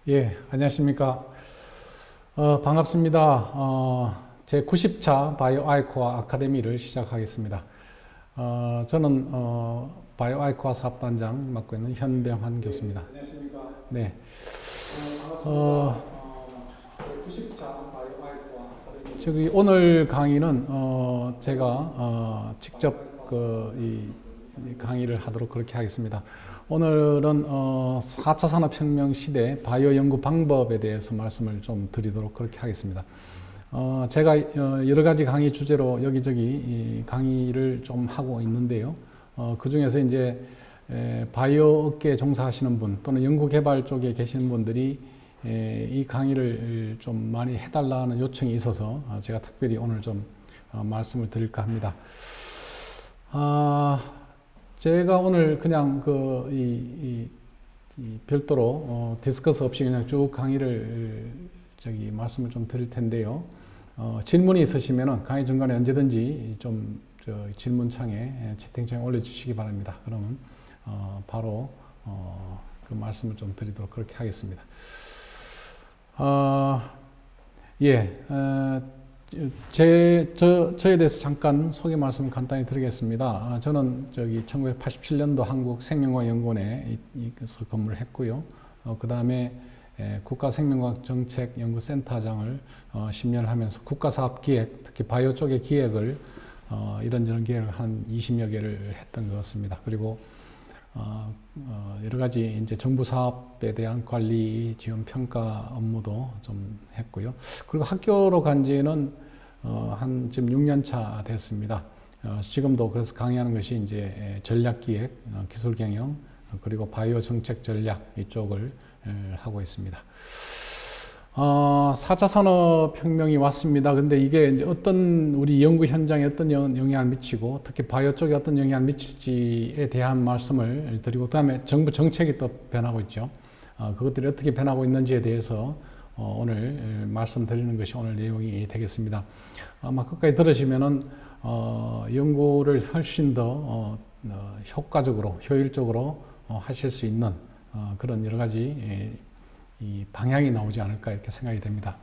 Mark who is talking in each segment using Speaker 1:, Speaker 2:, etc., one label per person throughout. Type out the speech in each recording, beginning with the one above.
Speaker 1: 예, 안녕하십니까. 반갑습니다. 제 90차 바이오 아이코아 아카데미를 시작하겠습니다. 저는 바이오 아이코아 사업단장 맡고 있는 현병환 교수입니다. 안녕하십니까. 네. 어, 90차 바이오 아이코아 아카데미. 오늘 강의는 제가 직접 이 강의를 하도록 그렇게 하겠습니다. 오늘은 4차 산업혁명 시대 바이오 연구 방법에 대해서 말씀을 좀 드리도록 그렇게 하겠습니다. 제가 여러 가지 강의 주제로 여기저기 강의를 좀 하고 있는데요. 그 중에서 이제 바이오 업계에 종사하시는 분 또는 연구개발 쪽에 계시는 분들이 이 강의를 좀 많이 해달라는 요청이 있어서 제가 특별히 오늘 좀 말씀을 드릴까 합니다. 제가 오늘 그냥 별도로 디스커스 없이 그냥 쭉 강의를 말씀을 좀 드릴 텐데요. 질문이 있으시면은 강의 중간에 언제든지 좀 질문창에 채팅창에 올려주시기 바랍니다. 그러면 바로 그 말씀을 좀 드리도록 그렇게 하겠습니다. 예. 저에 대해서 잠깐 소개 말씀을 간단히 드리겠습니다. 저는 1987년도 한국생명과학연구원에 근무를 했고요. 그 다음에 국가생명과학정책연구센터장을 10년 하면서 국가사업기획, 특히 바이오 쪽의 기획을 이런저런 기획을 한 20여 개를 했던 것 같습니다. 그리고 여러 가지 이제 정부 사업에 대한 관리, 지원, 평가 업무도 좀 했고요. 그리고 학교로 간 지는 한 지금 6년 차 됐습니다. 지금도 그래서 강의하는 것이 이제 전략기획, 기술경영, 그리고 바이오 정책 전략 이쪽을 하고 있습니다. 4차 산업혁명이 왔습니다. 근데 이게 이제 어떤 우리 연구 현장에 어떤 영향을 미치고 특히 바이오 쪽에 어떤 영향을 미칠지에 대한 말씀을 드리고 그다음에 정부 정책이 또 변하고 있죠. 그것들이 어떻게 변하고 있는지에 대해서 오늘 말씀드리는 것이 오늘 내용이 되겠습니다. 아마 끝까지 들으시면은 연구를 훨씬 더 효과적으로 효율적으로 하실 수 있는 그런 여러 가지 이 방향이 나오지 않을까 이렇게 생각이 됩니다.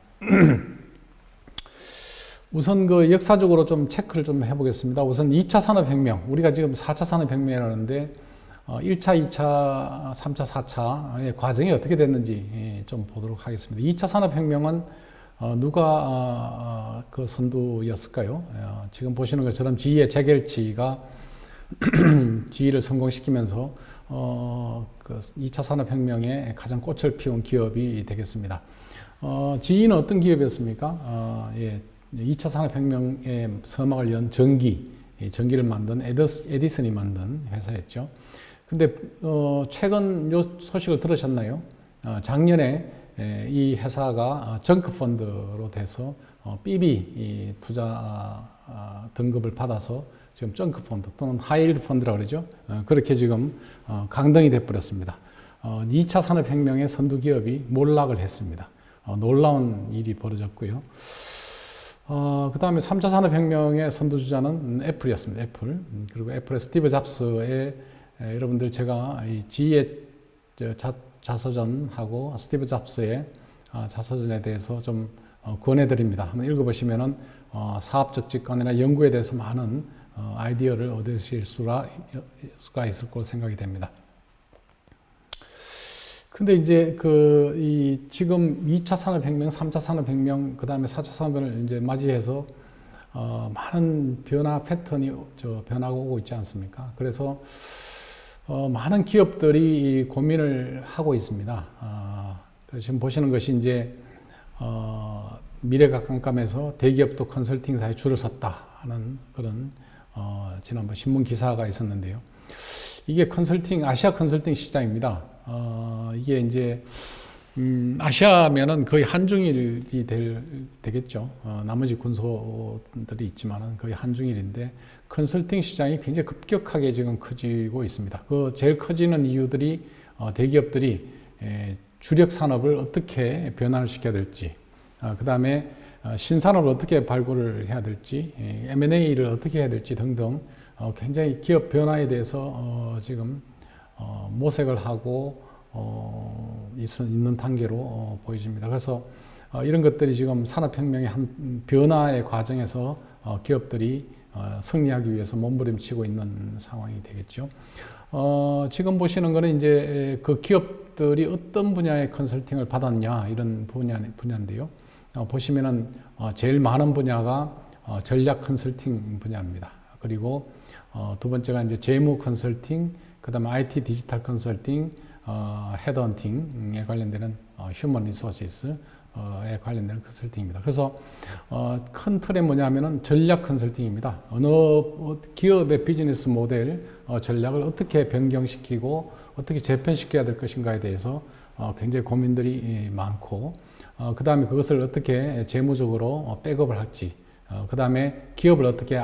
Speaker 1: 우선 역사적으로 좀 체크를 좀 해보겠습니다. 우선 2차 산업혁명, 우리가 지금 4차 산업혁명이라는데 1차, 2차, 3차, 4차의 과정이 어떻게 됐는지 좀 보도록 하겠습니다. 2차 산업혁명은 누가 그 선두였을까요? 지금 보시는 것처럼 지의 재결치가 지위를 성공시키면서 그 2차 산업혁명에 가장 꽃을 피운 기업이 되겠습니다. 지위는 어떤 기업이었습니까? 2차 산업혁명의 서막을 연 전기를 만든 에디슨이 만든 회사였죠. 근데 최근 요 소식을 들으셨나요? 작년에 이 회사가 정크펀드로 돼서 BB 투자 등급을 받아서 지금 정크펀드 또는 하이힐드 펀드라고 그러죠. 그렇게 지금 강등이 돼버렸습니다. 2차 산업혁명의 선두기업이 몰락을 했습니다. 놀라운 일이 벌어졌고요. 그 다음에 3차 산업혁명의 선두주자는 애플이었습니다. 애플. 그리고 애플의 스티브 잡스의 여러분들 제가 이 지의 자서전하고 스티브 잡스의 자서전에 대해서 좀 권해드립니다. 한번 읽어보시면은 사업적 직관이나 연구에 대해서 많은 아이디어를 얻으실 수가 있을 거로 생각이 됩니다. 근데 이제 지금 2차 산업혁명, 3차 산업혁명, 그 다음에 4차 산업혁명을 이제 맞이해서 많은 변화 패턴이 변하고 오고 있지 않습니까? 그래서 많은 기업들이 고민을 하고 있습니다. 지금 보시는 것이 이제 미래가 깜깜해서 대기업도 컨설팅사에 줄을 섰다 하는 그런 지난번 신문 기사가 있었는데요. 이게 아시아 컨설팅 시장입니다. 이게 이제 아시아면은 거의 한중일이 되겠죠. 나머지 군소들이 있지만은 거의 한중일인데 컨설팅 시장이 굉장히 급격하게 지금 커지고 있습니다. 제일 커지는 이유들이 대기업들이 주력 산업을 어떻게 변화를 시켜야 될지, 그 다음에 신산업을 어떻게 발굴을 해야 될지, M&A를 어떻게 해야 될지 등등 굉장히 기업 변화에 대해서 지금 모색을 하고 있는 단계로 보여집니다. 그래서 이런 것들이 지금 산업혁명의 한 변화의 과정에서 기업들이 승리하기 위해서 몸부림치고 있는 상황이 되겠죠. 지금 보시는 거는 이제 그 기업들이 어떤 분야의 컨설팅을 받았냐 이런 분야인데요. 보시면은 제일 많은 분야가 전략 컨설팅 분야입니다. 그리고 두 번째가 이제 재무 컨설팅, 그다음에 IT 디지털 컨설팅, 헤드헌팅에 관련되는 휴먼 리소시스에 관련되는 컨설팅입니다. 그래서 큰 틀에 뭐냐면은 전략 컨설팅입니다. 어느 기업의 비즈니스 모델 전략을 어떻게 변경시키고 어떻게 재편시켜야 될 것인가에 대해서 굉장히 고민들이 많고, 그 다음에 그것을 어떻게 재무적으로 백업을 할지, 그 다음에 기업을 어떻게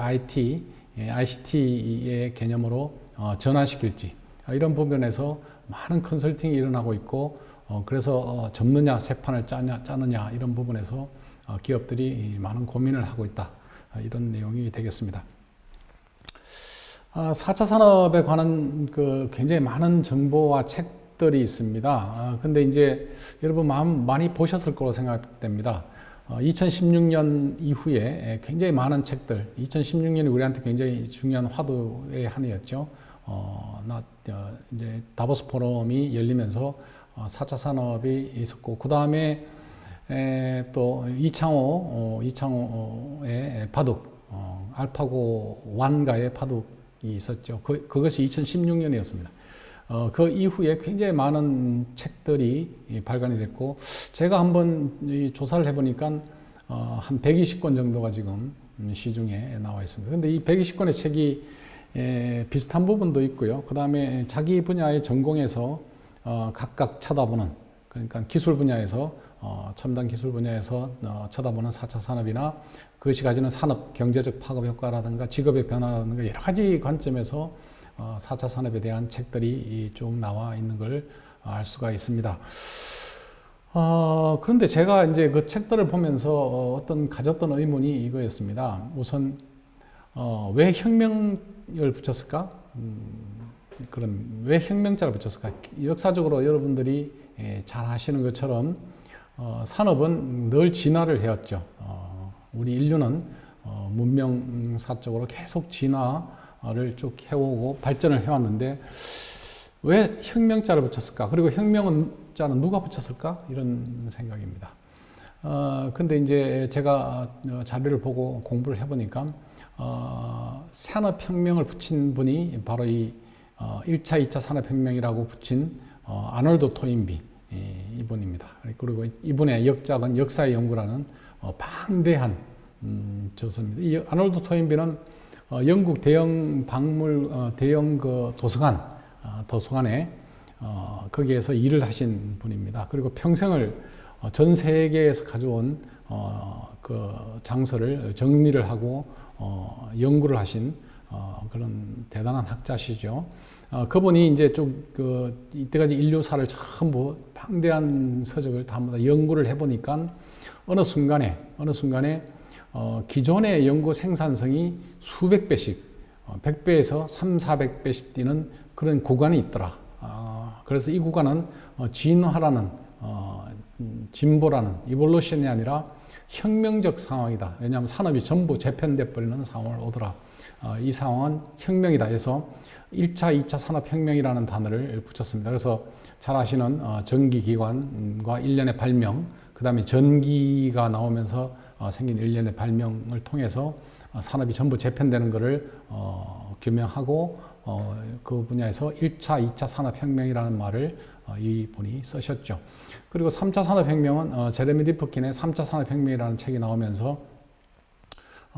Speaker 1: ICT의 개념으로 전환시킬지, 이런 부분에서 많은 컨설팅이 일어나고 있고, 그래서 접느냐, 새 판을 짜느냐, 이런 부분에서 기업들이 많은 고민을 하고 있다. 이런 내용이 되겠습니다. 4차 산업에 관한 굉장히 많은 정보와 책들이 있습니다. 근데 이제 여러분 많이 보셨을 거로 생각됩니다. 2016년 이후에 굉장히 많은 책들, 2016년이 우리한테 굉장히 중요한 화두의 한 해였죠. 이제 다보스 포럼이 열리면서 4차 산업이 있었고, 그 다음에 또 이창호의 바둑, 알파고 완과의 바둑이 있었죠. 그것이 2016년이었습니다. 그 이후에 굉장히 많은 책들이 발간이 됐고, 제가 한번 조사를 해보니까 한 120권 정도가 지금 시중에 나와 있습니다. 근데 이 120권의 책이 비슷한 부분도 있고요. 그 다음에 자기 분야의 전공에서 각각 쳐다보는, 그러니까 기술 분야에서 첨단 기술 분야에서 쳐다보는 4차 산업이나 그것이 가지는 산업 경제적 파급 효과라든가 직업의 변화라든가 여러 가지 관점에서 4차 산업에 대한 책들이 쭉 나와 있는 걸 알 수가 있습니다. 그런데 제가 이제 그 책들을 보면서 가졌던 의문이 이거였습니다. 우선 왜 혁명을 붙였을까? 왜 혁명자를 붙였을까? 역사적으로 여러분들이 잘 아시는 것처럼 산업은 늘 진화를 해왔죠. 우리 인류는 문명사적으로 계속 진화를 쭉 해오고 발전을 해왔는데 왜 혁명자를 붙였을까? 그리고 혁명자는 누가 붙였을까? 이런 생각입니다. 근데 이제 제가 자료를 보고 공부를 해보니까 산업혁명을 붙인 분이 바로 이 1차, 2차 산업혁명이라고 붙인 아놀드 토인비 이분입니다. 그리고 이분의 역작은 역사의 연구라는 방대한 저서입니다. 이 아놀드 토인비는 영국 대형 도서관에 거기에서 일을 하신 분입니다. 그리고 평생을 전 세계에서 가져온 그 장서를 정리를 하고 연구를 하신 그런 대단한 학자시죠. 그분이 이제 좀 이때까지 인류사를 전부 방대한 서적을 다 연구를 해보니까 어느 순간에 기존의 연구 생산성이 수백 배씩, 100배에서 300~400배씩 뛰는 그런 구간이 있더라. 그래서 이 구간은 진화라는, 진보라는, 이볼루션이 아니라 혁명적 상황이다. 왜냐하면 산업이 전부 재편돼 버리는 상황을 오더라. 이 상황은 혁명이다 해서 1차, 2차 산업혁명이라는 단어를 붙였습니다. 그래서 잘 아시는 전기기관과 일련의 발명, 그 다음에 전기가 나오면서 생긴 일련의 발명을 통해서 산업이 전부 재편되는 것을 규명하고 그 분야에서 1차, 2차 산업혁명이라는 말을 이분이 쓰셨죠. 그리고 3차 산업혁명은 제레미 리프킨의 3차 산업혁명이라는 책이 나오면서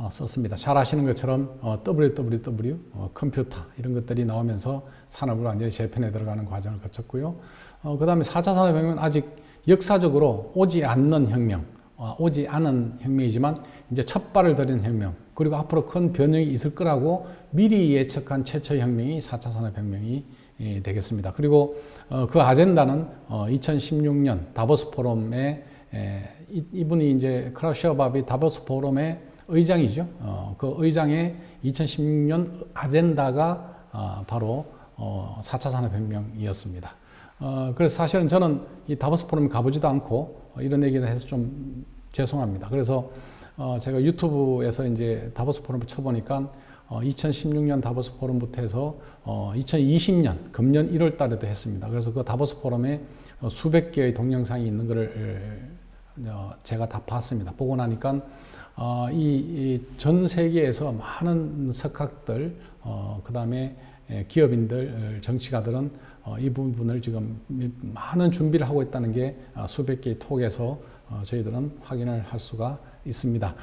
Speaker 1: 썼습니다. 잘 아시는 것처럼 WWW, 컴퓨터 이런 것들이 나오면서 산업을 완전히 재편에 들어가는 과정을 거쳤고요. 그 다음에 4차 산업혁명은 아직 역사적으로 오지 않는 혁명이지만 이제 첫 발을 들인 혁명, 그리고 앞으로 큰 변형이 있을 거라고 미리 예측한 최초 혁명이 4차 산업혁명이 되겠습니다. 그리고 그 아젠다는 2016년 다보스 포럼에 이분이 이제 크라우스 셔밥이 다보스 포럼의 의장이죠. 그 의장의 2016년 아젠다가 바로 4차 산업혁명이었습니다. 그래서 사실은 저는 이 다보스 포럼에 가보지도 않고 이런 얘기를 해서 좀 죄송합니다. 그래서 제가 유튜브에서 이제 다보스 포럼을 쳐보니까 2016년 다보스 포럼부터 해서 2020년 금년 1월 달에도 했습니다. 그래서 그 다보스 포럼에 수백 개의 동영상이 있는 것을 제가 다 봤습니다. 보고 나니까 이 전 세계에서 많은 석학들, 그 다음에 기업인들, 정치가들은 이 부분을 지금 많은 준비를 하고 있다는 게 수백 개의 톡에서 저희들은 확인을 할 수가 있습니다.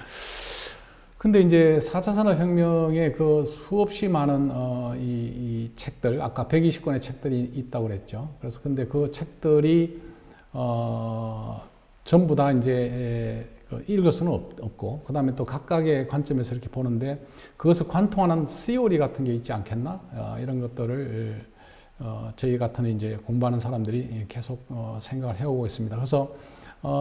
Speaker 1: 근데 이제 4차 산업혁명의 그 수없이 많은 이 책들, 아까 120권의 책들이 있다고 그랬죠. 그래서 근데 그 책들이 전부 다 이제 읽을 수는 없고, 그 다음에 또 각각의 관점에서 이렇게 보는데 그것을 관통하는 시오리 같은 게 있지 않겠나? 이런 것들을 저희 같은 이제 공부하는 사람들이 계속 생각을 해오고 있습니다. 그래서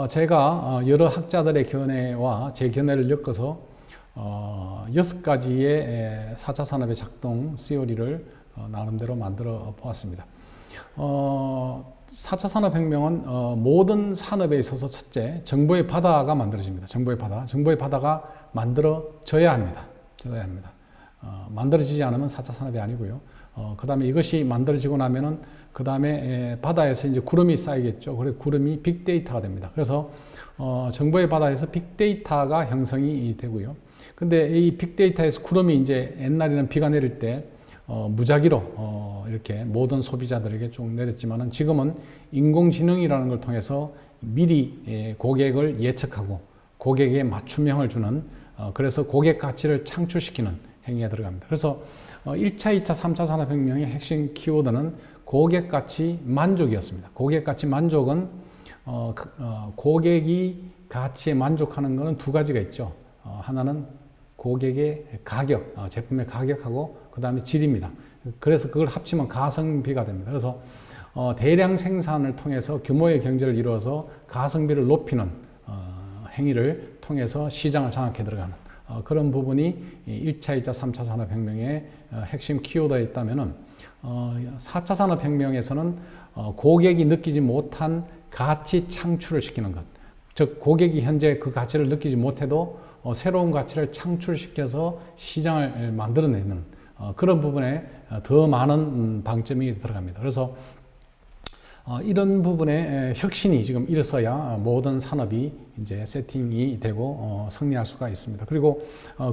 Speaker 1: 제가 여러 학자들의 견해와 제 견해를 엮어서 6가지의 4차 산업의 작동 시오리를 나름대로 만들어 보았습니다. 4차 산업혁명은 모든 산업에 있어서 첫째, 정보의 바다가 만들어집니다. 정보의 바다. 정보의 바다가 만들어져야 합니다. 만들어지지 않으면 4차 산업이 아니고요. 그 다음에 이것이 만들어지고 나면은 그 다음에 바다에서 이제 구름이 쌓이겠죠. 그래서 구름이 빅데이터가 됩니다. 그래서 정보의 바다에서 빅데이터가 형성이 되고요. 근데 이 빅데이터에서 구름이 이제 옛날에는 비가 내릴 때 무작위로 이렇게 모든 소비자들에게 쭉 내렸지만은 지금은 인공지능이라는 걸 통해서 미리 고객을 예측하고 고객에 맞춤형을 주는 그래서 고객 가치를 창출시키는 행위에 들어갑니다. 그래서 1차, 2차, 3차 산업혁명의 핵심 키워드는 고객 가치 만족이었습니다. 고객 가치 만족은 고객이 가치에 만족하는 것은 두 가지가 있죠. 하나는 고객의 가격, 제품의 가격하고 그 다음에 질입니다. 그래서 그걸 합치면 가성비가 됩니다. 그래서 대량 생산을 통해서 규모의 경제를 이루어서 가성비를 높이는 행위를 통해서 시장을 장악해 들어가는 그런 부분이 1차, 2차, 3차 산업혁명의 핵심 키워드에 있다면은 4차 산업혁명에서는 고객이 느끼지 못한 가치 창출을 시키는 것. 즉 고객이 현재 그 가치를 느끼지 못해도 새로운 가치를 창출시켜서 시장을 만들어내는 그런 부분에 더 많은 방점이 들어갑니다. 그래서 이런 부분에 혁신이 지금 일어서야 모든 산업이 이제 세팅이 되고 승리할 수가 있습니다. 그리고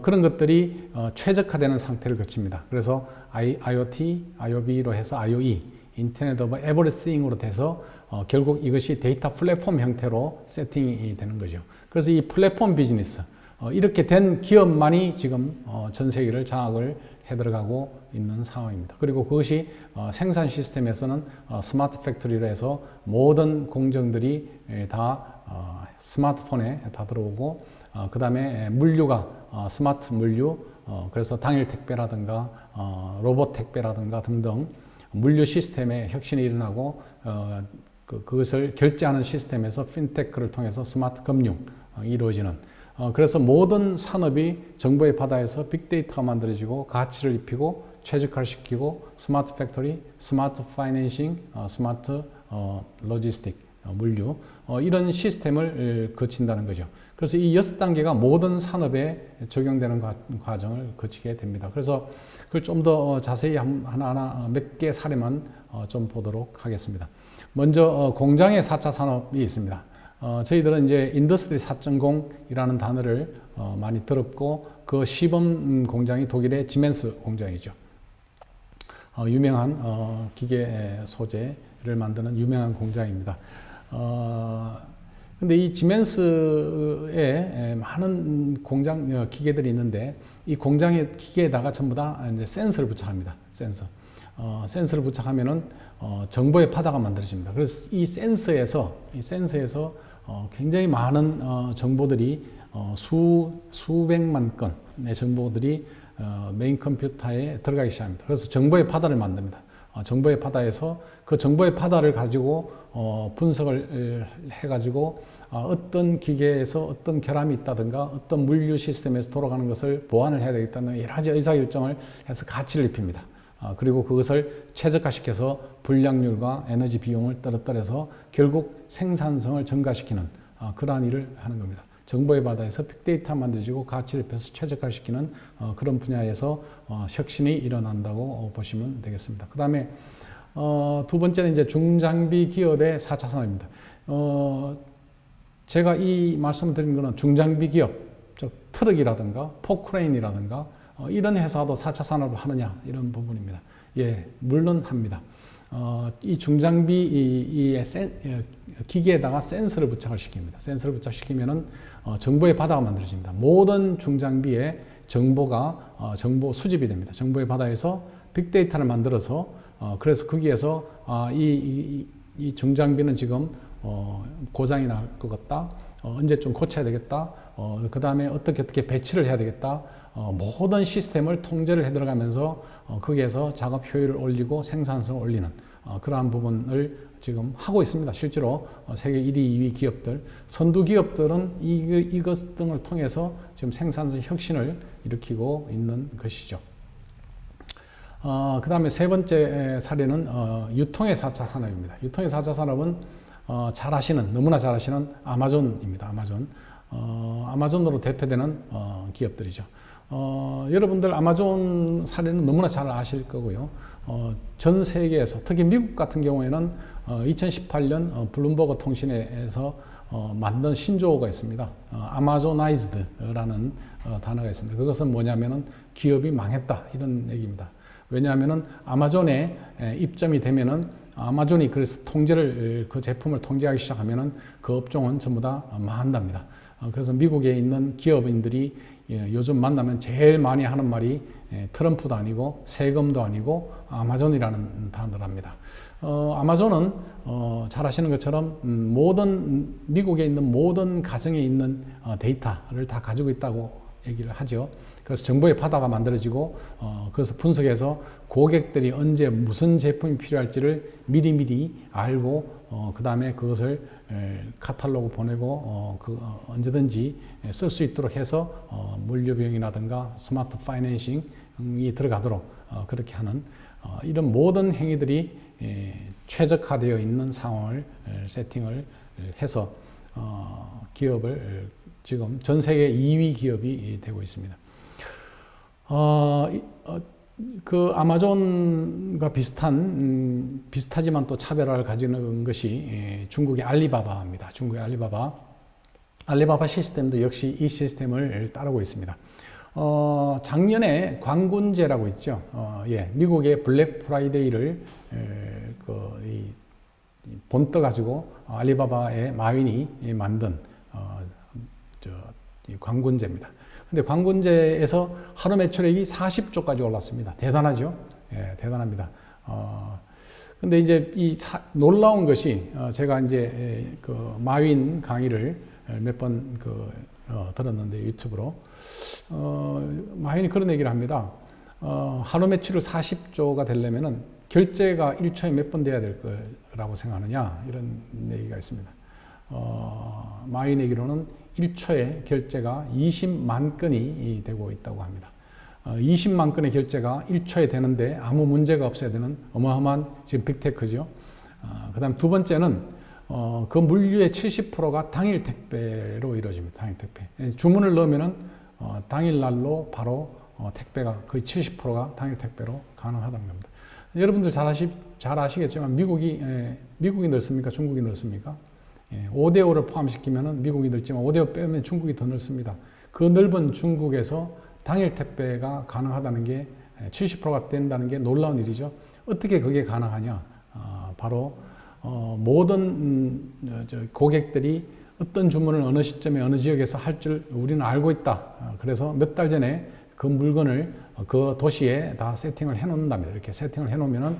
Speaker 1: 그런 것들이 최적화되는 상태를 거칩니다. 그래서 IoT, IoV로 해서 IoE, 인터넷 오브 에브리띵으로 돼서 결국 이것이 데이터 플랫폼 형태로 세팅이 되는 거죠. 그래서 이 플랫폼 비즈니스 이렇게 된 기업만이 지금 전 세계를 장악을 해 들어가고 있는 상황입니다. 그리고 그것이 생산 시스템에서는 스마트 팩토리로 해서 모든 공정들이 다 스마트폰에 다 들어오고 그 다음에 물류가 스마트 물류 그래서 당일 택배라든가 로봇 택배라든가 등등 물류 시스템의 혁신이 일어나고 그것을 결제하는 시스템에서 핀테크를 통해서 스마트 금융이 이루어지는 그래서 모든 산업이 정보의 바다에서 빅데이터가 만들어지고 가치를 입히고 최적화를 시키고 스마트 팩토리, 스마트 파이낸싱, 스마트 로지스틱, 물류 이런 시스템을 거친다는 거죠. 그래서 이 6단계가 모든 산업에 적용되는 과정을 거치게 됩니다. 그래서 그걸 좀 더 자세히 하나하나 몇 개 사례만 좀 보도록 하겠습니다. 먼저 공장의 4차 산업이 있습니다. 저희들은 이제 인더스트리 4.0이라는 단어를 많이 들었고 그 시범 공장이 독일의 지멘스 공장이죠. 유명한 기계 소재를 만드는 유명한 공장입니다. 근데 이 지멘스에 많은 공장 기계들이 있는데 이 공장의 기계에다가 전부 다 이제 센서를 부착합니다. 센서를 부착하면은 정보의 바다가 만들어집니다. 그래서 이 센서에서 굉장히 많은 정보들이 수백만 건의 정보들이 메인 컴퓨터에 들어가기 시작합니다. 그래서 정보의 바다를 만듭니다. 정보의 바다에서 그 정보의 바다를 가지고 분석을 해가지고 어떤 기계에서 어떤 결함이 있다든가 어떤 물류 시스템에서 돌아가는 것을 보완을 해야 되겠다는 여러 가지 의사결정을 해서 가치를 입힙니다. 그리고 그것을 최적화시켜서 불량률과 에너지 비용을 떨어뜨려서 결국 생산성을 증가시키는 그러한 일을 하는 겁니다. 정보의 바다에서 빅데이터 만들어지고 가치를 입혀서 최적화시키는 그런 분야에서 혁신이 일어난다고 보시면 되겠습니다. 그 다음에 두 번째는 이제 중장비 기업의 4차 산업입니다. 제가 이 말씀을 드린 것은 중장비 기업, 즉 트럭이라든가 포크레인이라든가 이런 회사도 4차 산업을 하느냐 이런 부분입니다. 예, 물론 합니다. 이 중장비 기계에다가 센서를 부착을 시킵니다. 센서를 부착시키면은 정보의 바다가 만들어집니다. 모든 중장비의 정보가 정보 수집이 됩니다. 정보의 바다에서 빅데이터를 만들어서 그래서 거기에서 이 중장비는 지금 고장이 날 것 같다. 언제쯤 고쳐야 되겠다. 그 다음에 어떻게 배치를 해야 되겠다. 모든 시스템을 통제를 해 들어가면서 거기에서 작업 효율을 올리고 생산성을 올리는 그러한 부분을 지금 하고 있습니다. 실제로 세계 1위, 2위 기업들, 선두 기업들은 이것 등을 통해서 지금 생산성 혁신을 일으키고 있는 것이죠. 그 다음에 세 번째 사례는 유통의 4차 산업입니다. 유통의 4차 산업은 너무나 잘 아시는 아마존입니다. 아마존으로 대표되는 기업들이죠. 여러분들 아마존 사례는 너무나 잘 아실 거고요. 전 세계에서 특히 미국 같은 경우에는 2018년 블룸버그 통신에서 만든 신조어가 있습니다. 아마조나이즈드라는 단어가 있습니다. 그것은 뭐냐면은 기업이 망했다 이런 얘기입니다. 왜냐하면은 아마존에 입점이 되면은 아마존이 그래서 그 제품을 통제하기 시작하면은 그 업종은 전부 다 망한답니다. 그래서 미국에 있는 기업인들이 요즘 만나면 제일 많이 하는 말이 트럼프도 아니고 세금도 아니고 아마존이라는 단어랍니다. 아마존은 잘 아시는 것처럼 미국에 있는 모든 가정에 있는 데이터를 다 가지고 있다고 얘기를 하죠. 그래서 정보의 바다가 만들어지고 그래서 분석해서 고객들이 언제 무슨 제품이 필요할지를 미리미리 알고 그 다음에 그것을 카탈로그 보내고 언제든지 쓸 수 있도록 해서 물류 비용이라든가 스마트 파이낸싱이 들어가도록 그렇게 하는 이런 모든 행위들이 최적화되어 있는 상황을 세팅을 해서 기업을 지금 전 세계 2위 기업이 되고 있습니다. 그 아마존과 비슷하지만 또 차별화를 가지는 것이 중국의 알리바바입니다. 중국의 알리바바 시스템도 역시 이 시스템을 따르고 있습니다. 작년에 광군제라고 있죠. 미국의 블랙 프라이데이를 본떠 가지고 알리바바의 마윈이 만든 광군제입니다. 근데 광군제에서 하루 매출액이 40조까지 올랐습니다. 대단하죠? 예, 대단합니다. 근데 이제 놀라운 것이 제가 이제 그 마윈 강의를 몇 번 들었는데 유튜브로 마윈이 그런 얘기를 합니다. 하루 매출을 40조가 되려면은 결제가 1초에 몇 번 돼야 될 거라고 생각하느냐 이런 얘기가 있습니다. 마윈 얘기로는 1초에 결제가 20만 건이 되고 있다고 합니다. 20만 건의 결제가 1초에 되는데 아무 문제가 없어야 되는 어마어마한 지금 빅테크죠. 그 다음 두 번째는 그 물류의 70%가 당일 택배로 이루어집니다. 당일 택배. 주문을 넣으면은 당일날로 바로 택배가 거의 70%가 당일 택배로 가능하다는 겁니다. 여러분들 잘 아시겠지만 미국이 넓습니까? 중국이 넓습니까? 5대5를 포함시키면 미국이 넓지만 5대5 빼면 중국이 더 넓습니다. 그 넓은 중국에서 당일 택배가 가능하다는 게 70%가 된다는 게 놀라운 일이죠. 어떻게 그게 가능하냐? 바로 모든 고객들이 어떤 주문을 어느 시점에 어느 지역에서 할 줄 우리는 알고 있다. 그래서 몇 달 전에 그 물건을 그 도시에 다 세팅을 해 놓는답니다. 이렇게 세팅을 해 놓으면은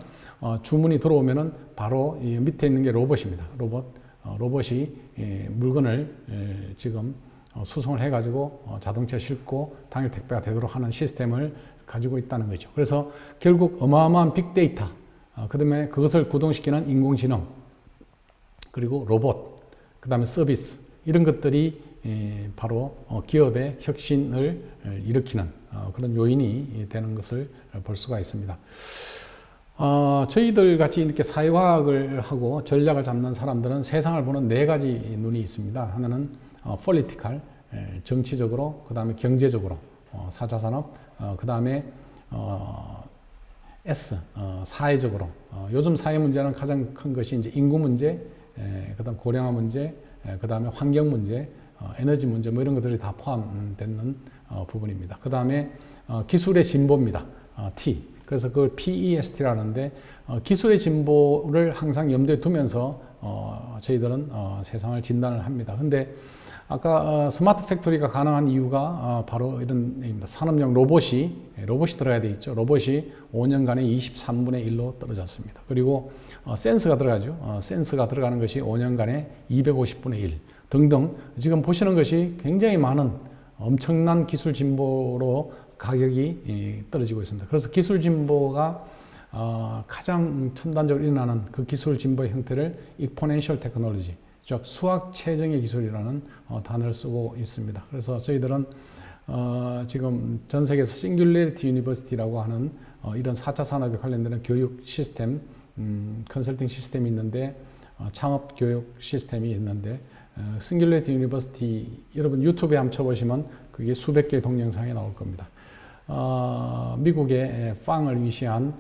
Speaker 1: 주문이 들어오면은 바로 이 밑에 있는 게 로봇입니다. 로봇이 물건을 지금 수송을 해가지고 자동차에 싣고 당일 택배가 되도록 하는 시스템을 가지고 있다는 거죠. 그래서 결국 어마어마한 빅데이터, 그 다음에 그것을 구동시키는 인공지능, 그리고 로봇, 그 다음에 서비스, 이런 것들이 바로 기업의 혁신을 일으키는 그런 요인이 되는 것을 볼 수가 있습니다. 저희들 같이 이렇게 사회과학을 하고 전략을 잡는 사람들은 세상을 보는 네 가지 눈이 있습니다. 하나는 political, 정치적으로, 그 다음에 경제적으로, 4차 산업, 그 다음에 S, 사회적으로. 요즘 사회 문제는 가장 큰 것이 이제 인구 문제, 그 다음 고령화 문제, 그 다음에 환경 문제, 에너지 문제, 뭐 이런 것들이 다 포함되는 부분입니다. 그 다음에 기술의 진보입니다. T. 그래서 그걸 PEST라는데 기술의 진보를 항상 염두에 두면서 저희들은 세상을 진단을 합니다. 근데 아까 스마트 팩토리가 가능한 이유가 바로 이런 얘기입니다. 산업용 로봇이 들어가야 돼 있죠. 로봇이 5년간에 23분의 1로 떨어졌습니다. 그리고 센스가 들어가죠. 센스가 들어가는 것이 5년간에 250분의 1 등등 지금 보시는 것이 굉장히 많은 엄청난 기술 진보로 가격이 떨어지고 있습니다. 그래서 기술 진보가 가장 첨단적으로 일어나는 그 기술 진보의 형태를 exponential technology, 즉 수학 최정의 기술이라는 단어를 쓰고 있습니다. 그래서 저희들은 지금 전 세계에서 싱귤레리티 유니버시티라고 하는 이런 4차 산업에 관련된 교육 시스템, 컨설팅 시스템이 있는데 창업 교육 시스템이 있는데 싱귤레리티 유니버시티 여러분 유튜브에 한번 쳐보시면 그게 수백 개의 동영상이 나올 겁니다. 미국의 팡을 위시한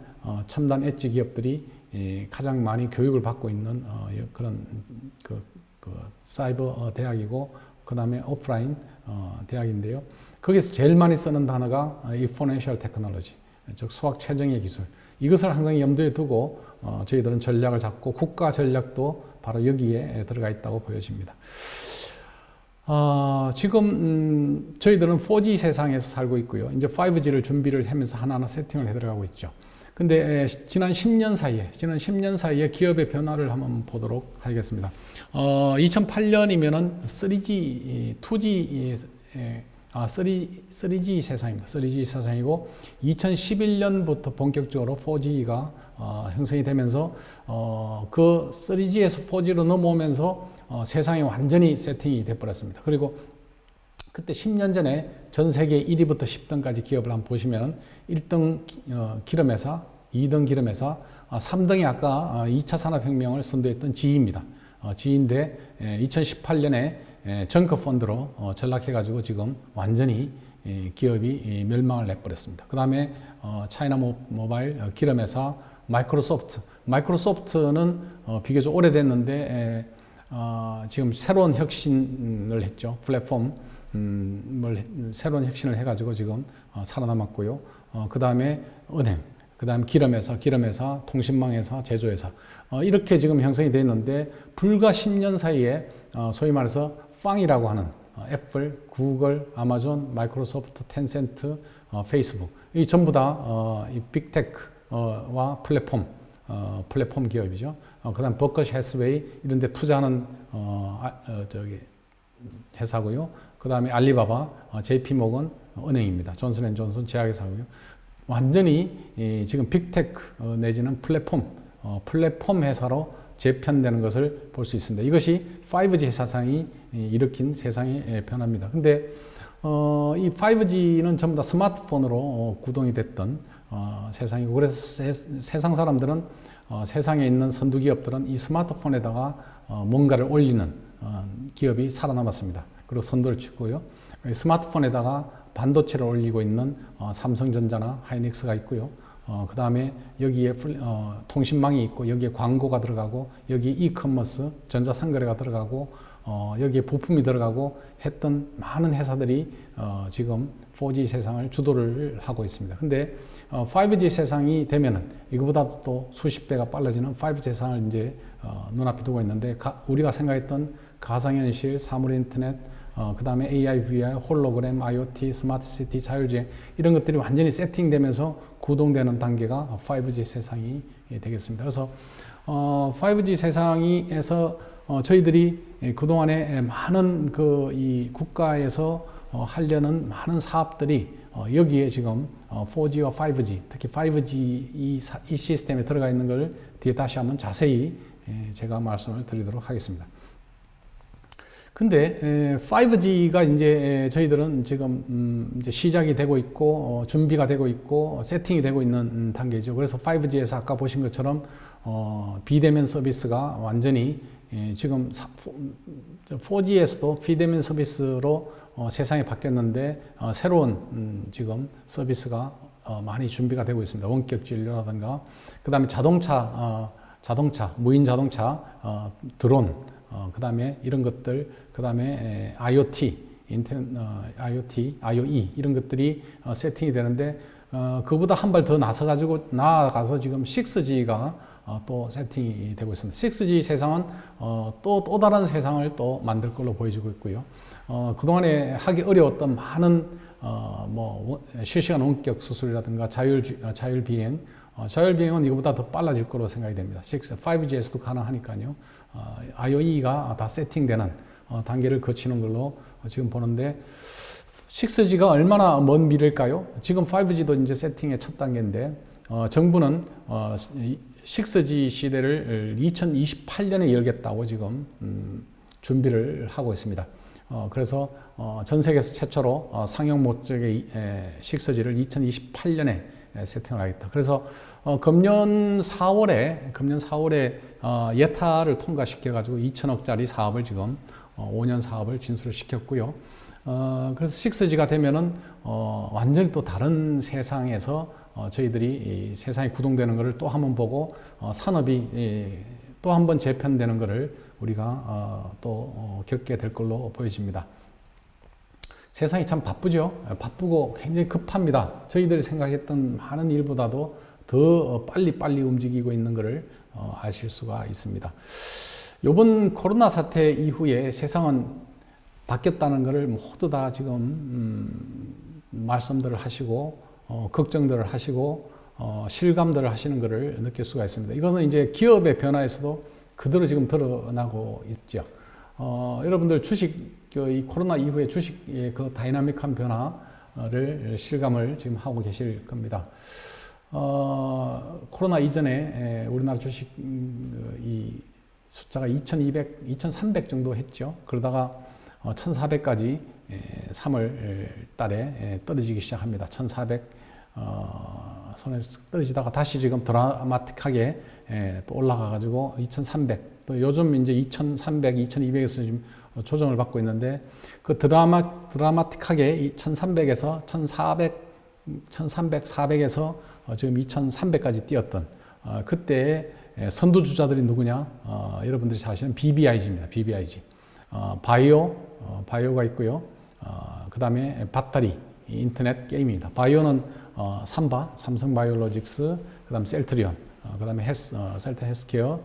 Speaker 1: 첨단 엣지 기업들이 가장 많이 교육을 받고 있는 그런 그 사이버 대학이고 그 다음에 오프라인 대학인데요. 거기서 제일 많이 쓰는 단어가 exponential technology, 즉 수학 최정의 기술. 이것을 항상 염두에 두고 저희들은 전략을 잡고 국가 전략도 바로 여기에 들어가 있다고 보여집니다. 지금 저희들은 4G 세상에서 살고 있고요. 이제 5G를 준비를 하면서 하나하나 세팅을 해 들어가고 있죠. 근데 지난 10년 사이에 기업의 변화를 한번 보도록 하겠습니다. 2008년이면은 3G, 3G 세상입니다. 3G 세상이고 2011년부터 본격적으로 4G가 형성이 되면서 그 3G에서 4G로 넘어오면서 세상이 완전히 세팅이 돼버렸습니다. 그리고 그때 10년 전에 전 세계 1위부터 10등까지 기업을 한번 보시면 1등 기름회사, 2등 기름회사, 3등이 아까 2차 산업혁명을 선도했던 GE입니다. GE인데 2018년에 정크펀드로 전락해가지고 지금 완전히 기업이 멸망을 내버렸습니다. 그 다음에 차이나 모바일 기름회사, 마이크로소프트는 비교적 오래됐는데 지금 새로운 혁신을 했죠. 플랫폼 새로운 혁신을 해가지고 지금 살아남았고요. 그 다음에 은행, 그 다음 기름회사, 통신망회사, 제조회사 이렇게 지금 형성이 되어 있는데 불과 10년 사이에 소위 말해서 팡이라고 하는 애플, 구글, 아마존, 마이크로소프트, 텐센트, 페이스북 이 전부 다 이 빅테크와 플랫폼 기업이죠. 그 다음 버커시 해스웨이 이런 데 투자하는 회사고요. 그 다음에 알리바바, JP모건 은행입니다. 존슨앤존슨 제약회사고요. 완전히 지금 빅테크 내지는 플랫폼 회사로 재편되는 것을 볼 수 있습니다. 이것이 5G 세상이 일으킨 세상의 변화입니다. 근데 이 5G는 전부 다 스마트폰으로 구동이 됐던 세상이고 그래서 세상 사람들은 세상에 있는 선두 기업들은 이 스마트폰에다가 뭔가를 올리는 기업이 살아남았습니다. 그리고 선두를 치고요. 스마트폰에다가 반도체를 올리고 있는 삼성전자나 하이닉스가 있고요. 그 다음에 여기에 통신망이 있고 여기에 광고가 들어가고 여기 이커머스 전자상거래가 들어가고 여기에 부품이 들어가고 했던 많은 회사들이 지금 4G 세상을 주도를 하고 있습니다. 근데 5G 세상이 되면은 이거보다 또 수십 배가 빨라지는 5G 세상을 이제 눈앞에 두고 있는데 우리가 생각했던 가상현실, 사물인터넷, 그 다음에 AI, VR, 홀로그램, IoT, 스마트 시티, 자율주행 이런 것들이 완전히 세팅되면서 구동되는 단계가 5G 세상이 되겠습니다. 그래서 5G 세상에서 저희들이 그동안에 많은 이 국가에서 하려는 많은 사업들이 여기에 지금 4G와 5G, 특히 5G 이 시스템에 들어가 있는 걸 뒤에 다시 한번 자세히 제가 말씀을 드리도록 하겠습니다. 근데 5G가 이제 저희들은 지금 이제 시작이 되고 있고 준비가 되고 있고 세팅이 되고 있는 단계죠. 그래서 5G에서 아까 보신 것처럼 비대면 서비스가 완전히 지금 4G에서도 비대면 서비스로 세상이 바뀌었는데 새로운 지금 서비스가 많이 준비가 되고 있습니다. 원격 진료라든가 그다음에 자동차, 무인 자동차, 드론, 그다음에 이런 것들, 그다음에 IoT, IoT, IoE 이런 것들이 세팅이 되는데 그보다 한 발 더 나아가서 지금 6G가 또 세팅이 되고 있습니다. 6G 세상은 또 다른 세상을 또 만들 걸로 보여지고 있고요. 그동안에 하기 어려웠던 많은 실시간 원격 수술이라든가 자율비행, 자율비행은 이거보다 더 빨라질 거로 생각이 됩니다. 5G에서도 가능하니까요. IoE가 다 세팅되는 단계를 거치는 걸로 지금 보는데 6G가 얼마나 먼 미래일까요? 지금 5G도 이제 세팅의 첫 단계인데 정부는 6G 시대를 2028년에 열겠다고 지금 준비를 하고 있습니다. 그래서 전 세계에서 최초로 상용 목적의 6G를 2028년에 세팅을 하겠다. 그래서 금년 4월에 예타를 통과시켜가지고 2천억짜리 사업을 지금 5년 사업을 진수를 시켰고요. 그래서 6G가 되면은 완전히 또 다른 세상에서 저희들이 이 세상이 구동되는 것을 또 한번 보고 산업이 또 한번 재편되는 것을 우리가 또 겪게 될 걸로 보여집니다. 세상이 참 바쁘죠. 바쁘고 굉장히 급합니다. 저희들이 생각했던 많은 일보다도 더 빨리 움직이고 있는 것을 아실 수가 있습니다. 이번 코로나 사태 이후에 세상은 바뀌었다는 것을 모두 다 지금 말씀들을 하시고 걱정들을 하시고 실감들을 하시는 것을 느낄 수가 있습니다. 이거는 이제 기업의 변화에서도 그대로 지금 드러나고 있죠. 여러분들 이 코로나 이후에 주식의 그 다이나믹한 변화를 실감을 지금 하고 계실 겁니다. 코로나 이전에 우리나라 주식 이 숫자가 2,300 정도 했죠. 그러다가 1,400까지 3월 달에 떨어지기 시작합니다. 1,400 선에서 떨어지다가 다시 지금 드라마틱하게 또 올라가가지고 2,300, 또 요즘 이제 2,300, 2,200에서 지금 조정을 받고 있는데 그 드라마틱하게 1,300에서 1,400, 400에서 지금 2,300까지 뛰었던 그때의 선두주자들이 누구냐? 여러분들이 잘 아시는 BBIG입니다. BBIG. 바이오가 있고요. 그 다음에 배터리, 인터넷 게임입니다. 바이오는 삼성바이오로직스, 그 다음 셀트리온, 그 다음에 셀트 헬스케어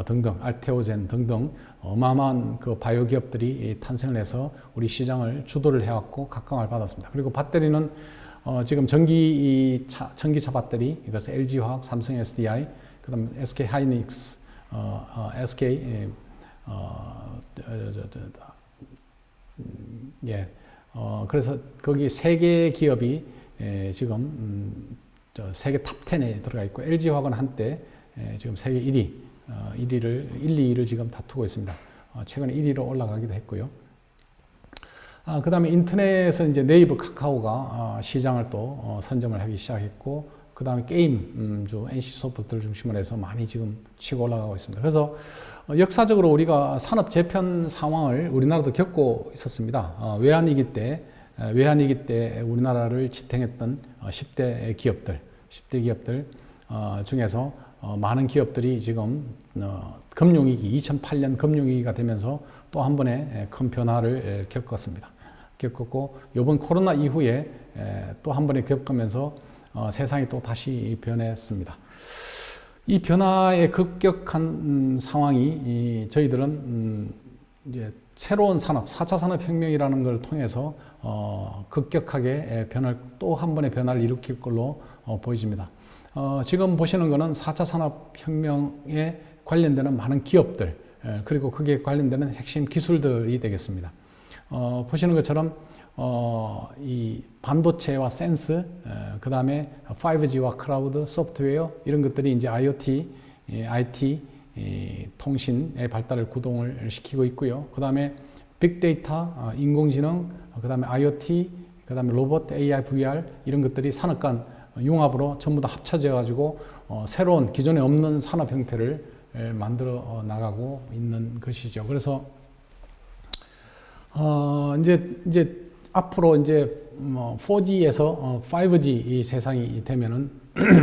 Speaker 1: 등등, 알테오젠 등등 어마어마한 그 바이오 기업들이 탄생을 해서 우리 시장을 주도를 해왔고 각광을 받았습니다. 그리고 배터리는 지금 전기차 배터리, 그래서 LG화학, 삼성 SDI, 그 다음 SK 하이닉스, SK 그래서 거기 세 개 기업이 지금 세계 탑 10에 들어가 있고 LG화학은 한때 지금 세계 1위, 2위를 지금 다투고 있습니다. 최근에 1위로 올라가기도 했고요. 그 다음에 인터넷은 이제 네이버, 카카오가 시장을 또 선점을 하기 시작했고, 그 다음에 게임주 NC소프트를 중심으로 해서 많이 지금 치고 올라가고 있습니다. 그래서 역사적으로 우리가 산업 재편 상황을 우리나라도 겪고 있었습니다. 외환위기 때 우리나라를 지탱했던 10대 기업들 중에서 많은 기업들이 지금 금융위기, 2008년 금융위기가 되면서 또 한 번의 큰 변화를 겪었고, 이번 코로나 이후에 또 한 번에 겪으면서 세상이 또 다시 변했습니다. 이 변화의 급격한 상황이 저희들은 이제 새로운 산업, 4차 산업혁명이라는 걸 통해서 급격하게 또 한 번의 변화를 일으킬 걸로 보여집니다. 지금 보시는 것은 4차 산업혁명에 관련되는 많은 기업들, 그리고 거기에 관련되는 핵심 기술들이 되겠습니다. 보시는 것처럼 이 반도체와 센스, 그 다음에 5G와 클라우드, 소프트웨어 이런 것들이 이제 IoT, IT, 통신의 발달을 구동을 시키고 있고요. 그 다음에 빅데이터, 인공지능, 그다음에 IoT, 그다음에 로봇, AI, VR 이런 것들이 산업 간 융합으로 전부 다 합쳐져 가지고 새로운 기존에 없는 산업 형태를 만들어 나가고 있는 것이죠. 그래서 이제 앞으로 이제 4G에서 5G 이 세상이 되면은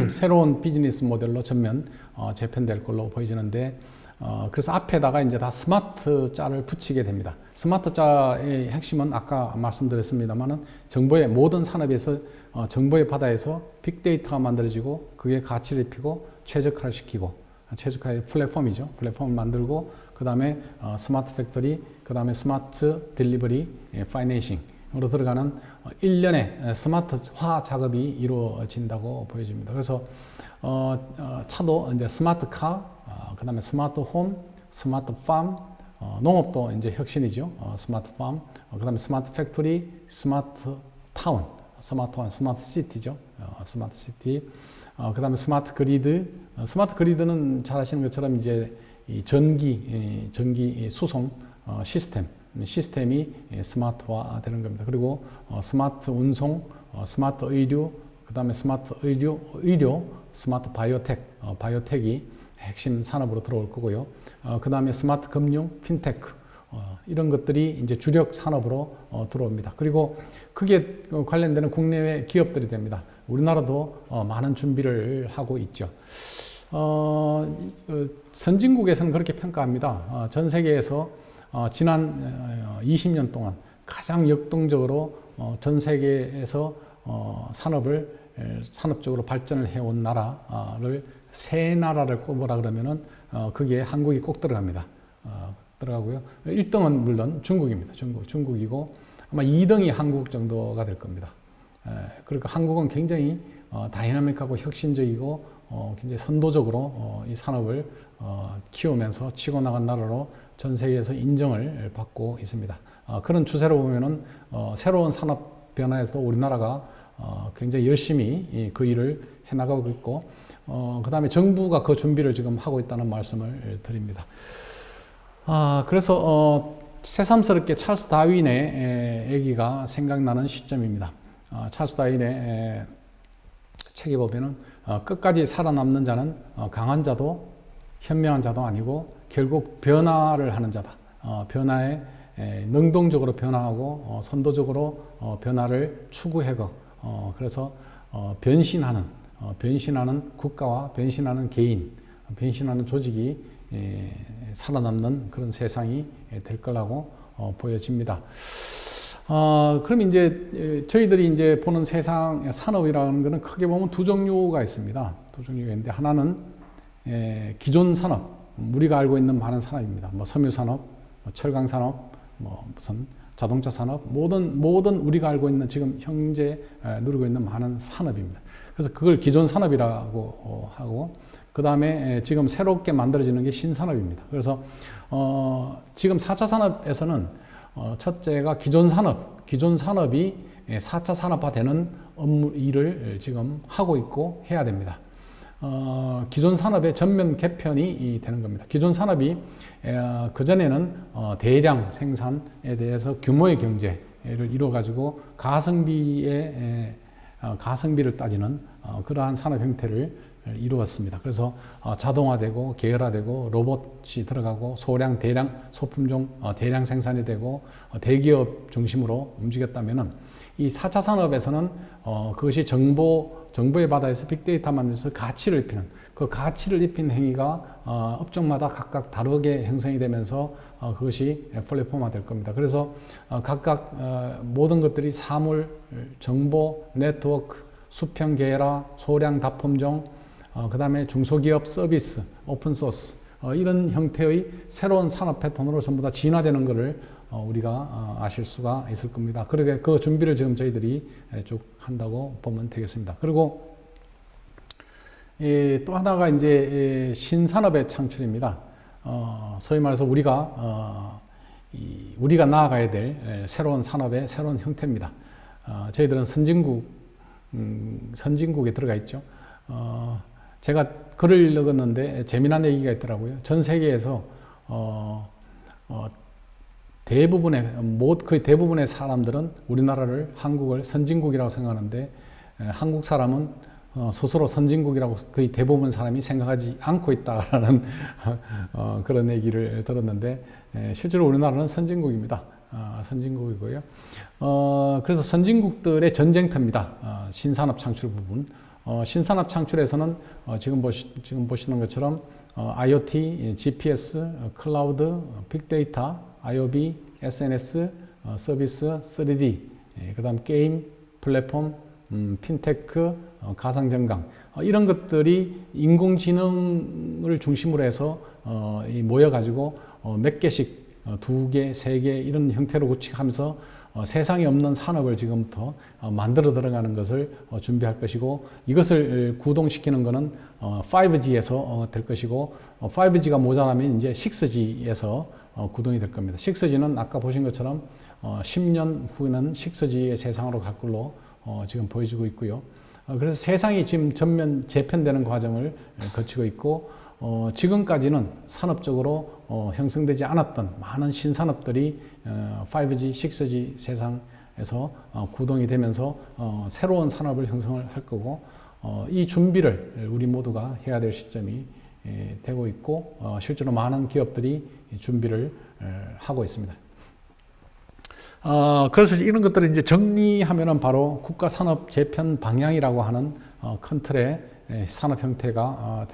Speaker 1: 새로운 비즈니스 모델로 전면 재편될 걸로 보여지는데, 그래서 앞에다가 이제 다 스마트 자를 붙이게 됩니다. 스마트 자의 핵심은 아까 말씀드렸습니다만은 정보의 모든 산업에서 정보의 바다에서 빅데이터가 만들어지고 그게 가치를 입히고 최적화를 시키고, 최적화의 플랫폼이죠. 플랫폼을 만들고 그 다음에 스마트 팩토리, 그 다음에 스마트 딜리버리, 파이낸싱으로 들어가는 일련의 스마트화 작업이 이루어진다고 보여집니다. 그래서 차도 이제 스마트 카, 그 다음에 스마트 홈, 스마트 팜, 농업도 이제 혁신이죠. 스마트 팜, 그 다음에 스마트 팩토리, 스마트 타운, 스마트 시티죠. 스마트 시티, 그 다음에 스마트 그리드. 스마트 그리드는 잘 아시는 것처럼 이제 이 전기 수송 시스템이 스마트화 되는 겁니다. 그리고 스마트 운송, 스마트 의료, 그 다음에 스마트 의료, 스마트 바이오텍이 핵심 산업으로 들어올 거고요. 그 다음에 스마트 금융, 핀테크, 이런 것들이 이제 주력 산업으로 들어옵니다. 그리고 크게 관련되는 국내외 기업들이 됩니다. 우리나라도 많은 준비를 하고 있죠. 선진국에서는 그렇게 평가합니다. 전 세계에서 지난 20년 동안 가장 역동적으로 전 세계에서 산업적으로 발전을 해온 나라를 세 나라를 꼽으라 그러면은 거기에 한국이 꼭 들어갑니다. 들어가고요. 1등은 물론 중국입니다. 중국이고 아마 2등이 한국 정도가 될 겁니다. 그러니까 한국은 굉장히 다이나믹하고 혁신적이고 굉장히 선도적으로 이 산업을 키우면서 치고 나간 나라로 전 세계에서 인정을 받고 있습니다. 그런 추세로 보면은 새로운 산업 변화에서 우리나라가 굉장히 열심히 그 일을 해나가고 있고, 그 다음에 정부가 그 준비를 지금 하고 있다는 말씀을 드립니다. 그래서 새삼스럽게 찰스 다윈의 얘기가 생각나는 시점입니다. 찰스 다윈의 책에 보면은 끝까지 살아남는 자는 강한 자도 현명한 자도 아니고 결국 변화를 하는 자다. 변화에 능동적으로 변화하고 선도적으로 변화를 추구하고, 그래서 변신하는 국가와 변신하는 개인, 변신하는 조직이 살아남는 그런 세상이 될 거라고 보여집니다. 그럼 이제 저희들이 이제 보는 세상 산업이라는 것은 크게 보면 두 종류가 있습니다. 두 종류가 있는데, 하나는 기존 산업, 우리가 알고 있는 많은 산업입니다. 뭐 섬유 산업, 뭐 철강 산업, 뭐 무슨 자동차 산업, 모든 우리가 알고 있는 지금 현재 누리고 있는 많은 산업입니다. 그래서 그걸 기존 산업이라고 하고, 그 다음에 지금 새롭게 만들어지는 게 신산업입니다. 그래서 지금 4차 산업에서는 첫째가 기존 산업이 4차 산업화되는 일을 지금 하고 있고 해야 됩니다. 기존 산업의 전면 개편이 되는 겁니다. 기존 산업이 그전에는 대량 생산에 대해서 규모의 경제를 이루어 가지고 가성비를 따지는 그러한 산업 형태를 이루었습니다. 그래서 자동화되고 계열화되고 로봇이 들어가고 소량 대량 소품종 대량 생산이 되고 대기업 중심으로 움직였다면은 이 4차 산업에서는 그것이 정보의 바다에서 빅데이터 만들어서 가치를 입히는, 그 가치를 입힌 행위가 업종마다 각각 다르게 형성이 되면서 그것이 플랫폼화 될 겁니다. 그래서 각각 모든 것들이 사물, 정보, 네트워크, 수평 계열화, 소량 다품종, 그 다음에 중소기업 서비스, 오픈소스, 이런 형태의 새로운 산업 패턴으로 전부 다 진화되는 것을 우리가 아실 수가 있을 겁니다. 그러게 그 준비를 지금 저희들이 쭉 한다고 보면 되겠습니다. 그리고 또 하나가 이제 신산업의 창출입니다. 소위 말해서 우리가 나아가야 될 새로운 산업의 새로운 형태입니다. 저희들은 선진국에 들어가 있죠. 제가 글을 읽었는데 재미난 얘기가 있더라고요. 전 세계에서 거의 대부분의 사람들은 우리나라를, 한국을 선진국이라고 생각하는데, 한국 사람은 스스로 선진국이라고 거의 대부분 사람이 생각하지 않고 있다라는 그런 얘기를 들었는데, 실제로 우리나라는 선진국입니다. 선진국이고요. 그래서 선진국들의 전쟁터입니다. 신산업 창출 부분. 신산업 창출에서는 지금 보시는 것처럼 IoT, GPS, 클라우드, 빅데이터, IoB, SNS, 서비스, 3D, 그 다음 게임, 플랫폼, 핀테크, 가상정강, 이런 것들이 인공지능을 중심으로 해서 모여가지고 몇 개씩, 2개, 3개 이런 형태로 구축하면서 세상에 없는 산업을 지금부터 만들어 들어가는 것을 준비할 것이고, 이것을 구동시키는 것은 5G에서 될 것이고, 5G가 모자라면 이제 6G에서 구동이 될 겁니다. 6G는 아까 보신 것처럼 10년 후에는 6G의 세상으로 갈 걸로 지금 보여지고 있고요. 그래서 세상이 지금 전면 재편되는 과정을 거치고 있고, 지금까지는 산업적으로 형성되지 않았던 많은 신산업들이 5G, 6G 세상에서 구동이 되면서 새로운 산업을 형성을 할 거고, 이 준비를 우리 모두가 해야 될 시점이 되고 있고, 실제로 많은 기업들이 준비를 하고 있습니다. 그래서 이런 것들을 이제 정리하면은 바로 국가 산업 재편 방향이라고 하는 큰 틀의 산업 형태가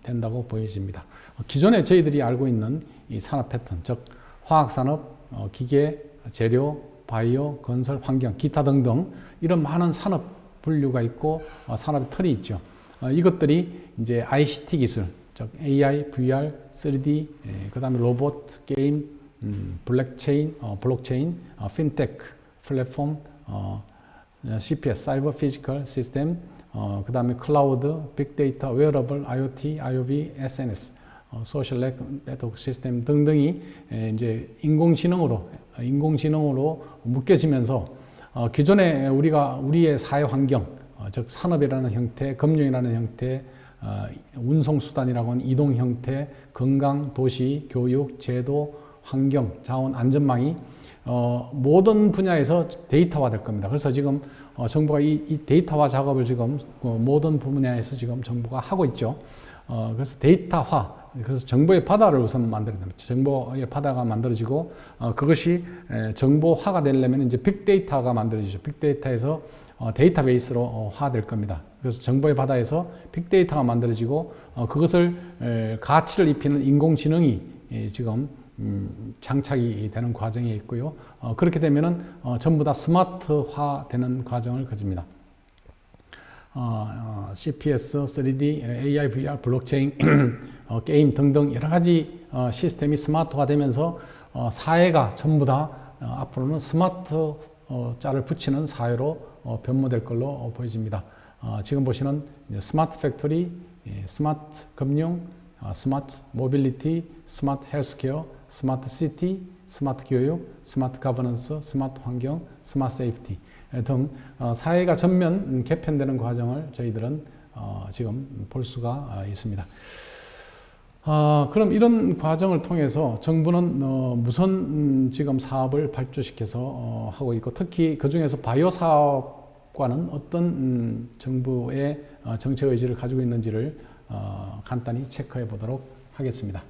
Speaker 1: 된다고 보여집니다. 기존에 저희들이 알고 있는 이 산업 패턴, 즉 화학산업, 기계, 재료, 바이오, 건설, 환경, 기타 등등 이런 많은 산업 분류가 있고 산업의 틀이 있죠. 이것들이 이제 ICT 기술, 즉 AI, VR, 3D, 그 다음에 로봇, 게임, 블록체인, 핀테크, 플랫폼, CPS, 사이버 피지컬 시스템, 그 다음에 클라우드, 빅데이터, 웨어러블, IoT, IoV, SNS, 소셜 네트워크 시스템 등등이 이제 인공지능으로 묶여지면서 기존에 우리의 사회 환경, 즉 산업이라는 형태, 금융이라는 형태, 운송수단이라고 하는 이동 형태, 건강, 도시, 교육, 제도, 환경, 자원, 안전망이 모든 분야에서 데이터화 될 겁니다. 그래서 지금 정부가 이 데이터화 작업을 지금 모든 분야에서 지금 정부가 하고 있죠. 그래서 데이터화, 그래서 정보의 바다를 우선 만들어야 됩니다. 정보의 바다가 만들어지고 그것이 정보화가 되려면 이제 빅데이터가 만들어지죠. 빅데이터에서 데이터베이스로 화될 겁니다. 그래서 정보의 바다에서 빅데이터가 만들어지고 그것을 가치를 입히는 인공지능이 지금 장착이 되는 과정에 있고요. 그렇게 되면은 전부 다 스마트화 되는 과정을 거칩니다. CPS, 3D, AI, VR, 블록체인, 게임 등등 여러 가지 시스템이 스마트화 되면서 사회가 전부 다 앞으로는 스마트 자를 붙이는 사회로 변모될 걸로 보여집니다. 지금 보시는 스마트 팩토리, 스마트 금융, 스마트 모빌리티, 스마트 헬스케어, 스마트 시티, 스마트 교육, 스마트 가버넌스, 스마트 환경, 스마트 세이프티 등 사회가 전면 개편되는 과정을 저희들은 지금 볼 수가 있습니다. 그럼 이런 과정을 통해서 정부는 무슨 지금 사업을 발주시켜서 하고 있고, 특히 그 중에서 바이오 사업과는 어떤 정부의 정책 의지를 가지고 있는지를 간단히 체크해 보도록 하겠습니다.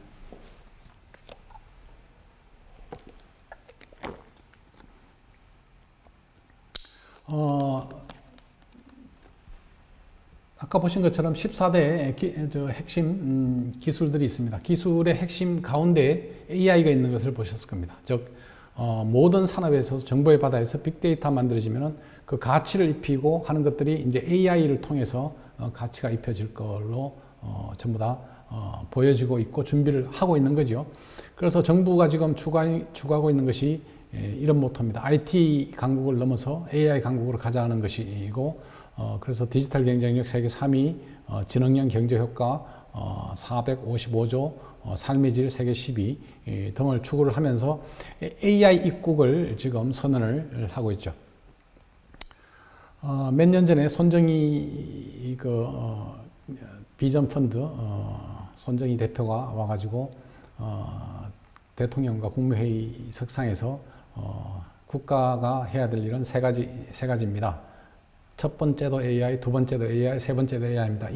Speaker 1: 아까 보신 것처럼 14대 핵심 기술들이 있습니다. 기술의 핵심 가운데 AI가 있는 것을 보셨을 겁니다. 즉 모든 산업에서 정보의 바다에서 빅데이터 만들어지면은 그 가치를 입히고 하는 것들이 이제 AI를 통해서 가치가 입혀질 걸로 전부 다 보여지고 있고 준비를 하고 있는 거죠. 그래서 정부가 지금 추구하고 있는 것이 이런 모토입니다. IT 강국을 넘어서 AI 강국으로 가자는 것이고, 그래서 디지털 경쟁력 세계 3위, 지능형 경제 효과 455조, 삶의 질 세계 10위 등을 추구를 하면서 AI 입국을 지금 선언을 하고 있죠. 몇 년 전에 손정희 비전 펀드 손정희 대표가 와가지고 대통령과 국무회의 석상에서 국가가 해야 될 일은 세 가지입니다. 첫 번째도 AI, 두 번째도 AI, 세 번째도 AI입니다.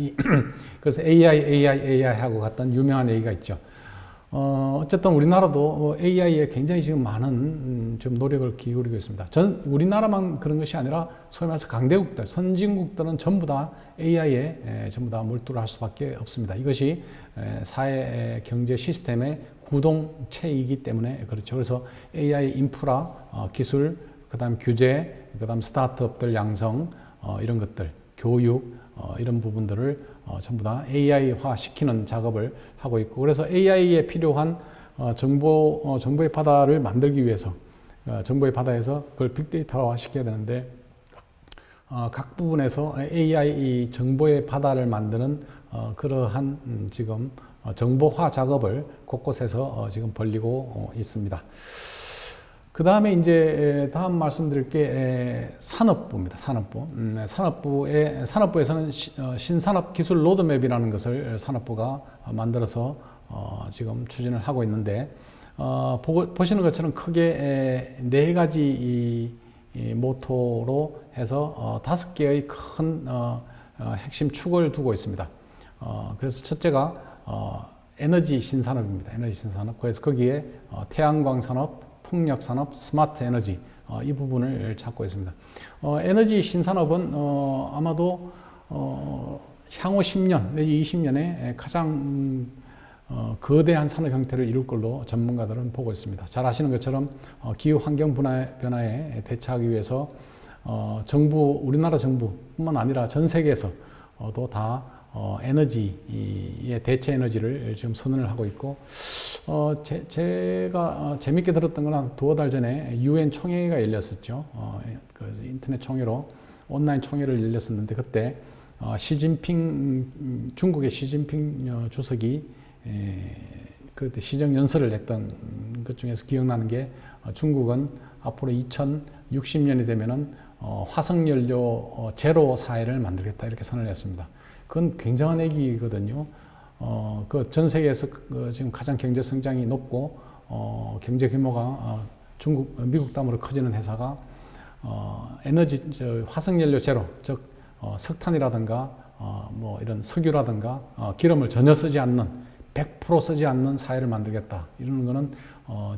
Speaker 1: 그래서 AI 하고 갔던 유명한 얘기가 있죠. 어쨌든 우리나라도 AI에 굉장히 지금 많은 좀 노력을 기울이고 있습니다. 우리나라만 그런 것이 아니라 소위 말해서 강대국들, 선진국들은 전부 다 AI에 전부 다 몰두를 할 수밖에 없습니다. 이것이 사회 경제 시스템의 구동체이기 때문에 그렇죠. 그래서 AI 인프라, 기술, 그다음 규제, 그다음 스타트업들 양성, 이런 것들, 교육, 이런 부분들을 전부 다 AI화 시키는 작업을 하고 있고, 그래서 AI에 필요한 정보의 바다를 만들기 위해서 정보의 바다에서 그걸 빅데이터화 시켜야 되는데, 각 부분에서 AI 정보의 바다를 만드는 그러한 지금 정보화 작업을 곳곳에서 지금 벌이고 있습니다. 그 다음에 이제 다음 말씀드릴 게 산업부입니다. 산업부에서는 신산업 기술 로드맵이라는 것을 산업부가 만들어서 지금 추진을 하고 있는데, 보시는 것처럼 크게 네 가지 모토로 해서 5개의 큰 핵심 축을 두고 있습니다. 그래서 첫째가 에너지 신산업입니다. 에너지 신산업. 그래서 거기에 태양광 산업, 풍력 산업, 스마트 에너지, 이 부분을 찾고 있습니다. 에너지 신산업은 아마도 향후 10년 내지 20년에 가장 거대한 산업 형태를 이룰 걸로 전문가들은 보고 있습니다. 잘 아시는 것처럼 기후 환경 변화에 대처하기 위해서 우리나라 정부뿐만 아니라 전 세계에서도 다 에너지의 대체 에너지를 지금 선언을 하고 있고, 제가 재밌게 들었던 거는 두어 달 전에 UN 총회가 열렸었죠. 그 인터넷 총회로 온라인 총회를 열렸었는데, 그때 중국의 시진핑 주석이 그때 시정 연설을 했던 것 중에서 기억나는 게, 중국은 앞으로 2060년이 되면은 화석연료 제로 사회를 만들겠다, 이렇게 선언을 했습니다. 그건 굉장한 얘기거든요. 그 전 세계에서 지금 가장 경제 성장이 높고 경제 규모가 미국 다음으로 커지는 회사가 화석연료 제로, 즉 석탄이라든가 뭐 이런 석유라든가 기름을 전혀 쓰지 않는 100% 쓰지 않는 사회를 만들겠다, 이러는 거는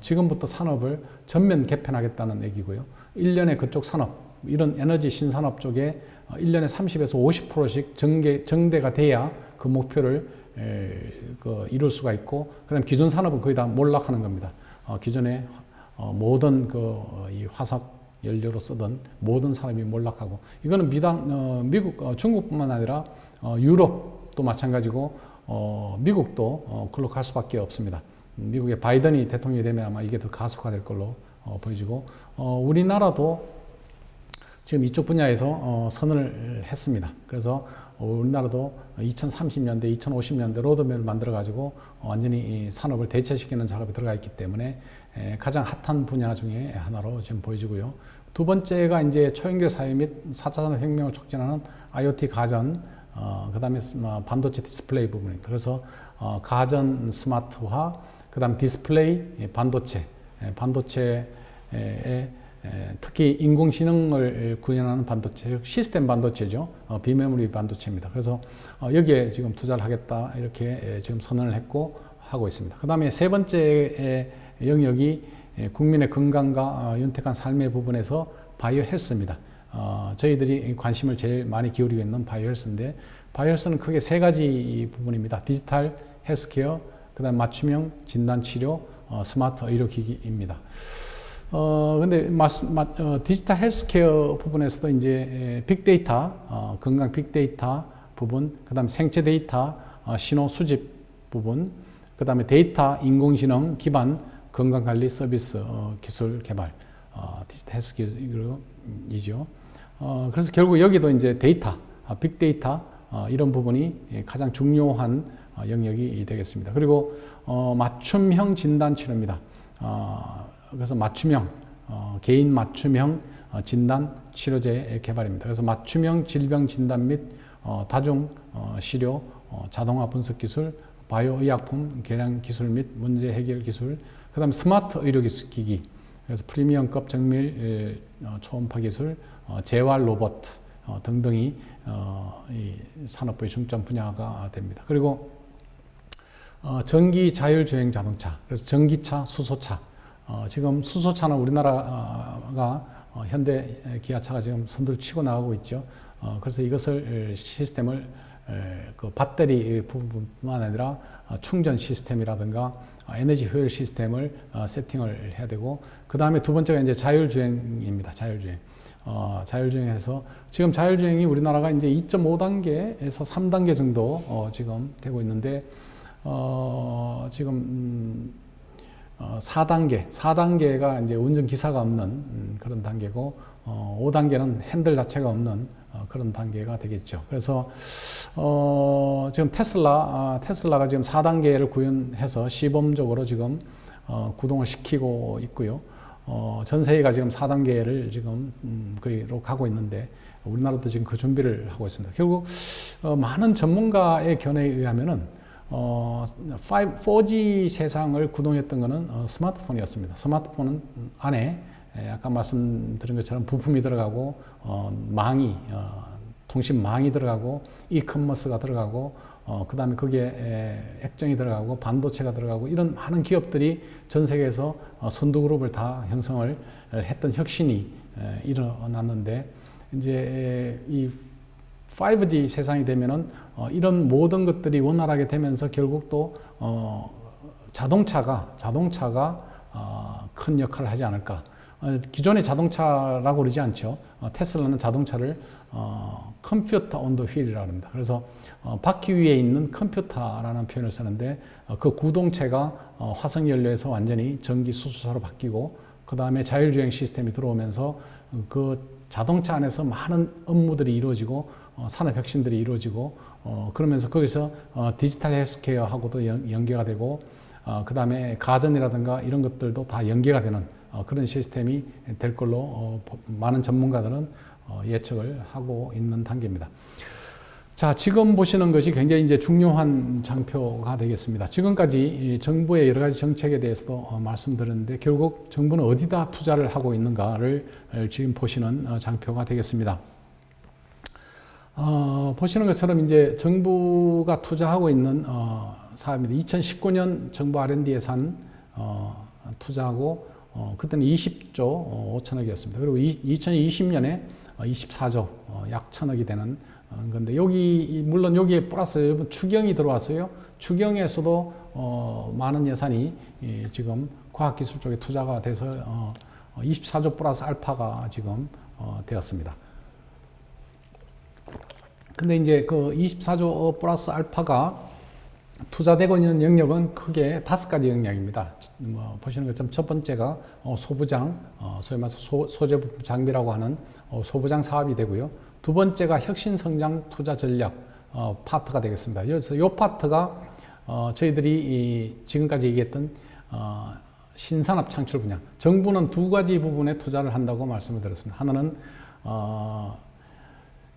Speaker 1: 지금부터 산업을 전면 개편하겠다는 얘기고요. 1년에 그쪽 산업, 이런 에너지 신산업 쪽에 1년에 30에서 50%씩 정대가 돼야 그 목표를 이룰 수가 있고, 그 다음 기존 산업은 거의 다 몰락하는 겁니다. 기존에 모든 이 화석 연료로 쓰던 모든 산업이 몰락하고, 이거는 중국뿐만 아니라 유럽도 마찬가지고 미국도 그걸로 갈 수밖에 없습니다. 미국의 바이든이 대통령이 되면 아마 이게 더 가속화될 걸로 보여지고, 우리나라도 지금 이쪽 분야에서 선언을 했습니다. 그래서 우리나라도 2030년대, 2050년대 로드맵을 만들어 가지고 완전히 이 산업을 대체시키는 작업에 들어가 있기 때문에 가장 핫한 분야 중에 하나로 지금 보여지고요. 두 번째가 이제 초연결 사회 및 4차 산업혁명을 촉진하는 IoT 가전, 그 다음에 반도체 디스플레이 부분입니다. 그래서 가전 스마트화, 그 다음 디스플레이, 반도체에 특히 인공지능을 구현하는 반도체, 시스템 반도체죠. 비메모리 반도체입니다. 그래서 여기에 지금 투자를 하겠다, 이렇게 지금 선언을 했고 하고 있습니다. 그 다음에 세 번째 영역이 국민의 건강과 윤택한 삶의 부분에서 바이오 헬스입니다. 저희들이 관심을 제일 많이 기울이고 있는 바이오 헬스인데, 바이오 헬스는 크게 세 가지 부분입니다. 디지털 헬스케어, 그 다음 맞춤형 진단치료, 스마트 의료기기입니다. 근데 디지털 헬스케어 부분에서도 이제 빅데이터, 건강 빅데이터 부분, 그 다음 생체 데이터, 신호 수집 부분, 그 다음에 데이터 인공지능 기반 건강관리 서비스 기술 개발, 디지털 헬스케어이죠. 그래서 결국 여기도 이제 데이터, 빅데이터, 이런 부분이 가장 중요한 영역이 되겠습니다. 그리고 맞춤형 진단 치료입니다. 그래서 맞춤형, 개인 맞춤형 진단 치료제 개발입니다. 그래서 맞춤형 질병 진단 및 다중 치료, 자동화 분석 기술, 바이오 의약품 개량 기술 및 문제 해결 기술, 그 다음에 스마트 의료기기, 그래서 프리미엄급 정밀 초음파 기술, 재활 로봇 등등이 이 산업부의 중점 분야가 됩니다. 그리고 전기 자율주행 자동차, 그래서 전기차, 수소차. 지금 수소차는 우리나라가 현대 기아차가 지금 선두를 치고 나가고 있죠. 그래서 이것을 시스템을 그 배터리 부분뿐만 아니라 충전 시스템이라든가 에너지 효율 시스템을 세팅을 해야 되고, 그 다음에 두 번째가 이제 자율주행입니다. 자율주행. 자율주행해서 지금 자율주행이 우리나라가 이제 2.5단계에서 3단계 정도 지금 되고 있는데, 지금 4단계가 이제 운전기사가 없는 그런 단계고, 5단계는 핸들 자체가 없는 그런 단계가 되겠죠. 그래서 지금 테슬라가 지금 4단계를 구현해서 시범적으로 지금 구동을 시키고 있고요. 전 세계가 지금 4단계를 지금 거기로 가고 있는데, 우리나라도 지금 그 준비를 하고 있습니다. 결국 많은 전문가의 견해에 의하면은 4G 세상을 구동했던 것은 스마트폰이었습니다. 스마트폰 안에 아까 말씀드린 것처럼 부품이 들어가고 통신망이 들어가고 이커머스가 들어가고 그 다음에 거기에 액정이 들어가고 반도체가 들어가고 이런 많은 기업들이 전 세계에서 선두그룹을 다 형성을 했던 혁신이 일어났는데, 이제 이 5G 세상이 되면은 이런 모든 것들이 원활하게 되면서 결국 또 자동차가 큰 역할을 하지 않을까. 기존의 자동차라고 그러지 않죠. 테슬라는 자동차를 컴퓨터 온 더 휠이라고 합니다. 그래서 바퀴 위에 있는 컴퓨터라는 표현을 쓰는데, 그 구동체가 화석연료에서 완전히 전기 수소차로 바뀌고, 그 다음에 자율주행 시스템이 들어오면서 그 자동차 안에서 많은 업무들이 이루어지고 산업 혁신들이 이루어지고, 그러면서 거기서 디지털 헬스케어하고도 연계가 되고, 그 다음에 가전이라든가 이런 것들도 다 연계가 되는 그런 시스템이 될 걸로 많은 전문가들은 예측을 하고 있는 단계입니다. 자, 지금 보시는 것이 굉장히 이제 중요한 장표가 되겠습니다. 지금까지 정부의 여러 가지 정책에 대해서도 말씀드렸는데, 결국 정부는 어디다 투자를 하고 있는가를 지금 보시는 장표가 되겠습니다. 보시는 것처럼 이제 정부가 투자하고 있는 사업입니다. 2019년 정부 R&D 예산 투자하고 그때는 20조 5천억이었습니다. 그리고 2020년에 24조 약 1,000억이 되는 건데, 물론 여기에 플러스 추경이 들어왔어요. 추경에서도 많은 예산이 지금 과학기술 쪽에 투자가 돼서 24조 플러스 알파가 지금 되었습니다. 근데 이제 그 24조 플러스 알파가 투자되고 있는 영역은 크게 5가지 영역입니다. 보시는 것처럼 첫 번째가 소부장, 소위 말해서 소재부품 장비라고 하는 소부장 사업이 되고요. 두 번째가 혁신성장 투자 전략 파트가 되겠습니다. 그래서 이 파트가 저희들이 지금까지 얘기했던 신산업 창출 분야, 정부는 두 가지 부분에 투자를 한다고 말씀을 드렸습니다. 하나는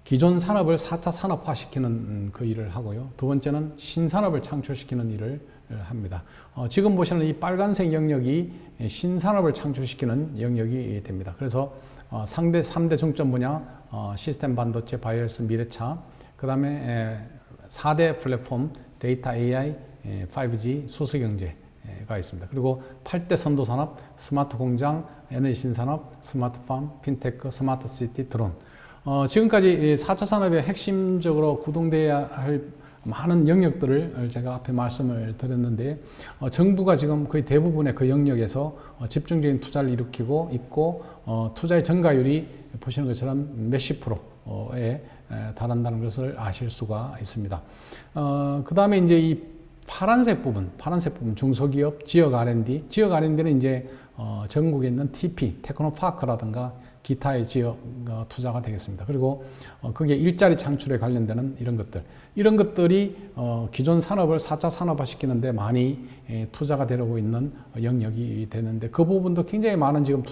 Speaker 1: 기존 산업을 4차 산업화시키는 그 일을 하고요. 두 번째는 신산업을 창출시키는 일을 합니다. 지금 보시는 이 빨간색 영역이 신산업을 창출시키는 영역이 됩니다. 그래서 3대 중점 분야, 시스템 반도체, 바이오헬스, 미래차, 그 다음에 4대 플랫폼, 데이터 AI, 5G, 수소경제가 있습니다. 그리고 8대 선도산업, 스마트 공장, 에너지 신산업, 스마트팜, 핀테크, 스마트시티, 드론. 지금까지 4차 산업에 핵심적으로 구동돼야 할 많은 영역들을 제가 앞에 말씀을 드렸는데, 정부가 지금 거의 대부분의 그 영역에서 집중적인 투자를 일으키고 있고, 투자의 증가율이 보시는 것처럼 몇십 프로에 달한다는 것을 아실 수가 있습니다. 그 다음에 이제 이 파란색 부분 중소기업 지역 R&D는 이제 전국에 있는 TP, 테크노파크라든가 기타의 지역 투자가 되겠습니다. 그리고 그게 일자리 창출에 관련되는 이런 것들이 기존 산업을 4차 산업화시키는데 많이 투자가 되고 있는 영역이 되는데, 그 부분도 굉장히 많은 지금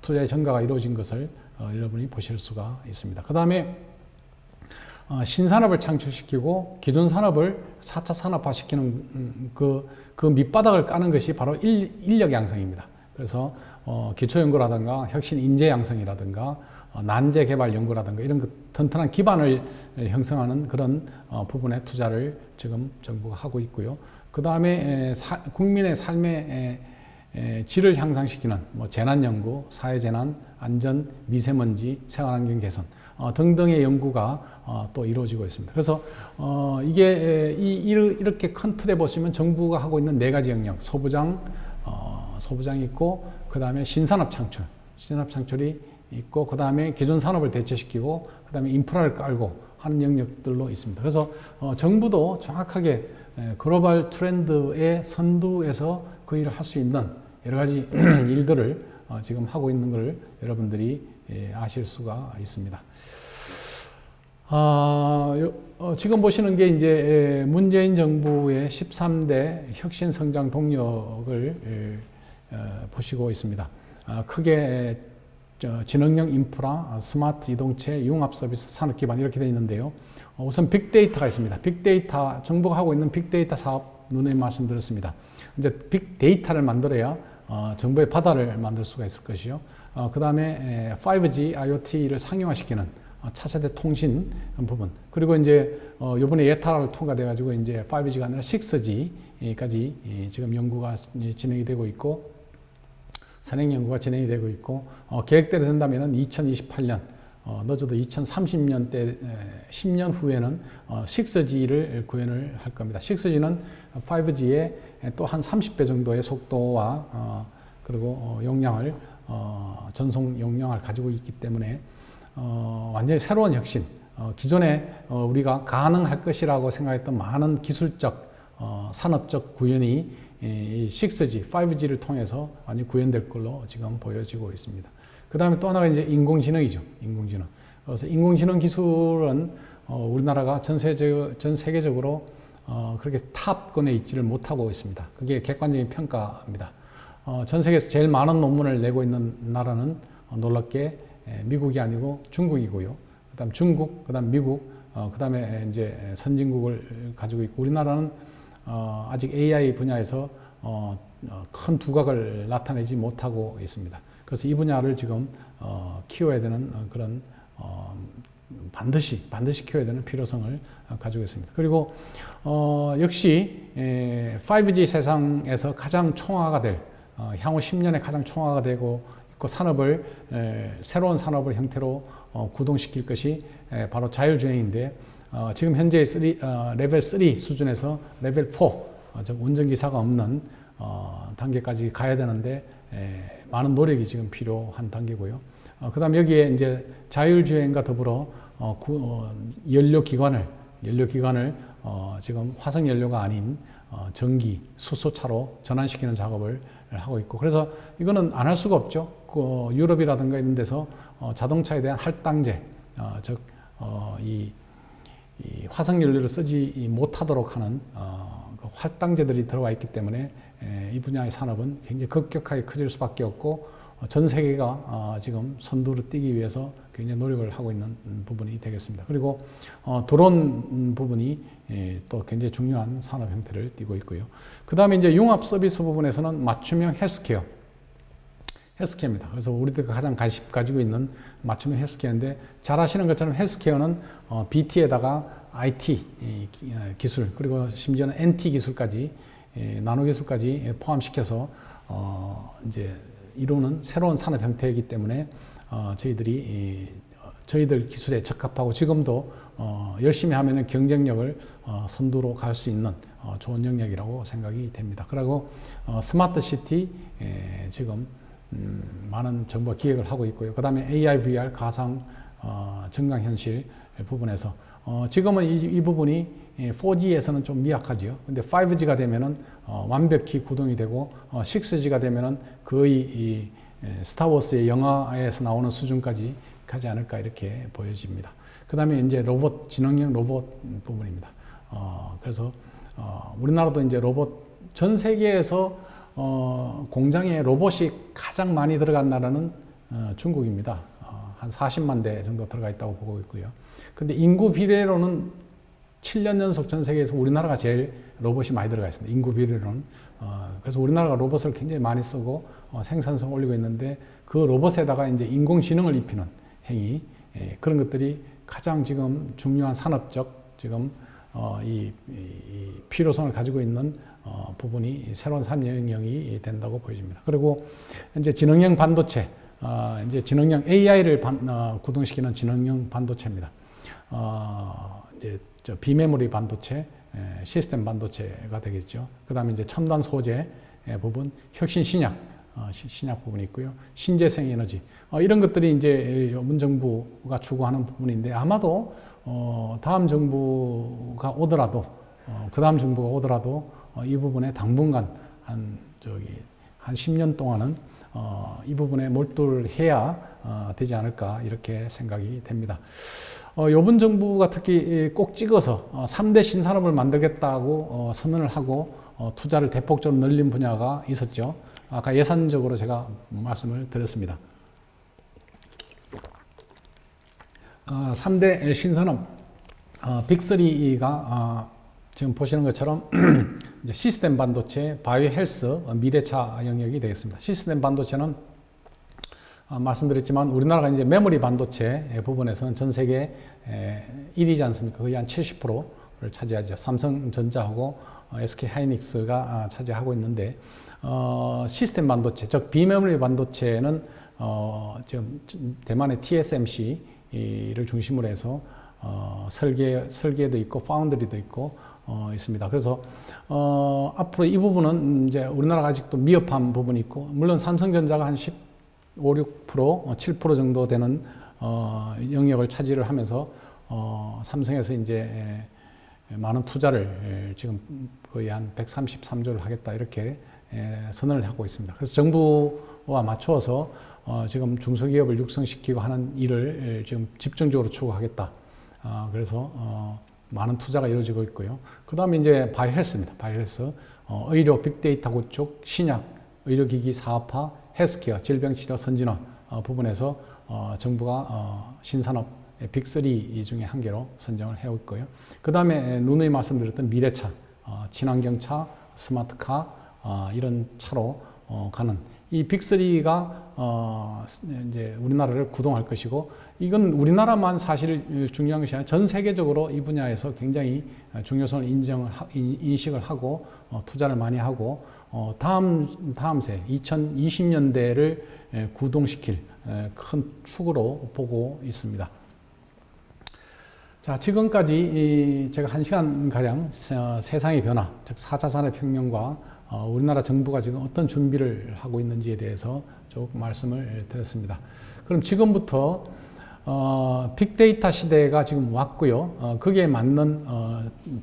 Speaker 1: 투자의 증가가 이루어진 것을 여러분이 보실 수가 있습니다. 그 다음에 신산업을 창출시키고 기존 산업을 4차 산업화시키는 그 밑바닥을 까는 것이 바로 인력 양성입니다. 그래서 기초연구라든가 혁신 인재 양성이라든가 난제 개발 연구라든가 이런 튼튼한 기반을 형성하는 그런 부분에 투자를 지금 정부가 하고 있고요. 그 다음에 국민의 삶의 질을 향상시키는 재난연구, 사회재난, 안전, 미세먼지, 생활환경 개선 등등의 연구가 또 이루어지고 있습니다. 그래서 이게 이렇게 큰 틀에 보시면 정부가 하고 있는 4가지 영역, 소부장이 있고 그 다음에 신산업 창출이 있고 그 다음에 기존 산업을 대체시키고 그 다음에 인프라를 깔고 하는 영역들로 있습니다. 그래서 정부도 정확하게 글로벌 트렌드의 선두에서 그 일을 할 수 있는 여러 가지 일들을 지금 하고 있는 걸 여러분들이 아실 수가 있습니다. 지금 보시는 게 이제 문재인 정부의 13대 혁신 성장 동력을 보시고 있습니다. 크게 지능형 인프라, 스마트 이동체, 융합 서비스, 산업 기반 이렇게 되어 있는데요. 우선 빅데이터가 있습니다. 빅데이터, 정부가 하고 있는 빅데이터 사업 누누이 말씀드렸습니다. 이제 빅데이터를 만들어야 정보의 바다를 만들 수가 있을 것이요. 그 다음에 5G, IoT를 상용화시키는 차세대 통신 부분. 그리고 이제 이번에 예타를 통과돼가지고 이제 5G가 아니라 6G까지 지금 연구가 진행이 되고 있고 선행 연구가 진행이 되고 있고 계획대로 된다면은 2028년 늦어도 2030년 때 10년 후에는 6G를 구현을 할 겁니다. 6G는 5G의 또 한 30배 정도의 속도와 그리고 용량을 전송 용량을 가지고 있기 때문에 완전히 새로운 혁신, 기존에 우리가 가능할 것이라고 생각했던 많은 기술적, 산업적 구현이 6G, 5G를 통해서 많이 구현될 걸로 지금 보여지고 있습니다. 그 다음에 또 하나가 이제 인공지능이죠. 인공지능. 그래서 인공지능 기술은 우리나라가 전 세계적으로 그렇게 탑권에 있지를 못하고 있습니다. 그게 객관적인 평가입니다. 전 세계에서 제일 많은 논문을 내고 있는 나라는 놀랍게 미국이 아니고 중국이고요. 그다음 중국, 그다음 미국, 그다음에 이제 선진국을 가지고 있고 우리나라는 아직 AI 분야에서 큰 두각을 나타내지 못하고 있습니다. 그래서 이 분야를 지금 키워야 되는 그런 반드시 키워야 되는 필요성을 가지고 있습니다. 그리고 역시 5G 세상에서 가장 총화가 될 향후 10년에 가장 총화가 되고 있고 새로운 산업을 형태로 구동시킬 것이 바로 자율주행인데 지금 현재 레벨 3 수준에서 레벨 4 운전기사가 없는 단계까지 가야 되는데 많은 노력이 지금 필요한 단계고요. 그 다음 여기에 이제 자율주행과 더불어 연료기관을 지금 화석연료가 아닌 전기, 수소차로 전환시키는 작업을 하고 있고 그래서 이거는 안 할 수가 없죠. 유럽이라든가 이런 데서 자동차에 대한 할당제, 즉 이 화석연료를 쓰지 못하도록 하는 할당제들이 들어와 있기 때문에 이 분야의 산업은 굉장히 급격하게 커질 수밖에 없고 전 세계가 지금 선두로 뛰기 위해서 굉장히 노력을 하고 있는 부분이 되겠습니다. 그리고 드론 부분이 또 굉장히 중요한 산업 형태를 띠고 있고요. 그 다음에 이제 융합 서비스 부분에서는 맞춤형 헬스케어입니다. 그래서 우리들가 가장 관심 가지고 있는 맞춤형 헬스케어인데 잘 아시는 것처럼 헬스케어는 BT에다가 IT 기술 그리고 심지어는 NT 기술까지 나노 기술까지 포함시켜서 이제 이루는 새로운 산업 형태이기 때문에 저희들 기술에 적합하고 지금도 열심히 하면은 경쟁력을 선두로 갈 수 있는 좋은 영역이라고 생각이 됩니다. 그리고 스마트 시티 지금 많은 정부가 기획을 하고 있고요. 그 다음에 AI, VR, 가상 증강현실 부분에서 지금은 이 부분이 4G에서는 좀 미약하지요. 근데 5G가 되면은 완벽히 구동이 되고 6G가 되면은 거의 이 스타워스의 영화에서 나오는 수준까지 가지 않을까 이렇게 보여집니다. 그 다음에 이제 지능형 로봇 부분입니다. 그래서 우리나라도 이제 전 세계에서 공장에 로봇이 가장 많이 들어간 나라는 중국입니다. 한 40만 대 정도 들어가 있다고 보고 있고요. 근데 인구 비례로는 7년 연속 전 세계에서 우리나라가 제일 로봇이 많이 들어가 있습니다. 인구 비례로는. 그래서 우리나라가 로봇을 굉장히 많이 쓰고 생산성 올리고 있는데 그 로봇에다가 이제 인공지능을 입히는 행위, 그런 것들이 가장 지금 중요한 산업적 지금 이 필요성을 가지고 있는 부분이 새로운 산업 영역이 된다고 보여집니다. 그리고 이제 지능형 반도체, 이제 지능형 AI를 구동시키는 지능형 반도체입니다. 이제 비메모리 반도체, 시스템 반도체가 되겠죠. 그 다음에 이제 첨단 소재 부분, 혁신 신약, 신약 부분이 있고요. 신재생 에너지, 이런 것들이 이제 문정부가 추구하는 부분인데 아마도 다음 정부가 오더라도, 그 다음 정부가 오더라도 이 부분에 당분간 한 10년 동안은 이 부분에 몰두를 해야 되지 않을까 이렇게 생각이 됩니다. 이번 정부가 특히 꼭 찍어서 3대 신산업을 만들겠다고 선언을 하고 투자를 대폭적으로 늘린 분야가 있었죠. 아까 예산적으로 제가 말씀을 드렸습니다. 3대 신산업 빅3가 지금 보시는 것처럼 이제 시스템 반도체, 바이오 헬스, 미래차 영역이 되겠습니다. 시스템 반도체는 말씀드렸지만 우리나라가 이제 메모리 반도체 부분에서는 전 세계 1위지 않습니까? 거의 한 70%를 차지하죠. 삼성전자하고 SK 하이닉스가 차지하고 있는데 시스템 반도체, 즉 비메모리 반도체는 지금 대만의 TSMC를 중심으로 해서 설계도 있고 파운드리도 있고 있습니다. 그래서 앞으로 이 부분은 이제 우리나라가 아직도 미흡한 부분이 있고, 물론 삼성전자가 한 15, 6%, 7% 정도 되는 영역을 차지를 하면서 삼성에서 이제 많은 투자를 지금 거의 한 133조를 하겠다 이렇게 선언을 하고 있습니다. 그래서 정부와 맞추어서 지금 중소기업을 육성시키고 하는 일을 지금 집중적으로 추구하겠다. 그래서 많은 투자가 이루어지고 있고요. 그 다음에 이제 바이오 헬스입니다. 바이오 헬스, 의료 빅데이터 구축, 신약, 의료기기 사업화, 헬스케어, 질병치료 선진화 부분에서 정부가 신산업 빅3 중에 한 개로 선정을 해오고 있고요. 그 다음에 누누이 말씀드렸던 미래차, 친환경차, 스마트카, 이런 차로 가는 이 빅3가 이제 우리나라를 구동할 것이고, 이건 우리나라만 사실 중요한 것이 아니라 전 세계적으로 이 분야에서 굉장히 중요성을 인식을 하고 투자를 많이 하고 다음 세 2020년대를 구동시킬 큰 축으로 보고 있습니다. 자, 지금까지 제가 1시간가량 세상의 변화, 즉 4차 산업혁명과 우리나라 정부가 지금 어떤 준비를 하고 있는지에 대해서 조금 말씀을 드렸습니다. 그럼 지금부터 빅데이터 시대가 지금 왔고요. 거기에 맞는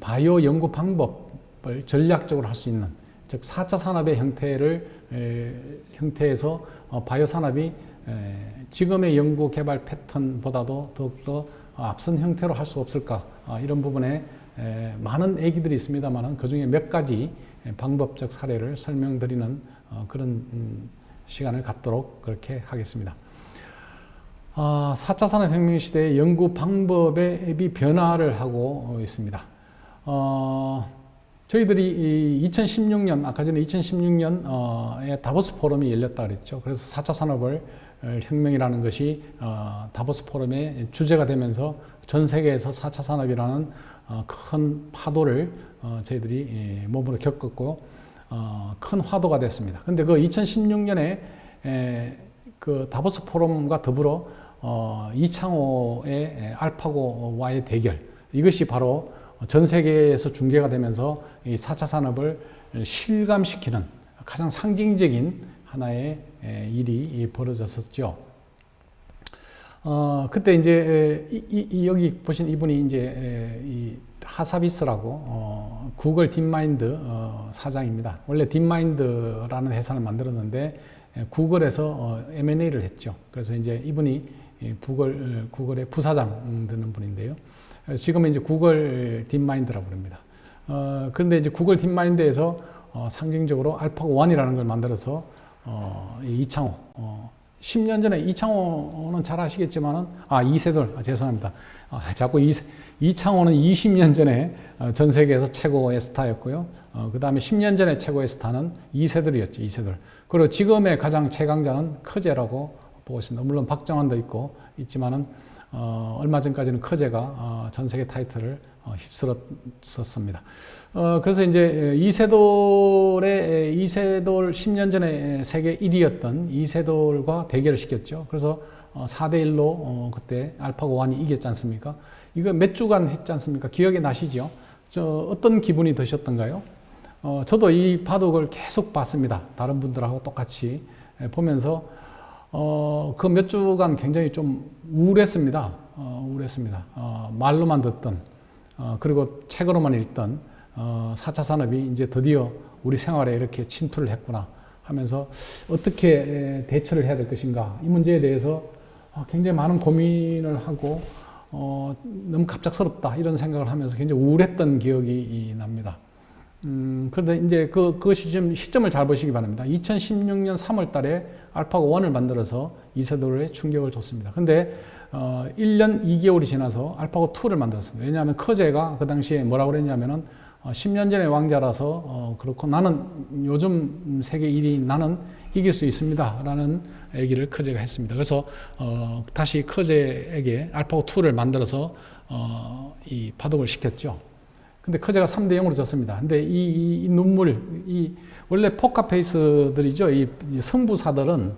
Speaker 1: 바이오 연구 방법을 전략적으로 할 수 있는, 즉 4차 산업의 형태에서 바이오 산업이 지금의 연구 개발 패턴보다도 더욱더 앞선 형태로 할 수 없을까, 이런 부분에 많은 얘기들이 있습니다만 그 중에 몇 가지 방법적 사례를 설명드리는 그런 시간을 갖도록 그렇게 하겠습니다. 4차 산업혁명 시대의 연구 방법의 변화를 하고 있습니다. 저희들이 2016년, 아까 전에 2016년에 다보스 포럼이 열렸다 그랬죠. 그래서 4차 산업을 혁명이라는 것이 다보스 포럼의 주제가 되면서 전 세계에서 4차 산업이라는 큰 파도를 저희들이 몸으로 겪었고 큰 화두가 됐습니다. 근데 그 2016년에 그 다보스 포럼과 더불어 이창호의 알파고와의 대결, 이것이 바로 전 세계에서 중계가 되면서 이 4차 산업을 실감시키는 가장 상징적인 하나의 일이 벌어졌었죠. 그때 이제 여기 보신 이분이 이제 이 하사비스라고 구글 딥마인드 사장입니다. 원래 딥마인드라는 회사를 만들었는데 구글에서 M&A를 했죠. 그래서 이제 이분이 구글의 부사장 되는 분인데요. 지금은 이제 구글 딥마인드라고 부릅니다. 그런데 이제 구글 딥마인드에서 상징적으로 알파고 1이라는 걸 만들어서 이창호 10년 전에 이창호는 잘 아시겠지만은, 이세돌, 죄송합니다. 자꾸 이창호는 20년 전에 전 세계에서 최고의 스타였고요. 그 다음에 10년 전에 최고의 스타는 이세돌이었죠, 이세돌. 그리고 지금의 가장 최강자는 커제라고 보고 있습니다. 물론 박정환도 있지만은, 얼마 전까지는 커제가 전 세계 타이틀을 휩쓸었었습니다. 그래서 이제 이세돌 10년 전에 세계 1위였던 이세돌과 대결을 시켰죠. 그래서 4대1로 그때 알파고 1이 이겼지 않습니까? 이거 몇 주간 했지 않습니까? 기억이 나시죠? 어떤 기분이 드셨던가요? 저도 이 바둑을 계속 봤습니다. 다른 분들하고 똑같이 보면서 그 몇 주간 굉장히 좀 우울했습니다. 말로만 듣던, 그리고 책으로만 읽던 4차 산업이 이제 드디어 우리 생활에 이렇게 침투를 했구나 하면서 어떻게 대처를 해야 될 것인가, 이 문제에 대해서 굉장히 많은 고민을 하고 너무 갑작스럽다 이런 생각을 하면서 굉장히 우울했던 기억이 납니다. 그런데 이제 그 시점을 잘 보시기 바랍니다. 2016년 3월 달에 알파고 1을 만들어서 이세돌에 충격을 줬습니다. 근데 1년 2개월이 지나서 알파고 2를 만들었습니다. 왜냐하면 커제가 그 당시에 뭐라고 그랬냐면은 10년 전의 왕자라서 그렇고 나는 요즘 세계 1위 나는 이길 수 있습니다 라는 얘기를 커제가 했습니다. 그래서 다시 커제에게 알파고 2를 만들어서 이 바둑을 시켰죠. 근데 커제가 3대 0으로 졌습니다. 근데 이 눈물, 원래 포커페이스들이죠. 이 승부사들은,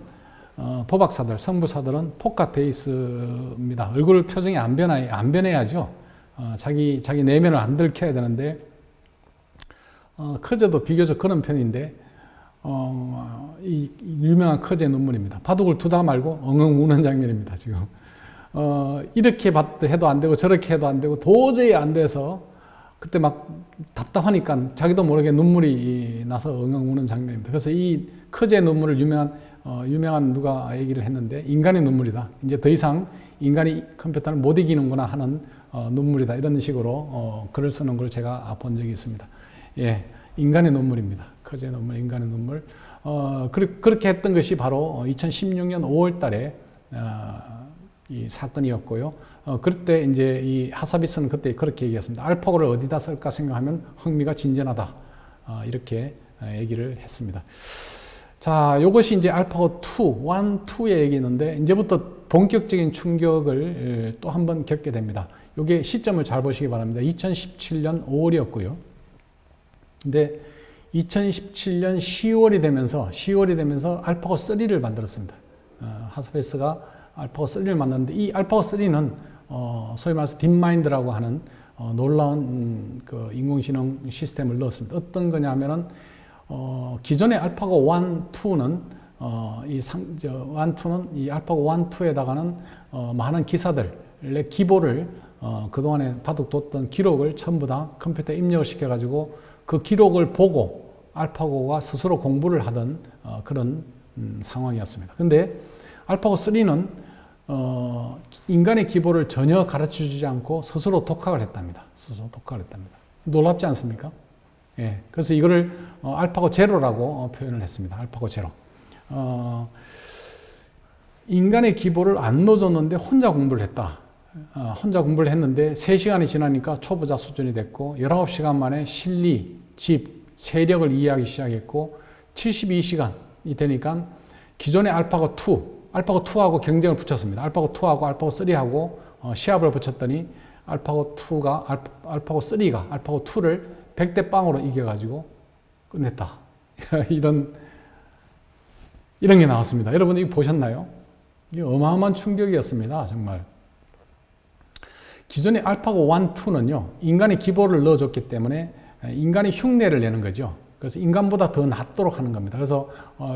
Speaker 1: 도박사들, 승부사들은 포커페이스입니다. 얼굴 표정이 안 변해야죠. 자기 내면을 안 들켜야 되는데, 커제도 비교적 그런 편인데, 이 유명한 커제 눈물입니다. 바둑을 두다 말고 엉엉 우는 장면입니다, 지금. 이렇게 해도 안 되고 저렇게 해도 안 되고 도저히 안 돼서 그때 막 답답하니까 자기도 모르게 눈물이 나서 엉엉 우는 장면입니다. 그래서 이 커제 눈물을 유명한 누가 얘기를 했는데, 인간의 눈물이다. 이제 더 이상 인간이 컴퓨터를 못 이기는구나 하는 눈물이다. 이런 식으로 글을 쓰는 걸 제가 본 적이 있습니다. 예, 인간의 눈물입니다. 커제 눈물, 인간의 눈물. 그렇게 했던 것이 바로 2016년 5월 달에 이 사건이었고요. 그때 이제 이 하사비스는 그때 그렇게 얘기했습니다. 알파고를 어디다 쓸까 생각하면 흥미가 진전하다. 이렇게 얘기를 했습니다. 자, 요것이 이제 알파고 1, 2의 얘기였는데, 이제부터 본격적인 충격을 또 한 번 겪게 됩니다. 요게 시점을 잘 보시기 바랍니다. 2017년 5월이었고요. 근데 2017년 10월이 되면서 알파고 3를 만들었습니다. 하사비스가 알파고 3를 만났는데, 이 알파고 3는 소위 말해서 딥마인드라고 하는 놀라운 그 인공지능 시스템을 넣었습니다. 어떤 거냐면은 기존의 알파고 1, 2는 이 알파고 1, 2에다가는 많은 기사들의 기보를 그동안에 바둑 뒀던 기록을 전부 다 컴퓨터에 입력을 시켜가지고 그 기록을 보고 알파고가 스스로 공부를 하던 그런 상황이었습니다. 근데 알파고 3는 인간의 기보를 전혀 가르쳐주지 않고 스스로 독학을 했답니다. 놀랍지 않습니까? 예, 그래서 이거를 알파고 제로라고 표현을 했습니다. 알파고 제로. 인간의 기보를 안 넣어줬는데 혼자 공부를 했다. 혼자 공부를 했는데 3시간이 지나니까 초보자 수준이 됐고, 19시간 만에 실리, 집, 세력을 이해하기 시작했고, 72시간이 되니까 기존의 알파고 2하고 경쟁을 붙였습니다. 알파고 2하고 알파고 3하고 시합을 붙였더니 알파고 3가 알파고 2를 100대 0으로 이겨가지고 끝냈다. 이런 게 나왔습니다. 여러분 이거 보셨나요? 이게 어마어마한 충격이었습니다. 정말. 기존의 알파고 1, 2는요, 인간의 기보를 넣어줬기 때문에 인간이 흉내를 내는 거죠. 그래서 인간보다 더 낫도록 하는 겁니다. 그래서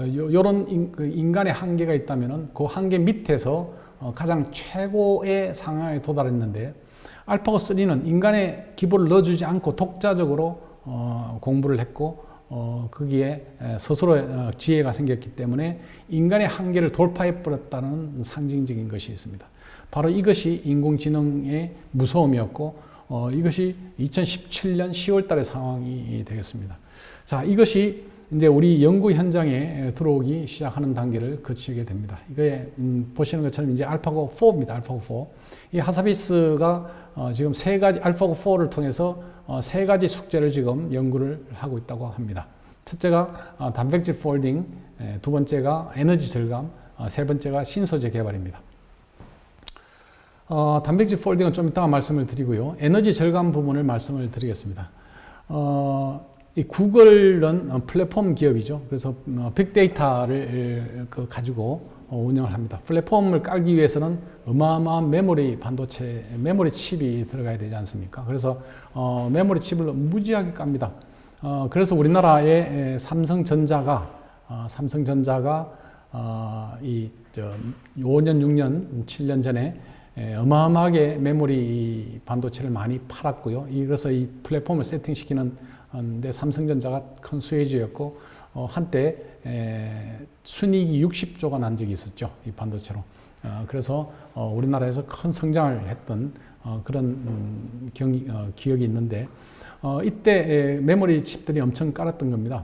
Speaker 1: 이런 인간의 한계가 있다면은 그 한계 밑에서 가장 최고의 상황에 도달했는데, 알파고 3는 인간의 기보를 넣어주지 않고 독자적으로 공부를 했고, 거기에 스스로 지혜가 생겼기 때문에 인간의 한계를 돌파해 버렸다는 상징적인 것이 있습니다. 바로 이것이 인공지능의 무서움이었고, 이것이 2017년 10월 달의 상황이 되겠습니다. 자, 이것이 이제 우리 연구 현장에 들어오기 시작하는 단계를 거치게 됩니다. 이게 보시는 것처럼 이제 알파고 4입니다. 알파고 4. 이 하사비스가 지금 세 가지 알파고 4를 통해서 세 가지 숙제를 지금 연구를 하고 있다고 합니다. 첫째가 단백질 폴딩, 두 번째가 에너지 절감, 세 번째가 신소재 개발입니다. 단백질 폴딩은 좀 이따가 말씀을 드리고요. 에너지 절감 부분을 말씀을 드리겠습니다. 이 구글은 플랫폼 기업이죠. 그래서 빅데이터를 가지고 운영을 합니다. 플랫폼을 깔기 위해서는 어마어마한 메모리 반도체, 메모리 칩이 들어가야 되지 않습니까? 그래서 메모리 칩을 무지하게 깝니다. 그래서 우리나라의 삼성전자가 5년, 6년, 7년 전에 어마어마하게 메모리 반도체를 많이 팔았고요. 그래서 이 플랫폼을 세팅시키는 데 삼성전자가 큰 수혜주였고 한때 순이익이 60조가 난 적이 있었죠. 이 반도체로. 그래서 우리나라에서 큰 성장을 했던 그런 기억이 있는데 이때 메모리 칩들이 엄청 깔았던 겁니다.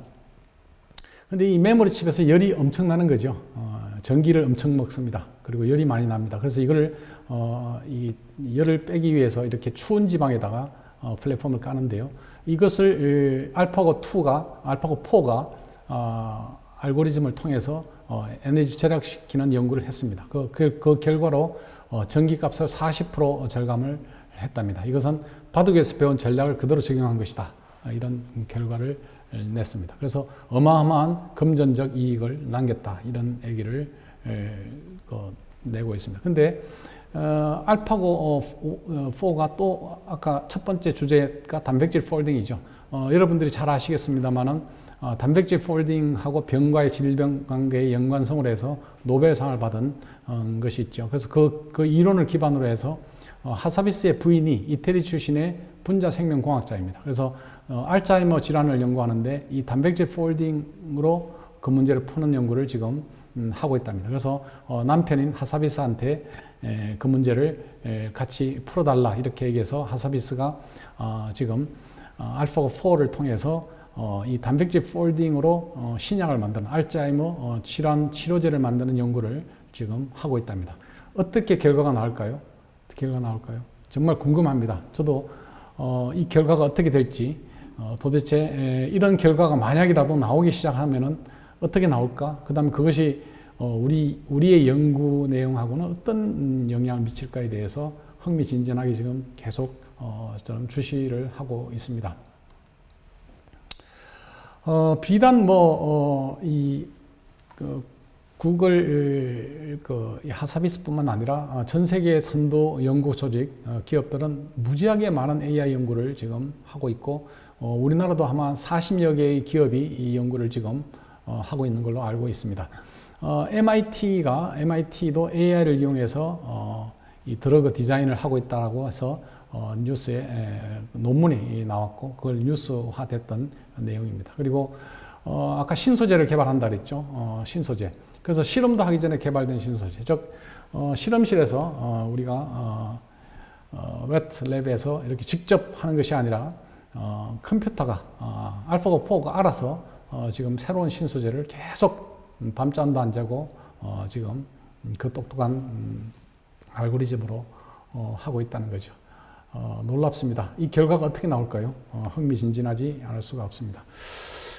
Speaker 1: 근데 이 메모리 칩에서 열이 엄청 나는 거죠. 전기를 엄청 먹습니다. 그리고 열이 많이 납니다. 그래서 이거를 이 열을 빼기 위해서 이렇게 추운 지방에다가 플랫폼을 까는데요. 이것을 알파고 4가 알고리즘을 통해서 에너지 절약시키는 연구를 했습니다. 그 결과로 전기값을 40% 절감을 했답니다. 이것은 바둑에서 배운 전략을 그대로 적용한 것이다. 이런 결과를 냈습니다. 그래서 어마어마한 금전적 이익을 남겼다. 이런 얘기를 내고 있습니다. 근데 알파고 4가 또 아까 첫 번째 주제가 단백질 폴딩이죠. 여러분들이 잘 아시겠습니다만은 단백질 폴딩하고 병과의 질병 관계의 연관성을 해서 노벨상을 받은 것이 있죠. 그래서 그 이론을 기반으로 해서 하사비스의 부인이 이태리 출신의 분자생명공학자입니다. 그래서 알츠하이머 질환을 연구하는데 이 단백질 폴딩으로 그 문제를 푸는 연구를 지금 하고 있답니다. 그래서 남편인 하사비스한테 그 문제를 같이 풀어달라 이렇게 얘기해서 하사비스가 지금 알파고 4를 통해서 이 단백질 폴딩으로 신약을 만드는 알츠하이머 질환 치료제를 만드는 연구를 지금 하고 있답니다. 어떻게 결과가 나올까요? 정말 궁금합니다. 저도 이 결과가 어떻게 될지 도대체 이런 결과가 만약이라도 나오기 시작하면은 어떻게 나올까? 그 다음에 그것이 우리의 연구 내용하고는 어떤 영향을 미칠까에 대해서 흥미진진하게 지금 계속 저는 주시를 하고 있습니다. 비단 구글 하사비스뿐만 아니라 전 세계 선도 연구 조직 기업들은 무지하게 많은 AI 연구를 지금 하고 있고 우리나라도 아마 40여 개의 기업이 이 연구를 지금 하고 있는 걸로 알고 있습니다. MIT도 AI를 이용해서 이 드러그 디자인을 하고 있다고 해서 뉴스에 논문이 나왔고 그걸 뉴스화됐던 내용입니다. 그리고 아까 신소재를 개발한다 그랬죠. 신소재. 그래서 실험도 하기 전에 개발된 신소재. 즉 실험실에서 우리가 웹랩에서 이렇게 직접 하는 것이 아니라 컴퓨터가 알파고 4가 알아서 지금 새로운 신소재를 계속 밤잠도 안 자고 지금 그 똑똑한 알고리즘으로 하고 있다는 거죠. 놀랍습니다. 이 결과가 어떻게 나올까요? 흥미진진하지 않을 수가 없습니다.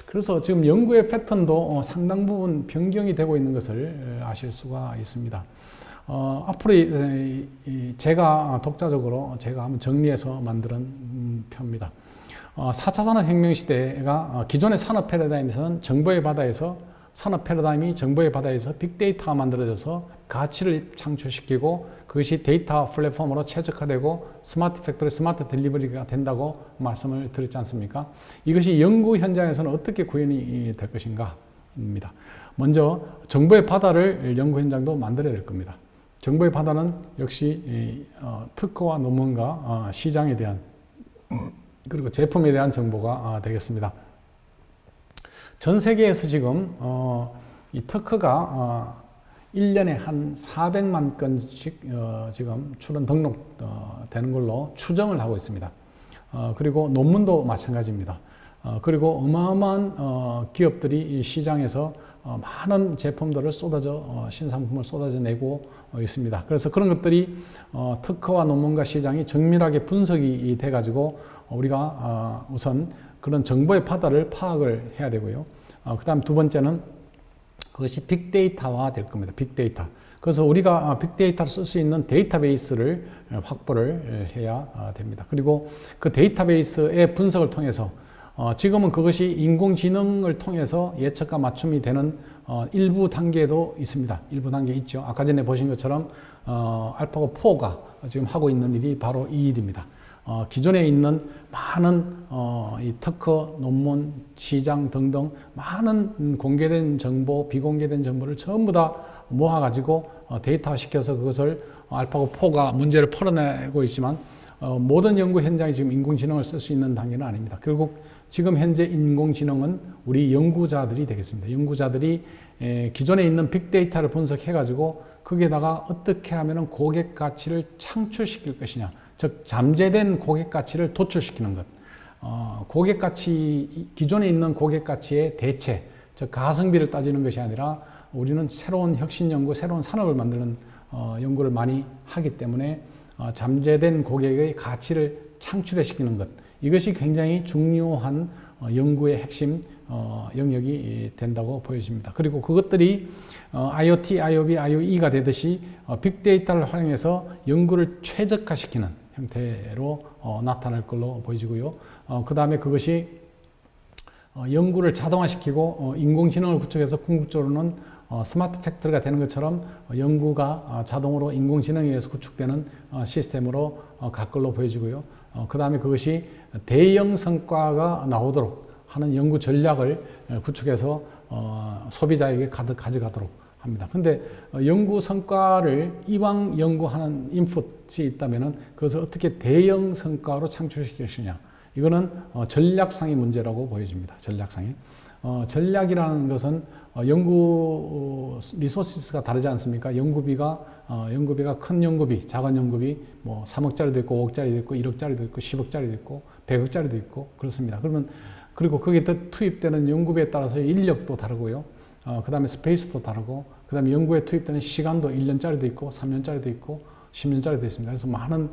Speaker 1: 그래서 지금 연구의 패턴도 상당 부분 변경이 되고 있는 것을 아실 수가 있습니다. 앞으로 제가 독자적으로 제가 한번 정리해서 만든 표입니다. 4차 산업혁명 시대가 기존의 산업 패러다임에서는 정보의 바다에서 산업 패러다임이 정보의 바다에서 빅데이터가 만들어져서 가치를 창출시키고 그것이 데이터 플랫폼으로 최적화되고 스마트 팩토리, 스마트 딜리버리가 된다고 말씀을 드렸지 않습니까? 이것이 연구 현장에서는 어떻게 구현이 될 것인가 입니다. 먼저 정보의 바다를 연구 현장도 만들어야 될 겁니다. 정보의 바다는 역시 특허와 논문과 시장에 대한 그리고 제품에 대한 정보가 되겠습니다. 전 세계에서 지금 이 특허가 1년에 한 400만 건씩 지금 출원 등록되는 걸로 추정을 하고 있습니다. 그리고 논문도 마찬가지입니다. 그리고 어마어마한 기업들이 이 시장에서 많은 제품들을 신상품을 쏟아져내고 있습니다. 그래서 그런 것들이 특허와 논문과 시장이 정밀하게 분석이 돼가지고 우리가 우선 그런 정보의 바다를 파악을 해야 되고요. 그 다음 두 번째는 그것이 빅데이터화 될 겁니다. 빅데이터. 그래서 우리가 빅데이터를 쓸 수 있는 데이터베이스를 확보를 해야 됩니다. 그리고 그 데이터베이스의 분석을 통해서 지금은 그것이 인공지능을 통해서 예측과 맞춤이 되는 일부 단계도 있습니다. 일부 단계 있죠. 아까 전에 보신 것처럼 알파고 4가 지금 하고 있는 일이 바로 이 일입니다. 기존에 있는 많은 이 특허, 논문, 시장 등등 많은 공개된 정보, 비공개된 정보를 전부 다 모아가지고 데이터화 시켜서 그것을 알파고 4가 문제를 풀어내고 있지만 모든 연구 현장이 지금 인공지능을 쓸 수 있는 단계는 아닙니다. 결국 지금 현재 인공지능은 우리 연구자들이 되겠습니다. 연구자들이 기존에 있는 빅데이터를 분석해가지고 거기에다가 어떻게 하면 고객 가치를 창출시킬 것이냐, 즉 잠재된 고객 가치를 도출시키는 것. 고객 가치, 기존에 있는 고객 가치의 대체, 즉 가성비를 따지는 것이 아니라 우리는 새로운 혁신 연구, 새로운 산업을 만드는 연구를 많이 하기 때문에 잠재된 고객의 가치를 창출시키는 것. 이것이 굉장히 중요한 연구의 핵심 영역이 된다고 보여집니다. 그리고 그것들이 IoT, IoB, IoE가 되듯이 빅데이터를 활용해서 연구를 최적화시키는 형태로 나타날 걸로 보여지고요. 그 다음에 그것이 연구를 자동화시키고 인공지능을 구축해서 궁극적으로는 스마트 팩토리가 되는 것처럼 연구가 자동으로 인공지능에 의해서 구축되는 시스템으로 갈 걸로 보여지고요. 그 다음에 그것이 대형 성과가 나오도록 하는 연구 전략을 구축해서 소비자에게 가져가도록 합니다. 근데 연구 성과를 이왕 연구하는 인풋이 있다면 그것을 어떻게 대형 성과로 창출시킬 것이냐. 이거는 전략상의 문제라고 보여집니다. 전략상의. 전략이라는 것은 연구 리소스가 다르지 않습니까? 연구비가 큰 연구비, 작은 연구비, 뭐 3억짜리도 있고 5억짜리도 있고 1억짜리도 있고 10억짜리도 있고 100억짜리도 있고 그렇습니다. 그리고 거기에 투입되는 연구비에 따라서 인력도 다르고요. 그 다음에 스페이스도 다르고, 그 다음에 연구에 투입되는 시간도 1년짜리도 있고 3년짜리도 있고 10년짜리도 있습니다. 그래서 많은